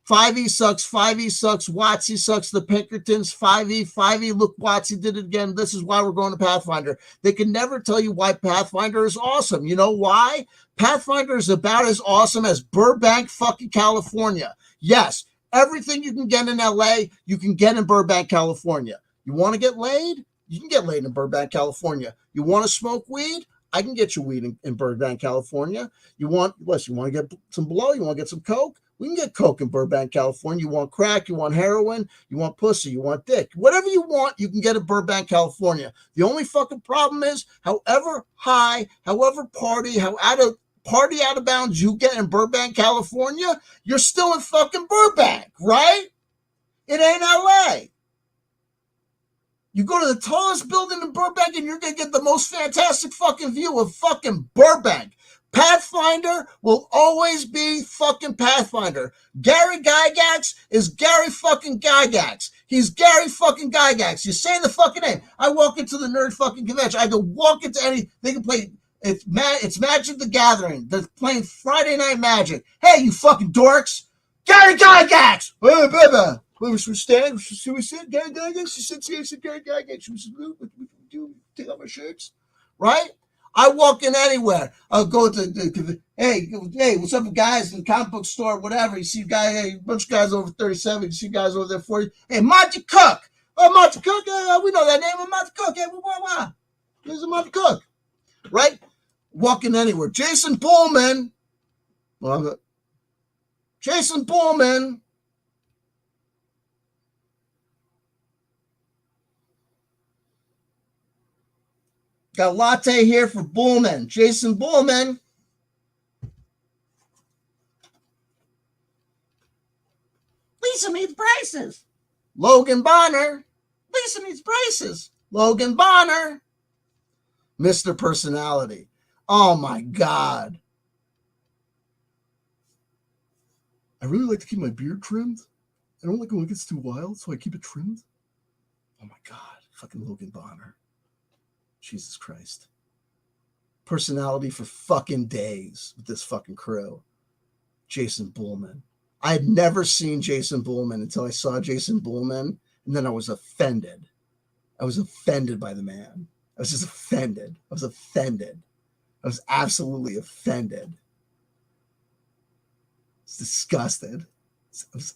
5e sucks, WotC sucks, the Pinkertons, 5e, look, WotC did it again. This is why we're going to Pathfinder. They can never tell you why Pathfinder is awesome. You know why? Pathfinder is about as awesome as Burbank, fucking California. Yes, everything you can get in LA, you can get in Burbank, California. You want to get laid? You can get laid in Burbank, California. You want to smoke weed? I can get you weed in Burbank, California. You want to get some blow? You want to get some coke? We can get coke in Burbank, California. You want crack? You want heroin? You want pussy? You want dick? Whatever you want, you can get in Burbank, California. The only fucking problem is, however high, however party out of bounds you get in Burbank, California, you're still in fucking Burbank, right? It ain't LA. You go to the tallest building in Burbank and you're going to get the most fantastic fucking view of fucking Burbank. Pathfinder will always be fucking Pathfinder. Gary Gygax is Gary fucking Gygax. He's Gary fucking Gygax. You say the fucking name. I walk into the nerd fucking convention. I can walk into they can play. It's Magic the Gathering. They're playing Friday Night Magic. Hey, you fucking dorks. Gary Gygax. Hey, baby. Should we stand? Should we sit? Gary Gygax? She said Gary Gygax. Should we do? Take off our shirts? Right? I walk in anywhere. I'll go to hey, what's up, guys? In the comic book store, whatever. You see a bunch of guys over 37. You see guys over there 40. Hey, Monty Cook. Oh, Monty Cook. We know that name. Monty Cook. Hey, what? There's a Monty Cook. Right? Walking anywhere. Jason Bullman. Jason Bullman. Got a latte here for Bullman. Jason Bullman. Lisa needs braces. Logan Bonner. Lisa needs braces. Logan Bonner. Mr. Personality. Oh my God. I really like to keep my beard trimmed. I don't like it when it gets too wild, so I keep it trimmed. Oh my God. Fucking Logan Bonner. Jesus Christ. Personality for fucking days with this fucking crew. Jason Bullman. I had never seen Jason Bullman until I saw Jason Bullman, and then I was offended. I was offended by the man. I was just offended. I was offended. I was absolutely offended. It's disgusted. It was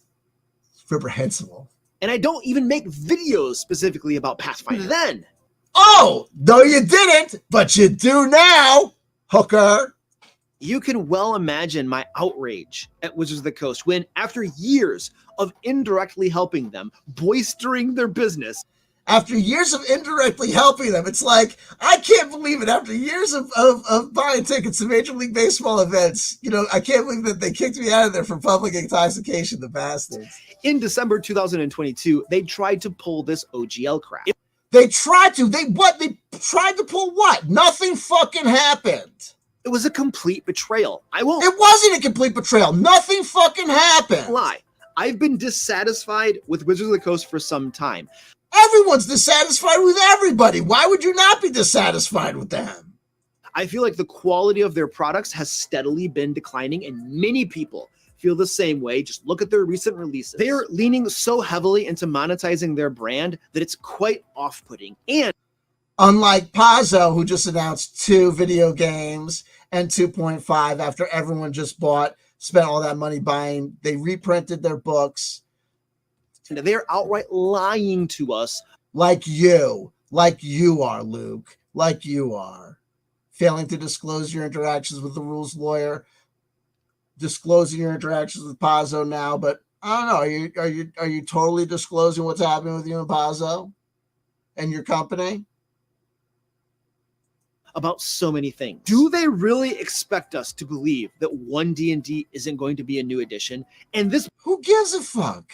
reprehensible. And I don't even make videos specifically about Pathfinder then. Oh, no, you didn't, but you do now, hooker. You can well imagine my outrage at Wizards of the Coast when, after years of indirectly helping them, bolstering their business. After years of indirectly helping them, it's like, I can't believe it. After years of buying tickets to Major League Baseball events, I can't believe that they kicked me out of there for public intoxication, the bastards. In December 2022, they tried to pull this OGL crap. They tried to. They tried to pull what? Nothing fucking happened. It was a complete betrayal. It wasn't a complete betrayal. Nothing fucking happened. Lie. I've been dissatisfied with Wizards of the Coast for some time. Everyone's dissatisfied with everybody. Why would you not be dissatisfied with them? I feel like the quality of their products has steadily been declining, and many people feel the same way. Just look at their recent releases. They're leaning so heavily into monetizing their brand that it's quite off-putting. And Unlike Pazzo, who just announced 2 video games and 2.5 after everyone just spent all that money buying. They reprinted their books. They're outright lying to us. Like you are, Luke, like you are. Failing to disclose your interactions with the rules lawyer, disclosing your interactions with Pazzo now, but I don't know. Are you totally disclosing what's happening with you and Pazzo and your company? About so many things. Do they really expect us to believe that one D&D isn't going to be a new edition? And this who gives a fuck?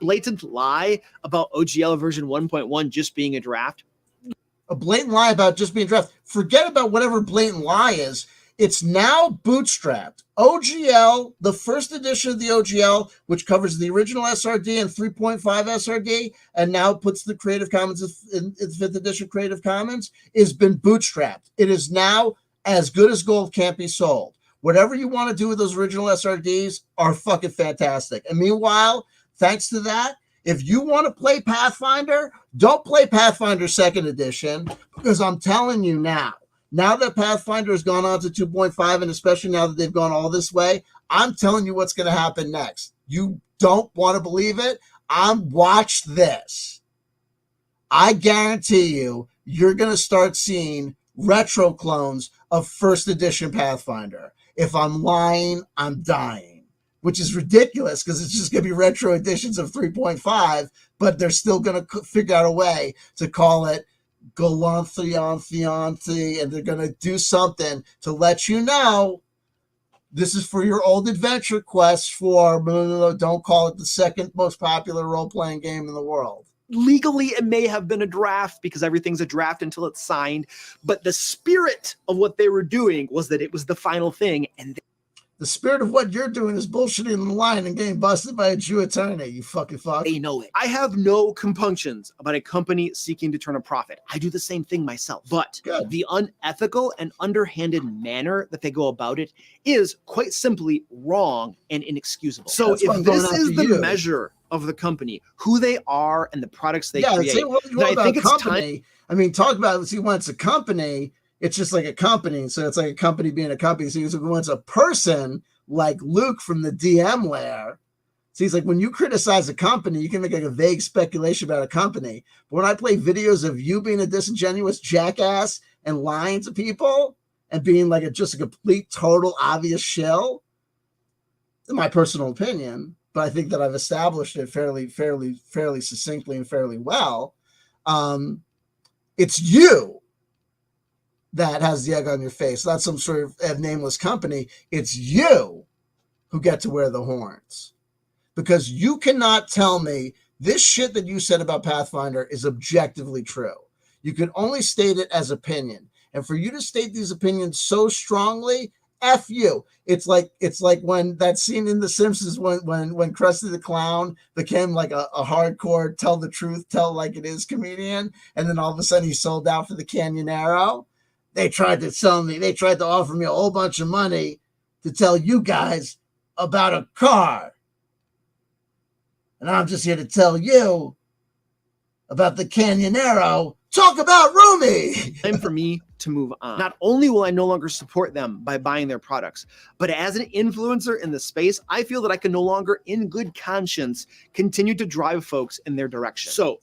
Blatant lie about OGL version 1.1 just being a draft. A blatant lie about just being a draft. Forget about whatever blatant lie is. It's now bootstrapped. OGL, the first edition of the OGL, which covers the original SRD and 3.5 SRD, and now puts the Creative Commons in 5th edition Creative Commons, has been bootstrapped. It is now as good as gold, can't be sold. Whatever you want to do with those original SRDs are fucking fantastic. And meanwhile, thanks to that, if you want to play Pathfinder, don't play Pathfinder 2nd edition, because I'm telling you now that Pathfinder has gone on to 2.5, and especially now that they've gone all this way, I'm telling you what's going to happen next. You don't want to believe it? Watch this. I guarantee you're going to start seeing retro clones of 1st edition Pathfinder. If I'm lying, I'm dying, which is ridiculous because it's just going to be retro editions of 3.5, but they're still going to figure out a way to call it Galantheon, and they're going to do something to let you know this is for your old adventure quest for, don't call it the 2nd most popular role-playing game in the world. Legally, it may have been a draft because everything's a draft until it's signed, but the spirit of what they were doing was that it was the final thing, and the spirit of what you're doing is bullshitting in the line and getting busted by a Jew attorney, you fucking fuck. They know it. I have no compunctions about a company seeking to turn a profit. I do the same thing myself. But the unethical and underhanded manner that they go about it is quite simply wrong and inexcusable. So if this is the measure of the company, who they are and the products they create, then I think it's time. I mean, talk about it. See, when it's a company, it's just like a company. So it's like a company being a company. So when it's a person like Luke from the DM Lair, so he's like, when you criticize a company, you can make like a vague speculation about a company. But when I play videos of you being a disingenuous jackass and lying to people and being like just a complete, total, obvious shill, in my personal opinion, but I think that I've established it fairly succinctly and fairly well. It's you that has the egg on your face, not some sort of nameless company. It's you who get to wear the horns, because you cannot tell me this shit that you said about Pathfinder is objectively true. You can only state it as opinion. And for you to state these opinions so strongly, F you. It's like when that scene in The Simpsons when Krusty the Clown became like a hardcore tell the truth, tell like it is comedian, and then all of a sudden he sold out for the Canyonero. They tried to offer me a whole bunch of money to tell you guys about a car. And I'm just here to tell you about the Canyonero. Talk about Rumi. Time for me to move on. Not only will I no longer support them by buying their products, but as an influencer in the space, I feel that I can no longer, in good conscience, continue to drive folks in their direction. So,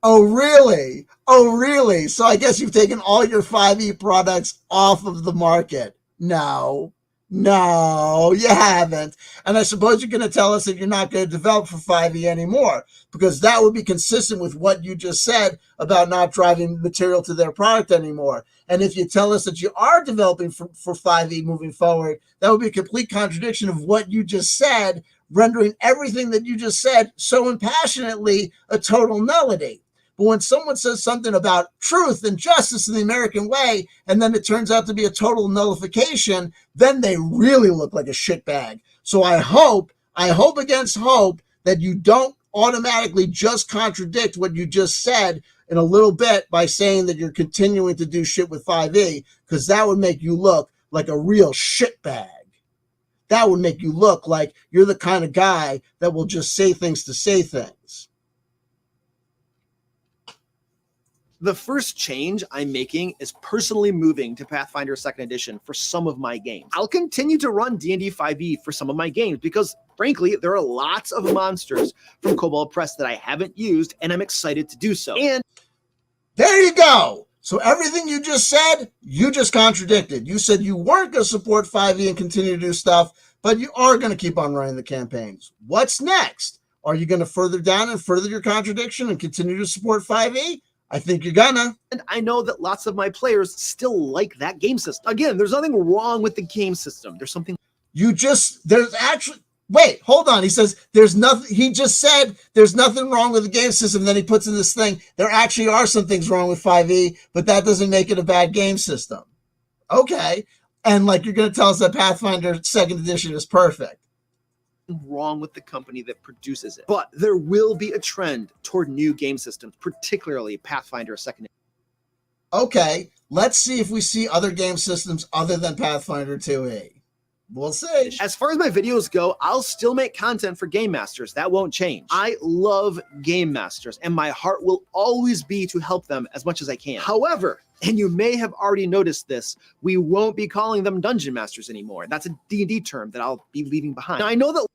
oh, really? Oh, really? So I guess you've taken all your 5e products off of the market. No, you haven't. And I suppose you're going to tell us that you're not going to develop for 5e anymore, because that would be consistent with what you just said about not driving material to their product anymore. And if you tell us that you are developing for 5e moving forward, that would be a complete contradiction of what you just said, rendering everything that you just said so impassionately a total nullity. But when someone says something about truth and justice in the American way, and then it turns out to be a total nullification, then they really look like a shitbag. So I hope against hope that you don't automatically just contradict what you just said in a little bit by saying that you're continuing to do shit with 5e, because that would make you look like a real shitbag. That would make you look like you're the kind of guy that will just say things to say things. The first change I'm making is personally moving to Pathfinder 2nd Edition for some of my games. I'll continue to run D&D 5e for some of my games because, frankly, there are lots of monsters from Kobold Press that I haven't used, and I'm excited to do so. And there you go. So everything you just said, you just contradicted. You said you weren't going to support 5e and continue to do stuff, but you are going to keep on running the campaigns. What's next? Are you going to further down and further your contradiction and continue to support 5e? I think you're gonna. And I know that lots of my players still like that game system. Again, there's nothing wrong with the game system. There's something. There's actually, wait, hold on. He says there's nothing. He just said there's nothing wrong with the game system. Then he puts in this thing. There actually are some things wrong with 5e, but that doesn't make it a bad game system. Okay. And like you're going to tell us that Pathfinder 2nd Edition is perfect. Wrong with the company that produces it. But there will be a trend toward new game systems, particularly Pathfinder 2nd. Okay, let's see if we see other game systems other than Pathfinder 2e. We'll see. As far as my videos go, I'll still make content for Game Masters. That won't change. I love Game Masters, and my heart will always be to help them as much as I can. However, and you may have already noticed this, we won't be calling them Dungeon Masters anymore. That's a D&D term that I'll be leaving behind. Now, I know that.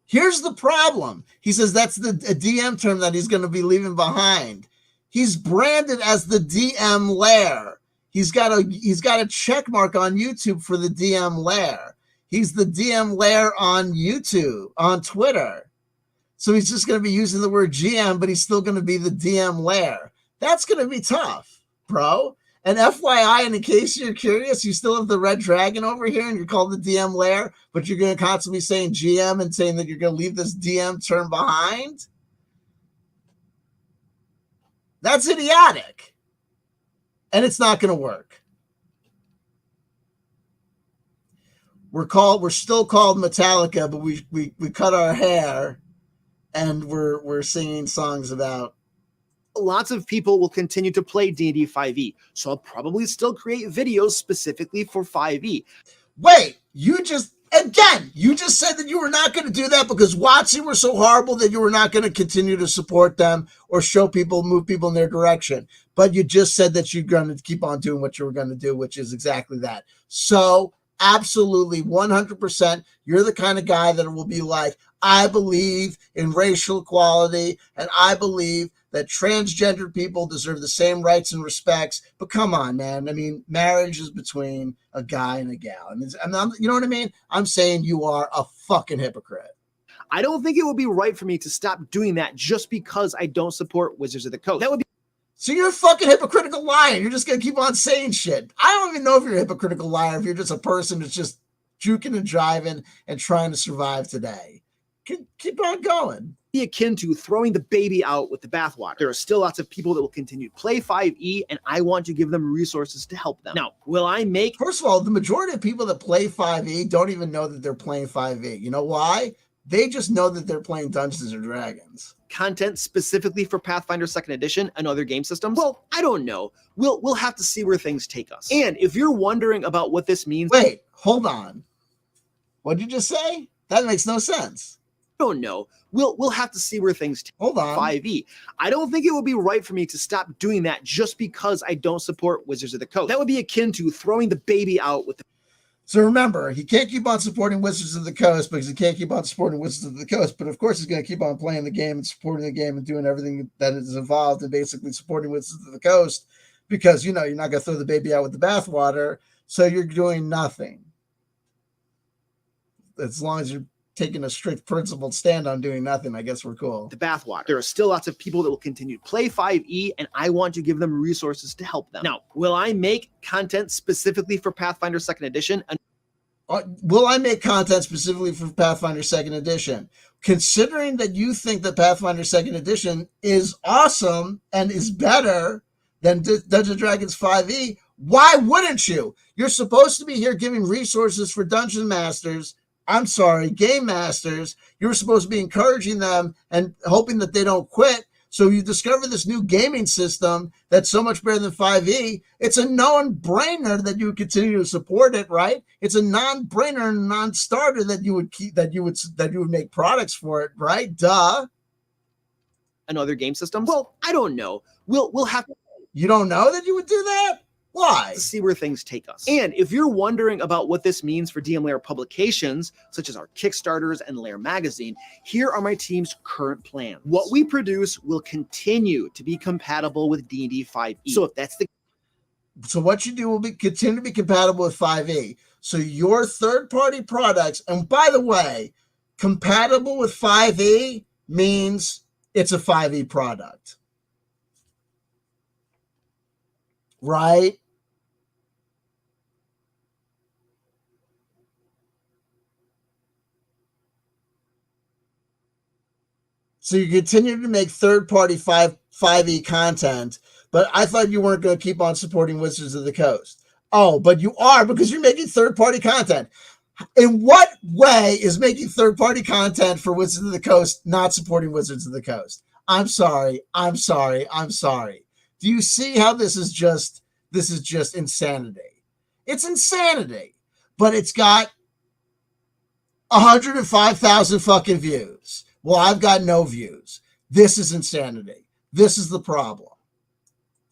Here's the problem. He says that's a DM term that he's going to be leaving behind. He's branded as the DM Lair. He's got a check mark on YouTube for the DM Lair. He's the DM Lair on YouTube, on Twitter. So he's just going to be using the word GM, but he's still going to be the DM Lair. That's going to be tough, bro. And FYI, and in case you're curious, you still have the red dragon over here and you're called the DM Lair, but you're going to constantly be saying GM and saying that you're going to leave this DM term behind? That's idiotic. And it's not going to work. We're still called Metallica, but we cut our hair and we're singing songs about. Lots of people will continue to play D&D 5e, so I'll probably still create videos specifically for 5e. Wait, you just said that you were not going to do that because WotC were so horrible that you were not going to continue to support them or move people in their direction. But you just said that you're going to keep on doing what you were going to do, which is exactly that. So absolutely 100%, you're the kind of guy that will be like, I believe in racial equality and I believe that transgender people deserve the same rights and respects. But come on, man. I mean, marriage is between a guy and a gal. I mean, you know what I mean? I'm saying you are a fucking hypocrite. I don't think it would be right for me to stop doing that just because I don't support Wizards of the Coast. That would be. So you're a fucking hypocritical liar. You're just going to keep on saying shit. I don't even know if you're a hypocritical liar, if you're just a person that's just juking and driving and trying to survive today. Keep on going. Be akin to throwing the baby out with the bathwater. There are still lots of people that will continue to play 5e, and I want to give them resources to help them. Now, will I make... First of all, the majority of people that play 5e don't even know that they're playing 5e. You know why? They just know that they're playing Dungeons and Dragons. Content specifically for Pathfinder 2nd Edition and other game systems? Well, I don't know. We'll have to see where things take us. And if you're wondering about what this means... Wait, hold on. What'd you just say? That makes no sense. I don't know. We'll have to see where things take. Hold on. 5e. I don't think it would be right for me to stop doing that just because I don't support Wizards of the Coast. That would be akin to throwing the baby out with the... So remember, he can't keep on supporting Wizards of the Coast because he can't keep on supporting Wizards of the Coast. But of course, he's going to keep on playing the game and supporting the game and doing everything that is involved in basically supporting Wizards of the Coast because, you know, you're not going to throw the baby out with the bathwater. So you're doing nothing. As long as you're taking a strict principled stand on doing nothing, I guess we're cool. The bathwater. There are still lots of people that will continue to play 5e, and I want to give them resources to help them. Now, will I make content specifically for Pathfinder 2nd Edition? Will I make content specifically for Pathfinder 2nd Edition? Considering that you think that Pathfinder 2nd Edition is awesome and is better than Dungeons & Dragons 5e, why wouldn't you? You're supposed to be here giving resources for Dungeon Masters, Game Masters. You were supposed to be encouraging them and hoping that they don't quit. So you discover this new gaming system that's so much better than 5e. It's a non-brainer that you would continue to support it, right? It's a non-brainer, non-starter that you would make products for it, right? Duh. And other game systems? Well, I don't know. We'll have to... You don't know that you would do that? Why? To see where things take us. And if you're wondering about what this means for DM Lair publications, such as our Kickstarters and Lair magazine, here are my team's current plans. What we produce will continue to be compatible with D&D 5e. So if that's the So what you do will continue to be compatible with 5e. So your third-party products, and by the way, compatible with 5e means it's a 5e product. Right? So you continue to make third-party 5e content, but I thought you weren't going to keep on supporting Wizards of the Coast. Oh, but you are, because you're making third-party content. In what way is making third-party content for Wizards of the Coast not supporting Wizards of the Coast? I'm sorry. Do you see how this is just insanity? It's insanity, but it's got 105,000 fucking views. Well, I've got no views. This is insanity. This is the problem.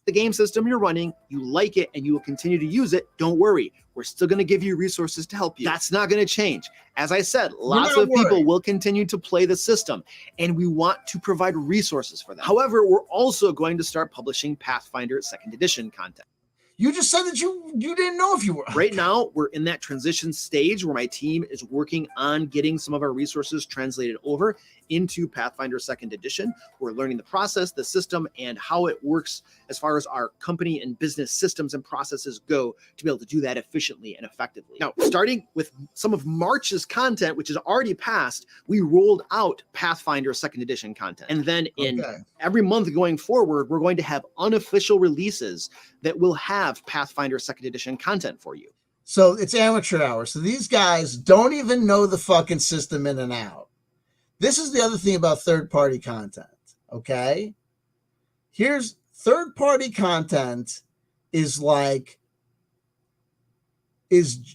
The game system you're running, you like it, and you will continue to use it, don't worry. We're still going to give you resources to help you. That's not going to change. As I said, lots of people will continue to play the system, and we want to provide resources for them. However, we're also going to start publishing Pathfinder 2nd Edition content. You just said that you didn't know if you were. Right now, we're in that transition stage where my team is working on getting some of our resources translated over into Pathfinder 2nd Edition. We're learning the process, the system, and how it works as far as our company and business systems and processes go to be able to do that efficiently and effectively. Now, starting with some of March's content, which is already passed, we rolled out Pathfinder 2nd Edition content. And then in every month going forward, we're going to have unofficial releases that will have Pathfinder 2nd Edition content for you. So it's amateur hour. So these guys don't even know the fucking system in and out. This is the other thing about third-party content, okay? Here's third-party content is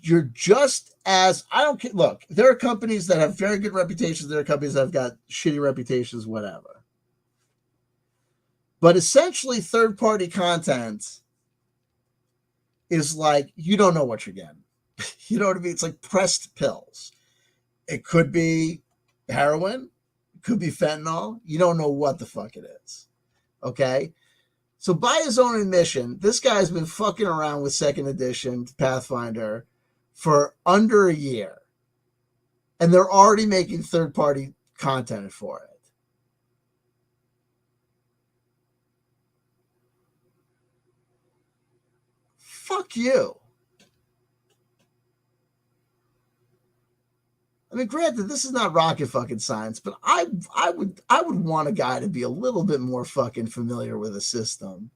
you're just as, I don't care. Look, there are companies that have very good reputations. There are companies that have got shitty reputations, whatever. But essentially, third-party content is like, you don't know what you're getting. You know what I mean? It's like pressed pills. It could be heroin, it could be fentanyl. You don't know what the fuck it is. Okay? So by his own admission, this guy's been fucking around with 2nd Edition Pathfinder for under a year. And they're already making third-party content for it. Fuck you. I mean, granted, this is not rocket fucking science, but I would want a guy to be a little bit more fucking familiar with a system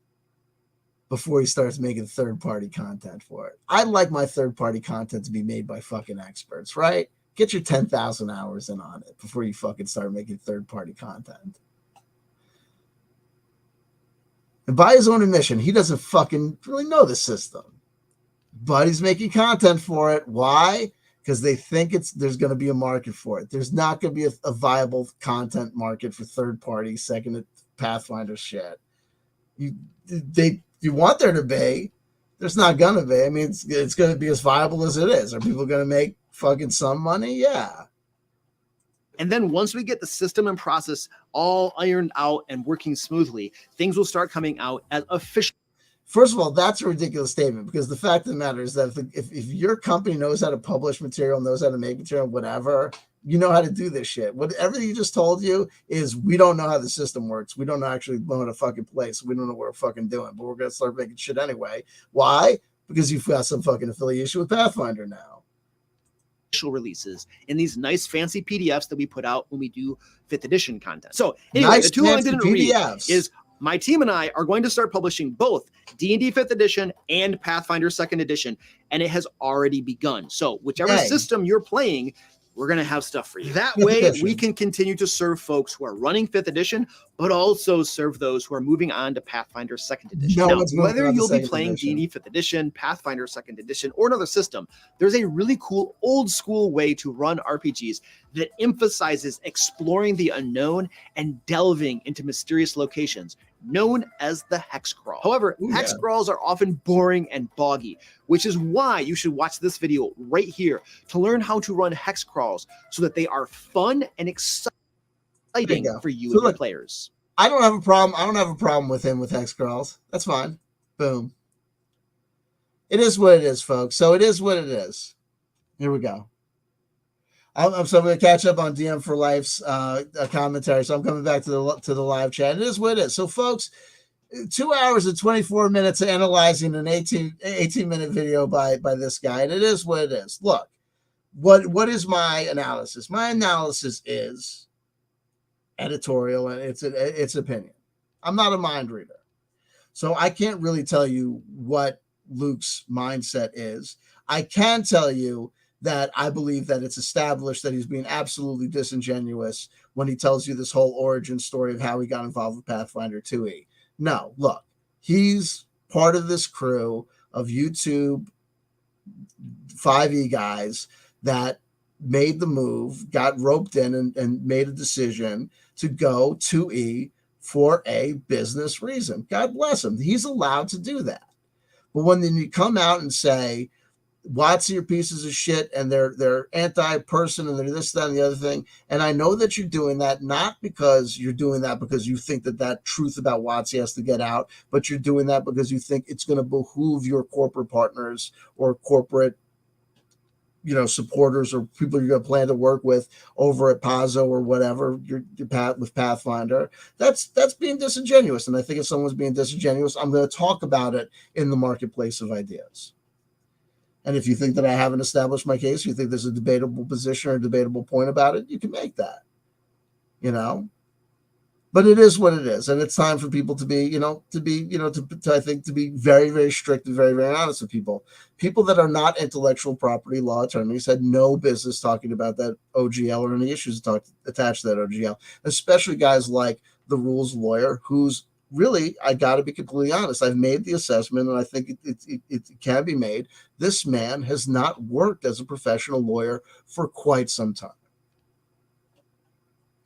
before he starts making third-party content for it. I'd like my third-party content to be made by fucking experts, right? Get your 10,000 hours in on it before you fucking start making third-party content. And by his own admission, he doesn't fucking really know the system, but he's making content for it. Why? Because they think there's going to be a market for it. There's not going to be a viable content market for third-party second Pathfinder shit. You want there to be. There's not going to be. I mean, it's going to be as viable as it is. Are people going to make fucking some money? Yeah. And then once we get the system and process all ironed out and working smoothly, things will start coming out as official. First of all, that's a ridiculous statement, because the fact of the matter is that if your company knows how to publish material, knows how to make material, whatever, you know how to do this shit. Whatever he just told you is, we don't know how the system works. We don't actually know how to fucking play, so we don't know what we're fucking doing, but we're going to start making shit anyway. Why? Because you've got some fucking affiliation with Pathfinder now. Releases in these nice fancy PDFs that we put out when we do 5th edition content. So anyway, nice the two I didn't read PDFs. is my team and I are going to start publishing both D&D 5th edition and Pathfinder 2nd edition, and it has already begun. So whichever system you're playing, we're going to have stuff for you. That way we can continue to serve folks who are running 5th edition, but also serve those who are moving on to Pathfinder 2nd edition. Now, whether you'll be playing D&D 5th edition, Pathfinder 2nd edition, or another system, there's a really cool old school way to run RPGs that emphasizes exploring the unknown and delving into mysterious locations. known as the hex crawl. However, hex crawls are often boring and boggy, which is why you should watch this video right here to learn how to run hex crawls so that they are fun and exciting for you and your players. I don't have a problem. I don't have a problem with him with hex crawls. That's fine. Boom. It is what it is, folks. So it is what it is. Here we go. So I'm going to catch up on DM for Life's commentary. So I'm coming back to the live chat. It is what it is. So, folks, 2 hours and 24 minutes analyzing an 18-minute video by this guy. And it is what it is. Look, what is my analysis? My analysis is editorial, and it's opinion. I'm not a mind reader. So I can't really tell you what Luke's mindset is. I can tell you that I believe that it's established that he's being absolutely disingenuous when he tells you this whole origin story of how he got involved with Pathfinder 2e. No, look, he's part of this crew of YouTube 5e guys that made the move, got roped in and made a decision to go 2e for a business reason. God bless him. He's allowed to do that. But when then you come out and say, WotC are pieces of shit and they're anti-person and they're this, that, and the other thing. And I know that you're doing that, not because you're doing that because you think that truth about WotC has to get out, but you're doing that because you think it's going to behoove your corporate partners or corporate, supporters or people you're going to plan to work with over at Pazzo or whatever with Pathfinder. That's being disingenuous. And I think if someone's being disingenuous, I'm going to talk about it in the marketplace of ideas. And if you think that I haven't established my case, you think there's a debatable position or a debatable point about it, you can make that, But it is what it is, and it's time for people to be, I think, to be very, very strict and very, very honest with people. People that are not intellectual property law attorneys had no business talking about that OGL or any issues attached to that OGL, especially guys like the rules lawyer who's really, I got to be completely honest. I've made the assessment, and I think it can be made. This man has not worked as a professional lawyer for quite some time.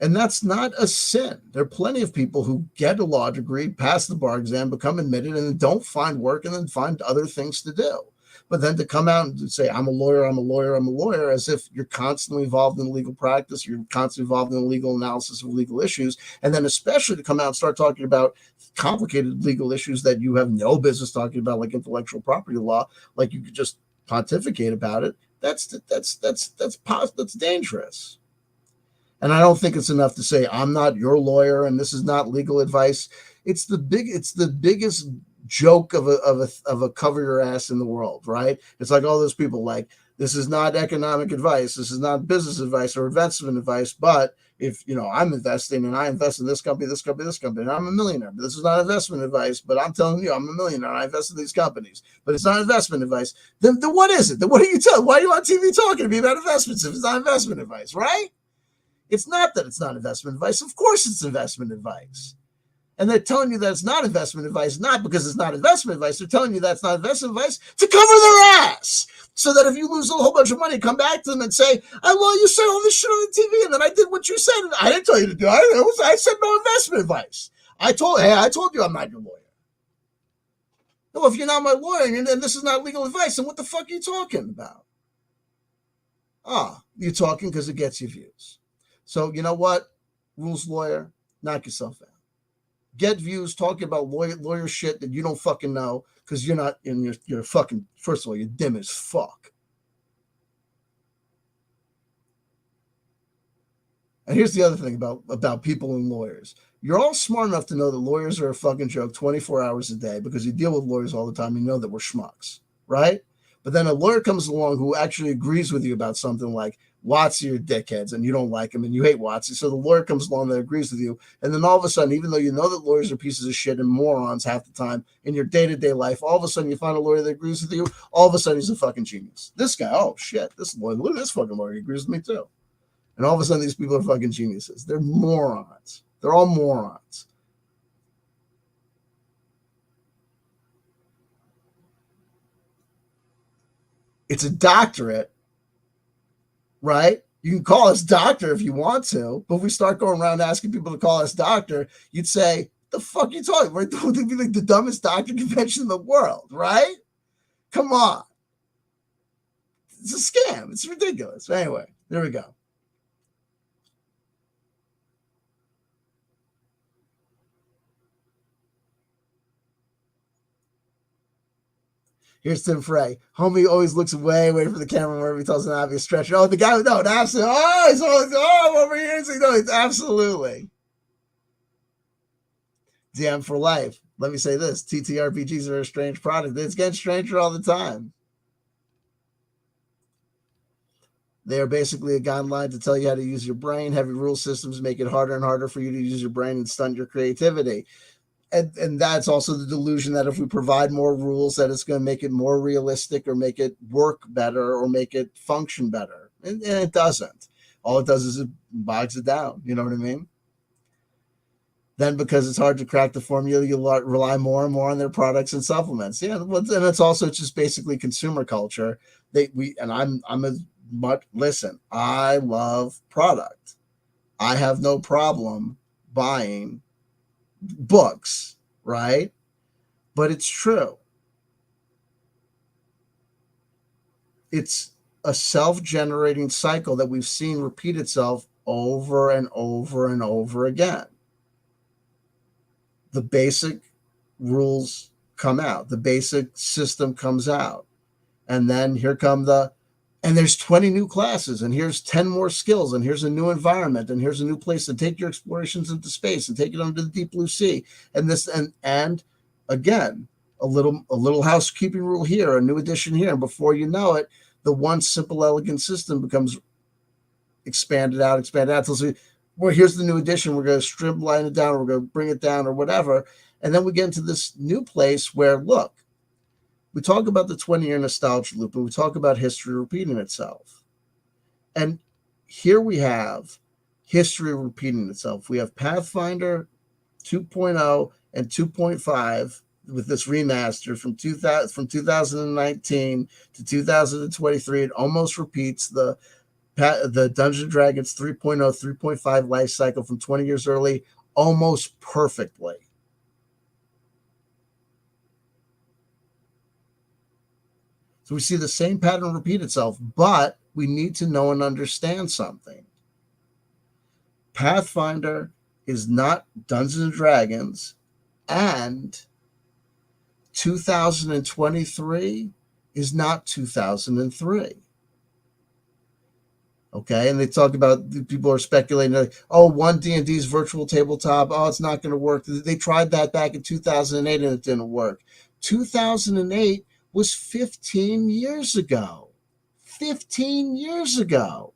And that's not a sin. There are plenty of people who get a law degree, pass the bar exam, become admitted, and then don't find work and then find other things to do. But then to come out and say, I'm a lawyer, as if you're constantly involved in legal practice, you're constantly involved in the legal analysis of legal issues, and then especially to come out and start talking about complicated legal issues that you have no business talking about, like intellectual property law, like you could just pontificate about it, that's dangerous. And I don't think it's enough to say, I'm not your lawyer and this is not legal advice. It's the biggest joke of a cover your ass in the world, right? It's like all those people like, this is not economic advice, this is not business advice or investment advice, but if I'm investing and I invest in this company, and I'm a millionaire, but this is not investment advice, but I'm telling you I'm a millionaire and I invest in these companies, but it's not investment advice, then what is it? Then what are you telling? Why are you on TV talking to me about investments if it's not investment advice, right? It's not that it's not investment advice. Of course it's investment advice. And they're telling you that it's not investment advice, not because it's not investment advice. They're telling you that's not investment advice to cover their ass. So that if you lose a whole bunch of money, come back to them and say, you said all this shit on the TV and then I did what you said. And I didn't tell you to do it. I said no investment advice. I told you I'm not your lawyer. No, if you're not my lawyer and this is not legal advice, then what the fuck are you talking about? You're talking because it gets you views. So you know what? Rules lawyer, knock yourself out. Get views talking about lawyer shit that you don't fucking know because you're not in you're fucking, first of all, you're dim as fuck. And here's the other thing about people and lawyers. You're all smart enough to know that lawyers are a fucking joke 24 hours a day because you deal with lawyers all the time. You know that we're schmucks, right? But then a lawyer comes along who actually agrees with you about something like WotC are dickheads and you don't like them and you hate WotC. So the lawyer comes along that agrees with you. And then all of a sudden, even though you know that lawyers are pieces of shit and morons half the time in your day-to-day life, all of a sudden you find a lawyer that agrees with you. All of a sudden he's a fucking genius. This guy, oh shit, this lawyer, look at this fucking lawyer. He agrees with me too. And all of a sudden these people are fucking geniuses. They're morons. They're all morons. It's a doctorate, right? You can call us doctor if you want to, but if we start going around asking people to call us doctor, you'd say, The fuck you talking about? Right? It'd be like the dumbest doctor convention in the world, right? Come on. It's a scam. It's ridiculous. Anyway, there we go. Here's Tim Frey. Homie always looks way away from the camera whenever he tells an obvious stretch. Oh, the guy, no, absolutely. Oh, he's always, I'm over here. No, it's absolutely. DM for life. Let me say this. TTRPGs are a strange product. It's getting stranger all the time. They are basically a guideline to tell you how to use your brain. Heavy rule systems make it harder and harder for you to use your brain and stunt your creativity. And that's also the delusion that if we provide more rules, that it's going to make it more realistic or make it work better or make it function better. And it doesn't. All it does is it bogs it down. You know what I mean? Then because it's hard to crack the formula, you rely more and more on their products and supplements. Yeah, and it's also just basically consumer culture. Listen, I love product. I have no problem buying books, right? But it's true. It's a self-generating cycle that we've seen repeat itself over and over and over again. The basic rules come out. The basic system comes out. And then here come and there's 20 new classes, and here's 10 more skills, and here's a new environment, and here's a new place to take your explorations into space and take it under the deep blue sea. And this, and again, a little housekeeping rule here, a new addition here. And before you know it, the one simple, elegant system becomes expanded out. Until well, here's the new addition. We're going to streamline it down, or we're going to bring it down, or whatever. And then we get into this new place where, look, we talk about the 20-year nostalgia loop, and we talk about history repeating itself. And here we have history repeating itself. We have Pathfinder 2.0 and 2.5 with this remaster from 2019 to 2023. It almost repeats the Dungeons & Dragons 3.0, 3.5 life cycle from 20 years early almost perfectly. So we see the same pattern repeat itself, but we need to know and understand something. Pathfinder is not Dungeons & Dragons, and 2023 is not 2003. Okay, and they talk about, people are speculating, like, oh, one D&D's virtual tabletop, oh, it's not going to work. They tried that back in 2008 and it didn't work. 2008 was 15 years ago. 15 years ago.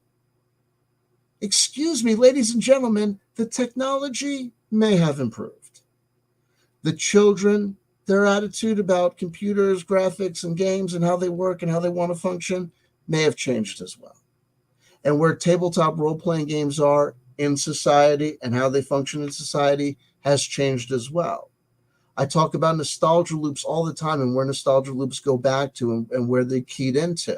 Excuse me, ladies and gentlemen, the technology may have improved. The children, their attitude about computers, graphics, and games and how they work and how they want to function may have changed as well. And where tabletop role-playing games are in society and how they function in society has changed as well. I talk about nostalgia loops all the time and where nostalgia loops go back to and where they keyed into.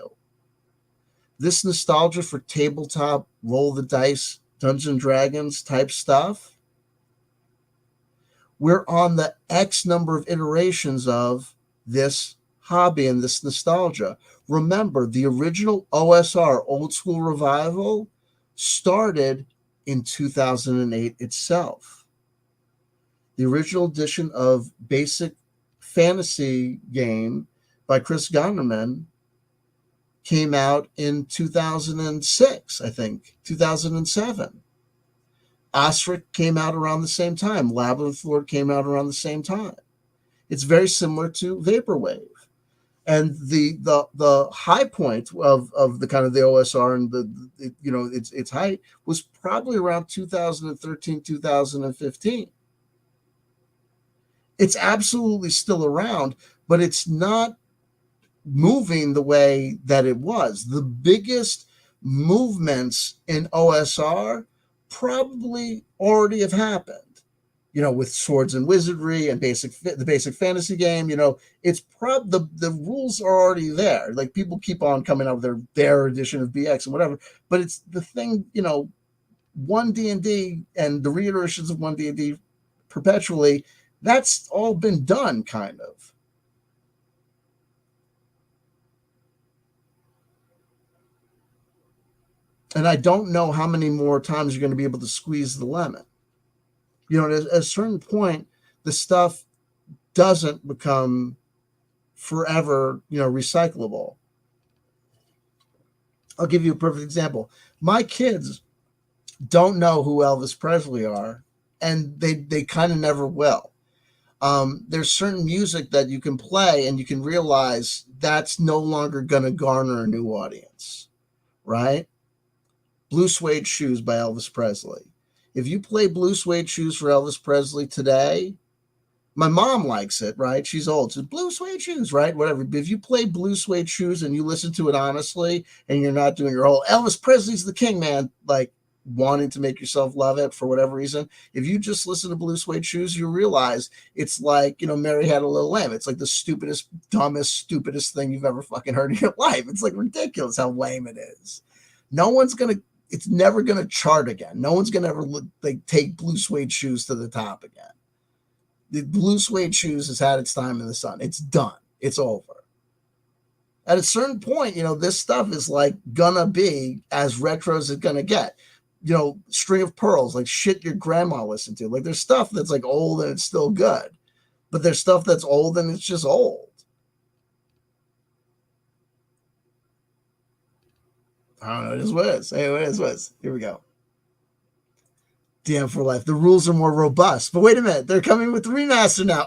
This nostalgia for tabletop, roll the dice, Dungeons & Dragons type stuff, we're on the X number of iterations of this hobby and this nostalgia. Remember, the original OSR, Old School Revival, started in 2008 itself. The original edition of Basic Fantasy Game by Chris Gunderman came out in 2006, I think, 2007. Osric came out around the same time. Labyrinth Lord came out around the same time. It's very similar to Vaporwave. And the high point of the kind of the OSR and its height was probably around 2013, 2015. It's absolutely still around, but it's not moving the way that it was. The biggest movements in OSR probably already have happened. With Swords and Wizardry and the basic fantasy game, it's the rules are already there. Like, people keep on coming out with their edition of BX and whatever, but it's the thing, 1 D&D and the reiterations of 1 D&D perpetually, that's all been done, kind of. And I don't know how many more times you're going to be able to squeeze the lemon. You know, at a certain point, the stuff doesn't become forever, you know, recyclable. I'll give you a perfect example. My kids don't know who Elvis Presley are, and they kind of never will. There's certain music that you can play and you can realize that's no longer going to garner a new audience, right? Blue Suede Shoes by Elvis Presley. If you play Blue Suede Shoes for Elvis Presley today, my mom likes it, right? She's old. So Blue Suede Shoes, right? Whatever. But if you play Blue Suede Shoes and you listen to it honestly and you're not doing your whole Elvis Presley's the king, man, like wanting to make yourself love it for whatever reason, if you just listen to Blue Suede Shoes, you realize it's like, you know, Mary Had a Little Lamb. It's like the stupidest, dumbest, stupidest thing you've ever fucking heard in your life. It's like ridiculous how lame it is. No one's going to, it's never going to chart again. No one's going to ever like take Blue Suede Shoes to the top again. The Blue Suede Shoes has had its time in the sun. It's done. It's over. At a certain point, you know, this stuff is like gonna be as retro as it's gonna get. You know, String of Pearls, like shit your grandma listened to. Like there's stuff that's like old and it's still good, but there's stuff that's old and it's just old. I don't know. It is what it is. Anyway, it is what it is. Here we go. DM for Life. The rules are more robust. But wait a minute, they're coming with the remaster now.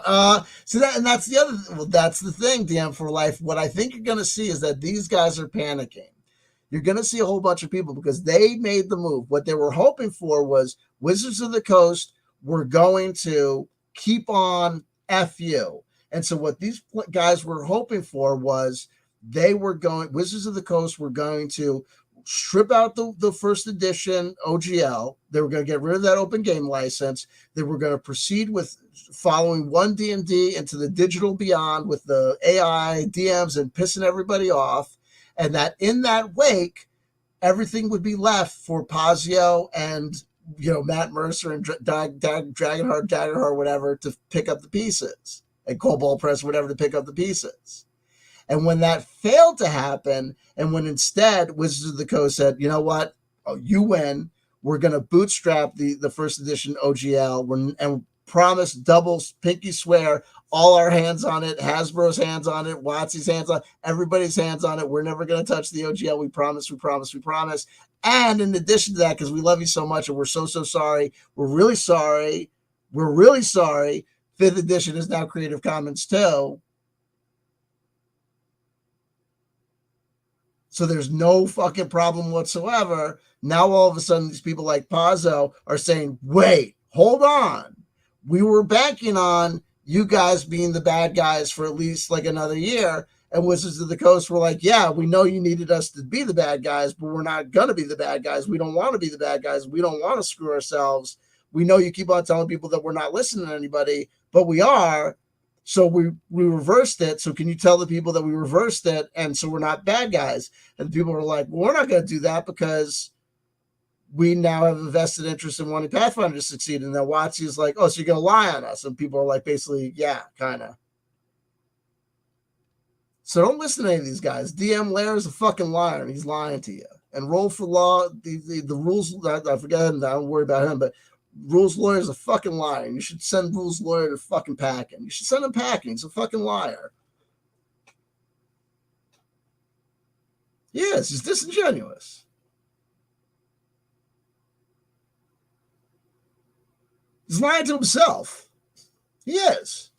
So that's the other. Well, that's the thing. DM for Life. What I think you're going to see is that these guys are panicking. You're going to see a whole bunch of people because they made the move. What they were hoping for was Wizards of the Coast were going to keep on FU. And so what these guys were hoping for was Wizards of the Coast were going to strip out the first edition OGL. They were going to get rid of that open game license. They were going to proceed with following one D&D into the digital beyond with the AI DMs and pissing everybody off. And that in that wake, everything would be left for Pazio and, you know, Matt Mercer and Dragonheart, Daggerheart, whatever, to pick up the pieces, and Cobalt Press, whatever, to pick up the pieces. And when that failed to happen, and when instead Wizards of the Coast said, you know what, you win, we're going to bootstrap the first edition OGL and promise doubles, pinky swear, all our hands on it, Hasbro's hands on it, Watsy's hands on it, everybody's hands on it. We're never going to touch the OGL. We promise, we promise, we promise. And in addition to that, because we love you so much and we're so sorry, we're really sorry. We're really sorry. 5th edition is now Creative Commons too. So there's no fucking problem whatsoever. Now all of a sudden these people like Pazzo are saying, wait, hold on. We were banking on you guys being the bad guys for at least like another year. And Wizards of the Coast were like, yeah, we know you needed us to be the bad guys, but we're not going to be the bad guys. We don't want to be the bad guys. We don't want to screw ourselves. We know you keep on telling people that we're not listening to anybody, but we are. So we reversed it. So can you tell the people that we reversed it? And so we're not bad guys. And people are like, well, we're not going to do that because we now have a vested interest in wanting Pathfinder to succeed. And then Watsy is like, oh, so you're going to lie on us. And people are like, basically, yeah, kind of. So don't listen to any of these guys. DM Lair is a fucking liar and he's lying to you. And Roll for Law, the rules, I forget him, I don't worry about him, but Rules Lawyer is a fucking liar. You should send Rules Lawyer to fucking packing. You should send him packing. He's a fucking liar. Yes, he's disingenuous. He's lying to himself. He is.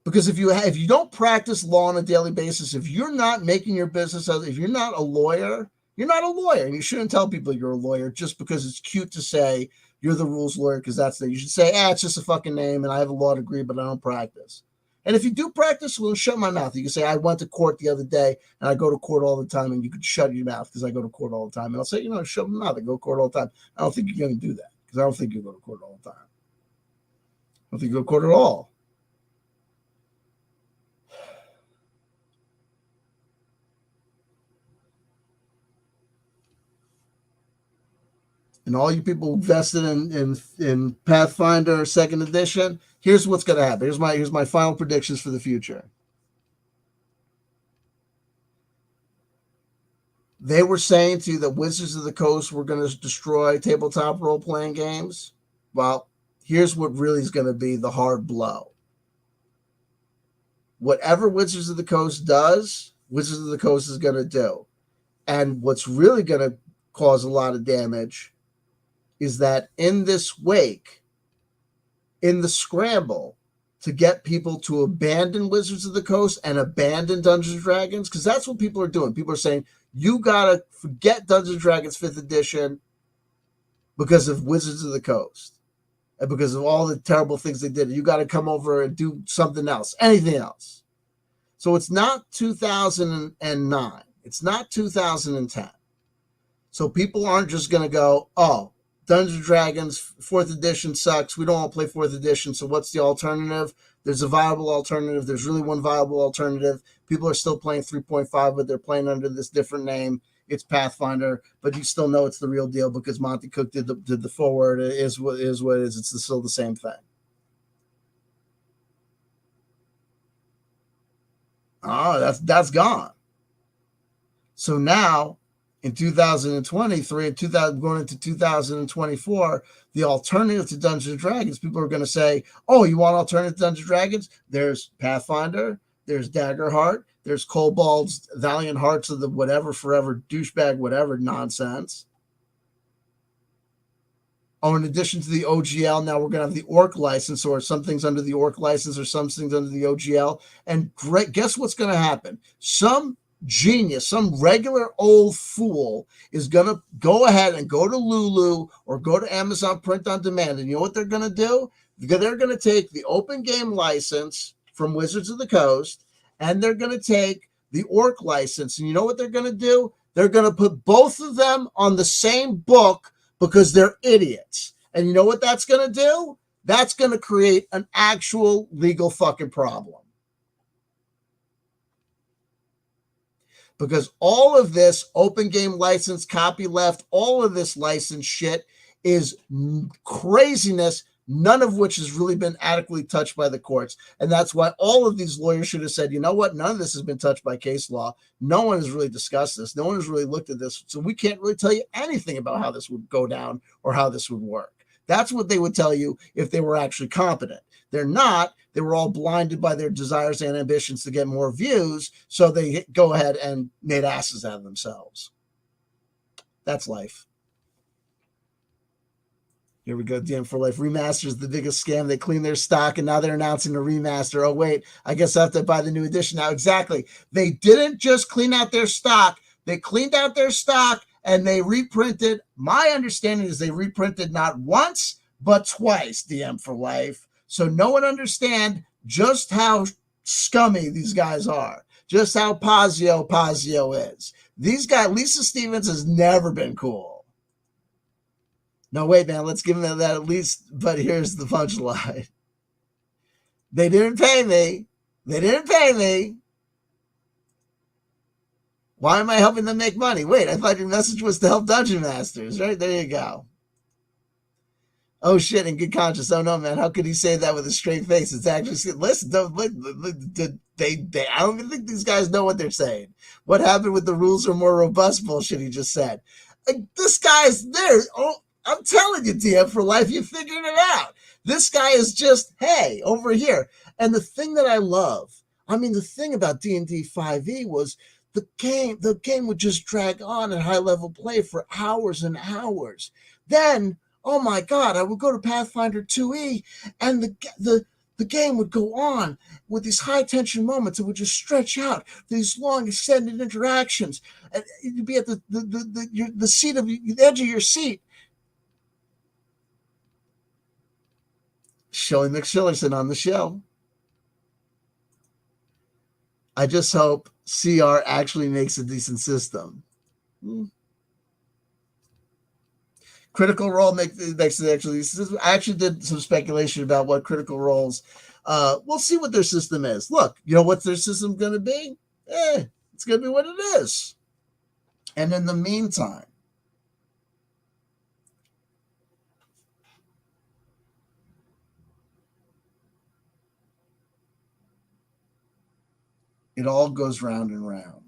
Because if you don't practice law on a daily basis, if you're not making your business, if you're not a lawyer, you're not a lawyer. And you shouldn't tell people you're a lawyer just because it's cute to say you're the rules lawyer, because that's the, you should say, it's just a fucking name and I have a law degree, but I don't practice. And if you do practice, well, shut my mouth. You can say, I went to court the other day and I go to court all the time, and you could shut your mouth because I go to court all the time. And I'll say, shut my mouth. I go to court all the time. I don't think you're going to do that because I don't think you go to court all the time. I don't think you go to court at all. and all you people invested in Pathfinder 2nd edition, here's what's going to happen. Here's my final predictions for the future. They were saying to you that Wizards of the Coast were going to destroy tabletop role-playing games. Well, here's what really is going to be the hard blow. Whatever Wizards of the Coast does, Wizards of the Coast is going to do. And what's really going to cause a lot of damage is that in this wake, in the scramble to get people to abandon Wizards of the Coast and abandon Dungeons and Dragons, because that's what people are doing. People are saying, you got to forget Dungeons and Dragons 5th edition because of Wizards of the Coast and because of all the terrible things they did. You got to come over and do something else, anything else. So it's not 2009. It's not 2010. So people aren't just going to go, oh, Dungeons and Dragons 4th edition sucks. We don't want to play 4th edition. So what's the alternative? There's a viable alternative. There's really one viable alternative. People are still playing 3.5, but they're playing under this different name. It's Pathfinder, but you still know it's the real deal because Monty Cook did the forward. It is what it is. It's still the same thing. Oh, that's gone. So now, in 2023 and going into 2024, the alternative to Dungeons and Dragons, people are going to say, oh, you want alternative to Dungeons and Dragons? There's Pathfinder, there's Daggerheart, there's Kobold's Valiant Hearts of the whatever, forever, douchebag, whatever nonsense. Oh, in addition to the OGL, now we're going to have the Orc license, or some things under the Orc license, or some things under the OGL. And guess what's going to happen? Some genius, some regular old fool is going to go ahead and go to Lulu or go to Amazon Print on Demand. And you know what they're going to do? They're going to take the open game license from Wizards of the Coast, and they're going to take the Orc license. And you know what they're going to do? They're going to put both of them on the same book because they're idiots. And you know what that's going to do? That's going to create an actual legal fucking problem. Because all of this open game license, copyleft, all of this license shit is craziness, none of which has really been adequately touched by the courts. And that's why all of these lawyers should have said, you know what? None of this has been touched by case law. No one has really discussed this. No one has really looked at this. So we can't really tell you anything about how this would go down or how this would work. That's what they would tell you if they were actually competent. They're not. They were all blinded by their desires and ambitions to get more views, so they go ahead and made asses out of themselves. That's life. Here we go, DM for Life. Remasters the biggest scam. They clean their stock, and now they're announcing a remaster. Oh, wait, I guess I have to buy the new edition now. Exactly. They didn't just clean out their stock. They cleaned out their stock, and they reprinted. My understanding is they reprinted not once, but twice, DM for Life. So no one understand just how scummy these guys are, just how Pazio is. These guys, Lisa Stevens has never been cool. No, wait, man, let's give them that at least. But here's the punchline. They didn't pay me. They didn't pay me. Why am I helping them make money? Wait, I thought your message was to help Dungeon Masters, right? There you go. Oh shit! In good conscience. Oh no, man! How could he say that with a straight face? It's actually listen. They. I don't even think these guys know what they're saying. What happened with the rules are more robust? Bullshit. He just said. This guy's there. Oh, I'm telling you, DM for Life. You figured it out. This guy is just hey over here. And the thing that I love, I mean, the thing about D&D 5e was the game would just drag on at high level play for hours and hours. Then. Oh my God, I would go to Pathfinder 2e and the game would go on with these high tension moments. It would just stretch out these long extended interactions. And you'd be at the seat of the edge of your seat. Shelley McShillerson on the show. I just hope CR actually makes a decent system. Critical Role makes it actually. I actually did some speculation about what Critical Role's. We'll see what their system is. Look, you know what their system's going to be? It's going to be what it is. And in the meantime, it all goes round and round.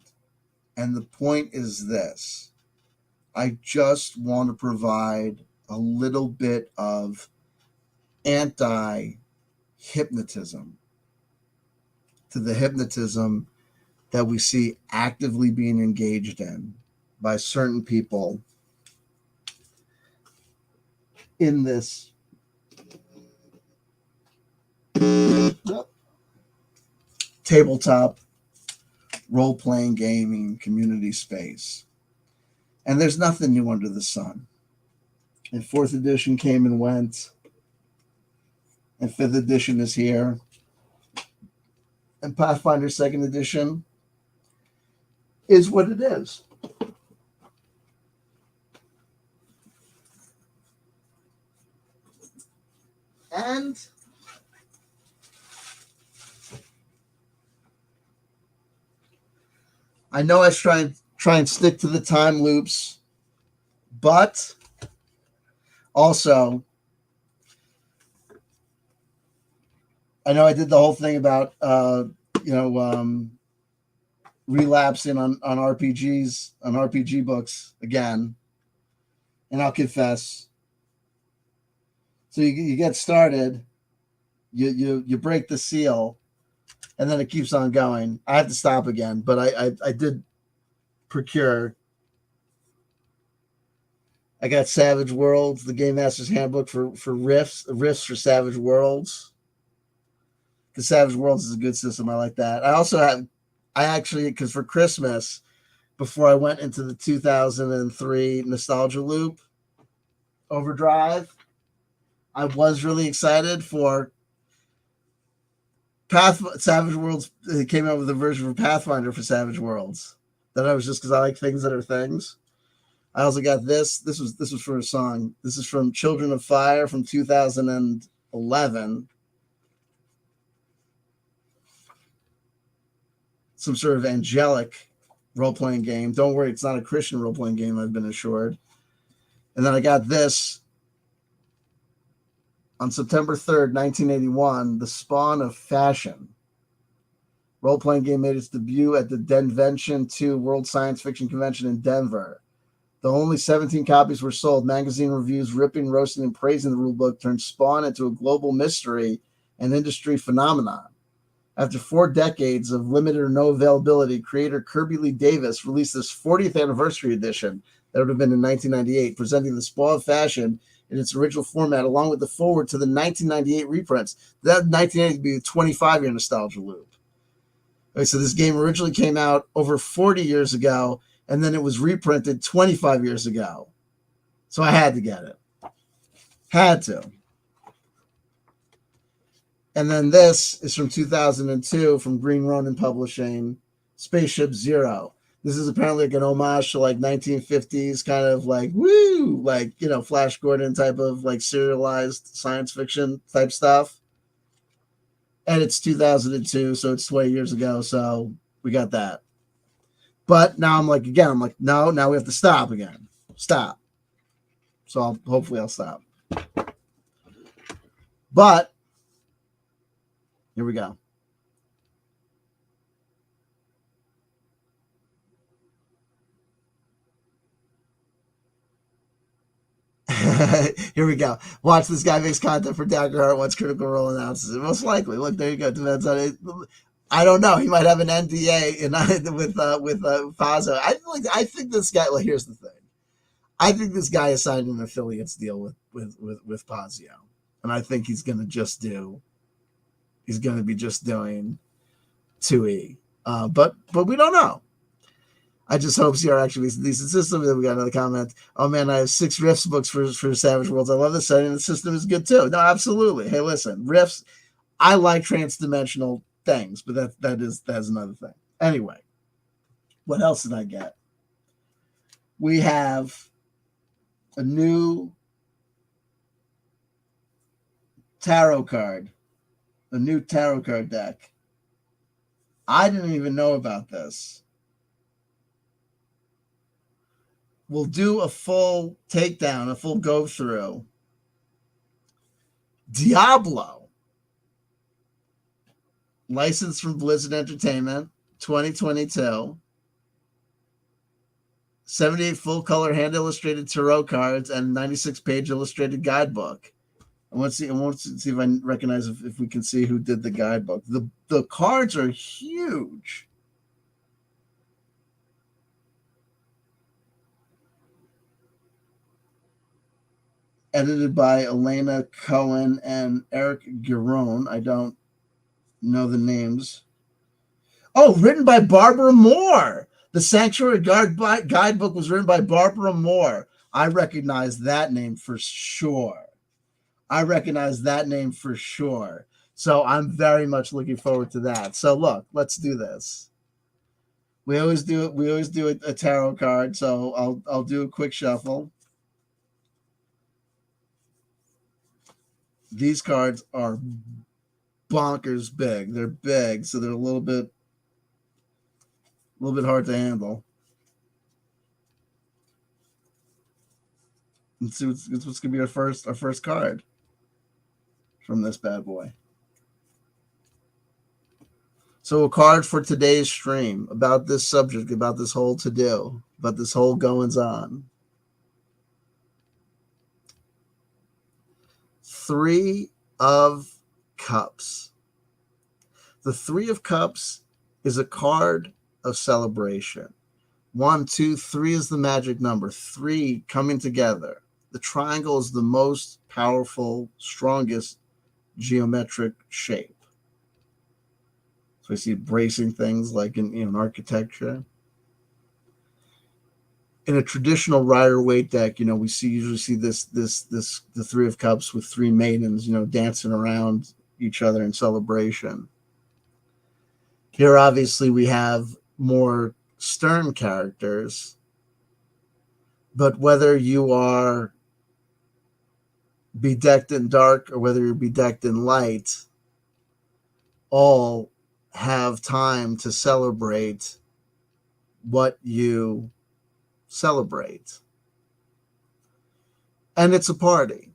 And the point is this. I just want to provide a little bit of anti-hypnotism to the hypnotism that we see actively being engaged in by certain people in this tabletop role-playing gaming community space. And there's nothing new under the sun. And 4th edition came and went. And 5th edition is here. And Pathfinder 2nd edition is what it is. And I know I try and stick to the time loops, but also I know I did the whole thing about relapsing on RPGs, on RPG books again, and I'll confess. So you get started, you break the seal, and then it keeps on going. I have to stop again, but I did procure. I got Savage Worlds, the Game Master's Handbook for riffs for Savage Worlds. Because Savage Worlds is a good system. I like that. Because for Christmas, before I went into the 2003 nostalgia loop overdrive, I was really excited for Savage Worlds. They came out with a version for Pathfinder for Savage Worlds. That I was just because I like things that are things. I also got this. This was for a song. This is from Children of Fire from 2011. Some sort of angelic role-playing game. Don't worry, it's not a Christian role-playing game, I've been assured. And then I got this on September 3rd, 1981, The Spawn of Fashion. Role-playing game made its debut at the Denvention 2 World Science Fiction Convention in Denver. Though only 17 copies were sold, magazine reviews ripping, roasting, and praising the rulebook turned Spawn into a global mystery and industry phenomenon. After 4 decades of limited or no availability, creator Kirby Lee Davis released this 40th anniversary edition that would have been in 1998, presenting the Spawn of Fashion in its original format, along with the forward to the 1998 reprints. That 1998 would be a 25-year nostalgia loop. Okay, so this game originally came out over 40 years ago, and then it was reprinted 25 years ago. So I had to get it. Had to. And then this is from 2002 from Green Ronin Publishing, Spaceship Zero. This is apparently like an homage to like 1950s kind of like, woo, like, Flash Gordon type of like serialized science fiction type stuff. And it's 2002, so it's 20 years ago. So we got that. But now I'm like, no, now we have to stop again. Stop. So hopefully I'll stop. But here we go. Here we go. Watch this guy makes content for Dagger Heart once Critical Role announces it. Most likely. Look, there you go. Depends on it. I don't know. He might have an NDA with Fazo. I think this guy. Well, here's the thing. I think this guy has signed an affiliates deal with Pazio, and I think he's going to just do. He's going to be just doing 2E, but we don't know. I just hope CR actually is a decent system. Then we got another comment. Oh man, I have 6 Rifts books for Savage Worlds. I love the setting. The system is good too. No, absolutely. Hey, listen, Rifts. I like transdimensional things, but that's another thing. Anyway, what else did I get? We have a new tarot card, a new tarot card deck. I didn't even know about this. We'll do a full takedown, a full go through. Diablo, licensed from Blizzard Entertainment, 2022. 78 full color hand illustrated tarot cards and 96-page illustrated guidebook. I want to see if I recognize if we can see who did the guidebook. The cards are huge. Edited by Elena Cohen and Eric Giron. I don't know the names. Oh, written by Barbara Moore. The Sanctuary Guidebook was written by Barbara Moore. I recognize that name for sure. So I'm very much looking forward to that. So look, let's do this. We always do a tarot card. So I'll do a quick shuffle. These cards are bonkers big. They're big, so they're a little bit hard to handle. Let's see what's gonna be our first card from this bad boy. So a card for today's stream about this subject, about this whole to-do, about this whole goings on. 3 of Cups. The 3 of Cups is a card of celebration. 1, 2, 3 is the magic number. 3 coming together. The triangle is the most powerful, strongest geometric shape. So I see bracing things like in architecture. In a traditional Rider-Waite deck, we usually see the 3 of Cups with 3 maidens, dancing around each other in celebration. Here, obviously, we have more stern characters, but whether you are bedecked in dark or whether you're bedecked in light, all have time to celebrate what you celebrate. And it's a party.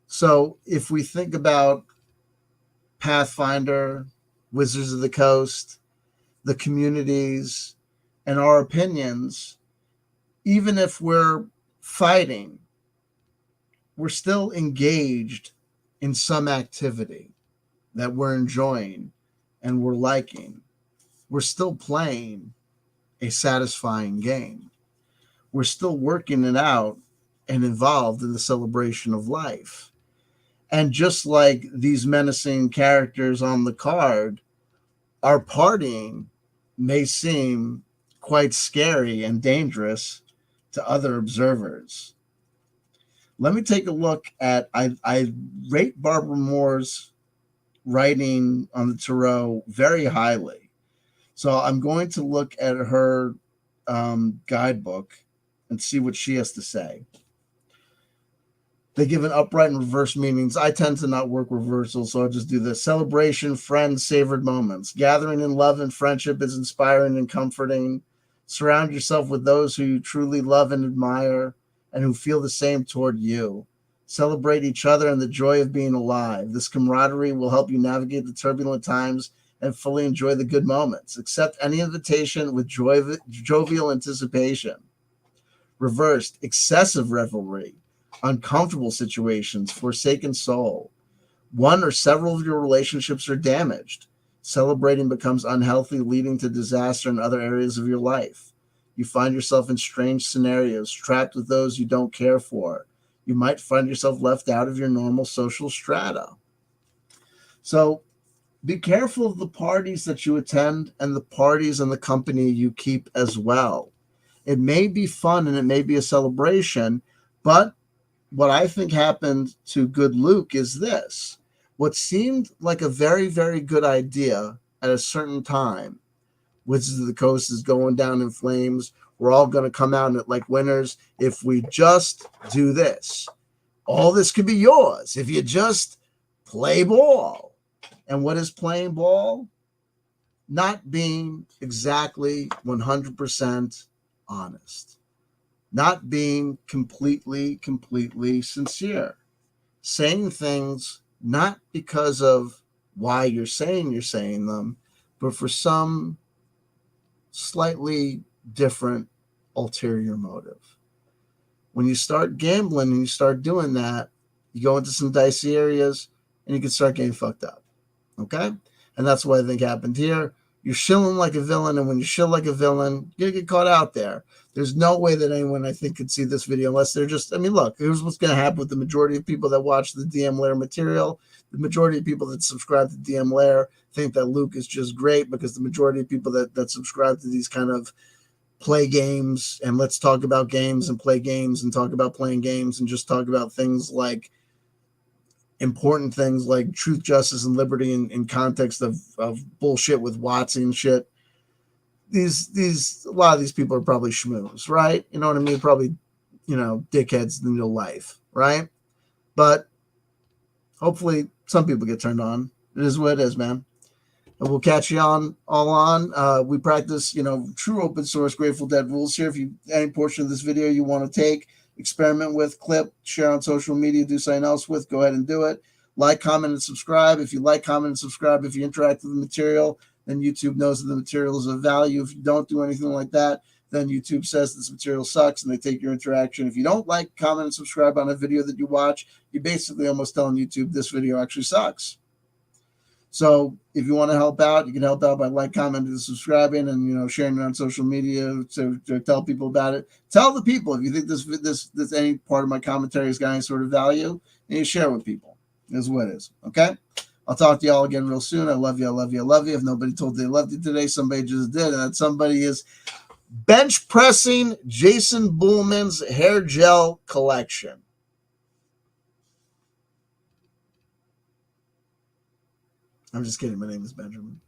So if we think about Pathfinder, Wizards of the Coast, the communities, and our opinions, even if we're fighting, we're still engaged in some activity that we're enjoying and we're liking. We're still playing a satisfying game. We're still working it out and involved in the celebration of life. And just like these menacing characters on the card, our partying may seem quite scary and dangerous to other observers. Let me take a look at, I rate Barbara Moore's writing on the tarot very highly. So I'm going to look at her guidebook and see what she has to say. They give an upright and reverse meanings. I tend to not work reversals, so I'll just do this. Celebration, friends, savored moments. Gathering in love and friendship is inspiring and comforting. Surround yourself with those who you truly love and admire and who feel the same toward you. Celebrate each other and the joy of being alive. This camaraderie will help you navigate the turbulent times and fully enjoy the good moments. Accept any invitation with jovial anticipation. Reversed, excessive revelry. Uncomfortable situations, forsaken soul. One or several of your relationships are damaged. Celebrating becomes unhealthy, leading to disaster in other areas of your life. You find yourself in strange scenarios, trapped with those you don't care for. You might find yourself left out of your normal social strata. So be careful of the parties that you attend and the parties and the company you keep as well. It may be fun and it may be a celebration, but what I think happened to good Luke is this. What seemed like a very, very good idea at a certain time, Wizards of the Coast is going down in flames. We're all going to come out like winners if we just do this. All this could be yours if you just play ball. And what is playing ball? Not being exactly 100% honest. Not being completely sincere. Saying things not because of why you're saying them, but for some slightly different ulterior motive. When you start gambling and you start doing that, you go into some dicey areas and you can start getting fucked up. Okay? And that's what I think happened here. You're shilling like a villain, and when you shill like a villain, you're going to get caught out there. There's no way that anyone, I think, could see this video unless they're just, I mean, look, here's what's going to happen with the majority of people that watch the DM Lair material. The majority of people that subscribe to DM Lair think that Luke is just great, because the majority of people that subscribe to these kind of play games and let's talk about games and play games and talk about playing games and just talk about things like important things like truth, justice, and liberty in context of bullshit with Watson and shit. These a lot of these people are probably schmoos, right? You know what I mean? Probably, you know, dickheads in real life, right? But hopefully some people get turned on. It is what it is, man. And we'll catch you all on. We practice, you know, true open source Grateful Dead rules here. If you any portion of this video you want to take, experiment with, clip, share on social media, do something else with, go ahead and do it. Like, comment, and subscribe. If you like, comment, and subscribe, if you interact with the material, then YouTube knows that the material is of value. If you don't do anything like that, then YouTube says this material sucks and they take your interaction. If you don't like, comment, and subscribe on a video that you watch, you're basically almost telling YouTube this video actually sucks. So if you want to help out, you can help out by like, commenting, and subscribing, and, you know, sharing it on social media to tell people about it. Tell the people if you think this any part of my commentary has got any sort of value, and you share it with people. Is what it is. Okay? I'll talk to y'all again real soon. I love you. I love you. I love you. If nobody told you they loved you today, somebody just did, and that somebody is bench pressing Jason Bullman's hair gel collection. I'm just kidding. My name is Benjamin.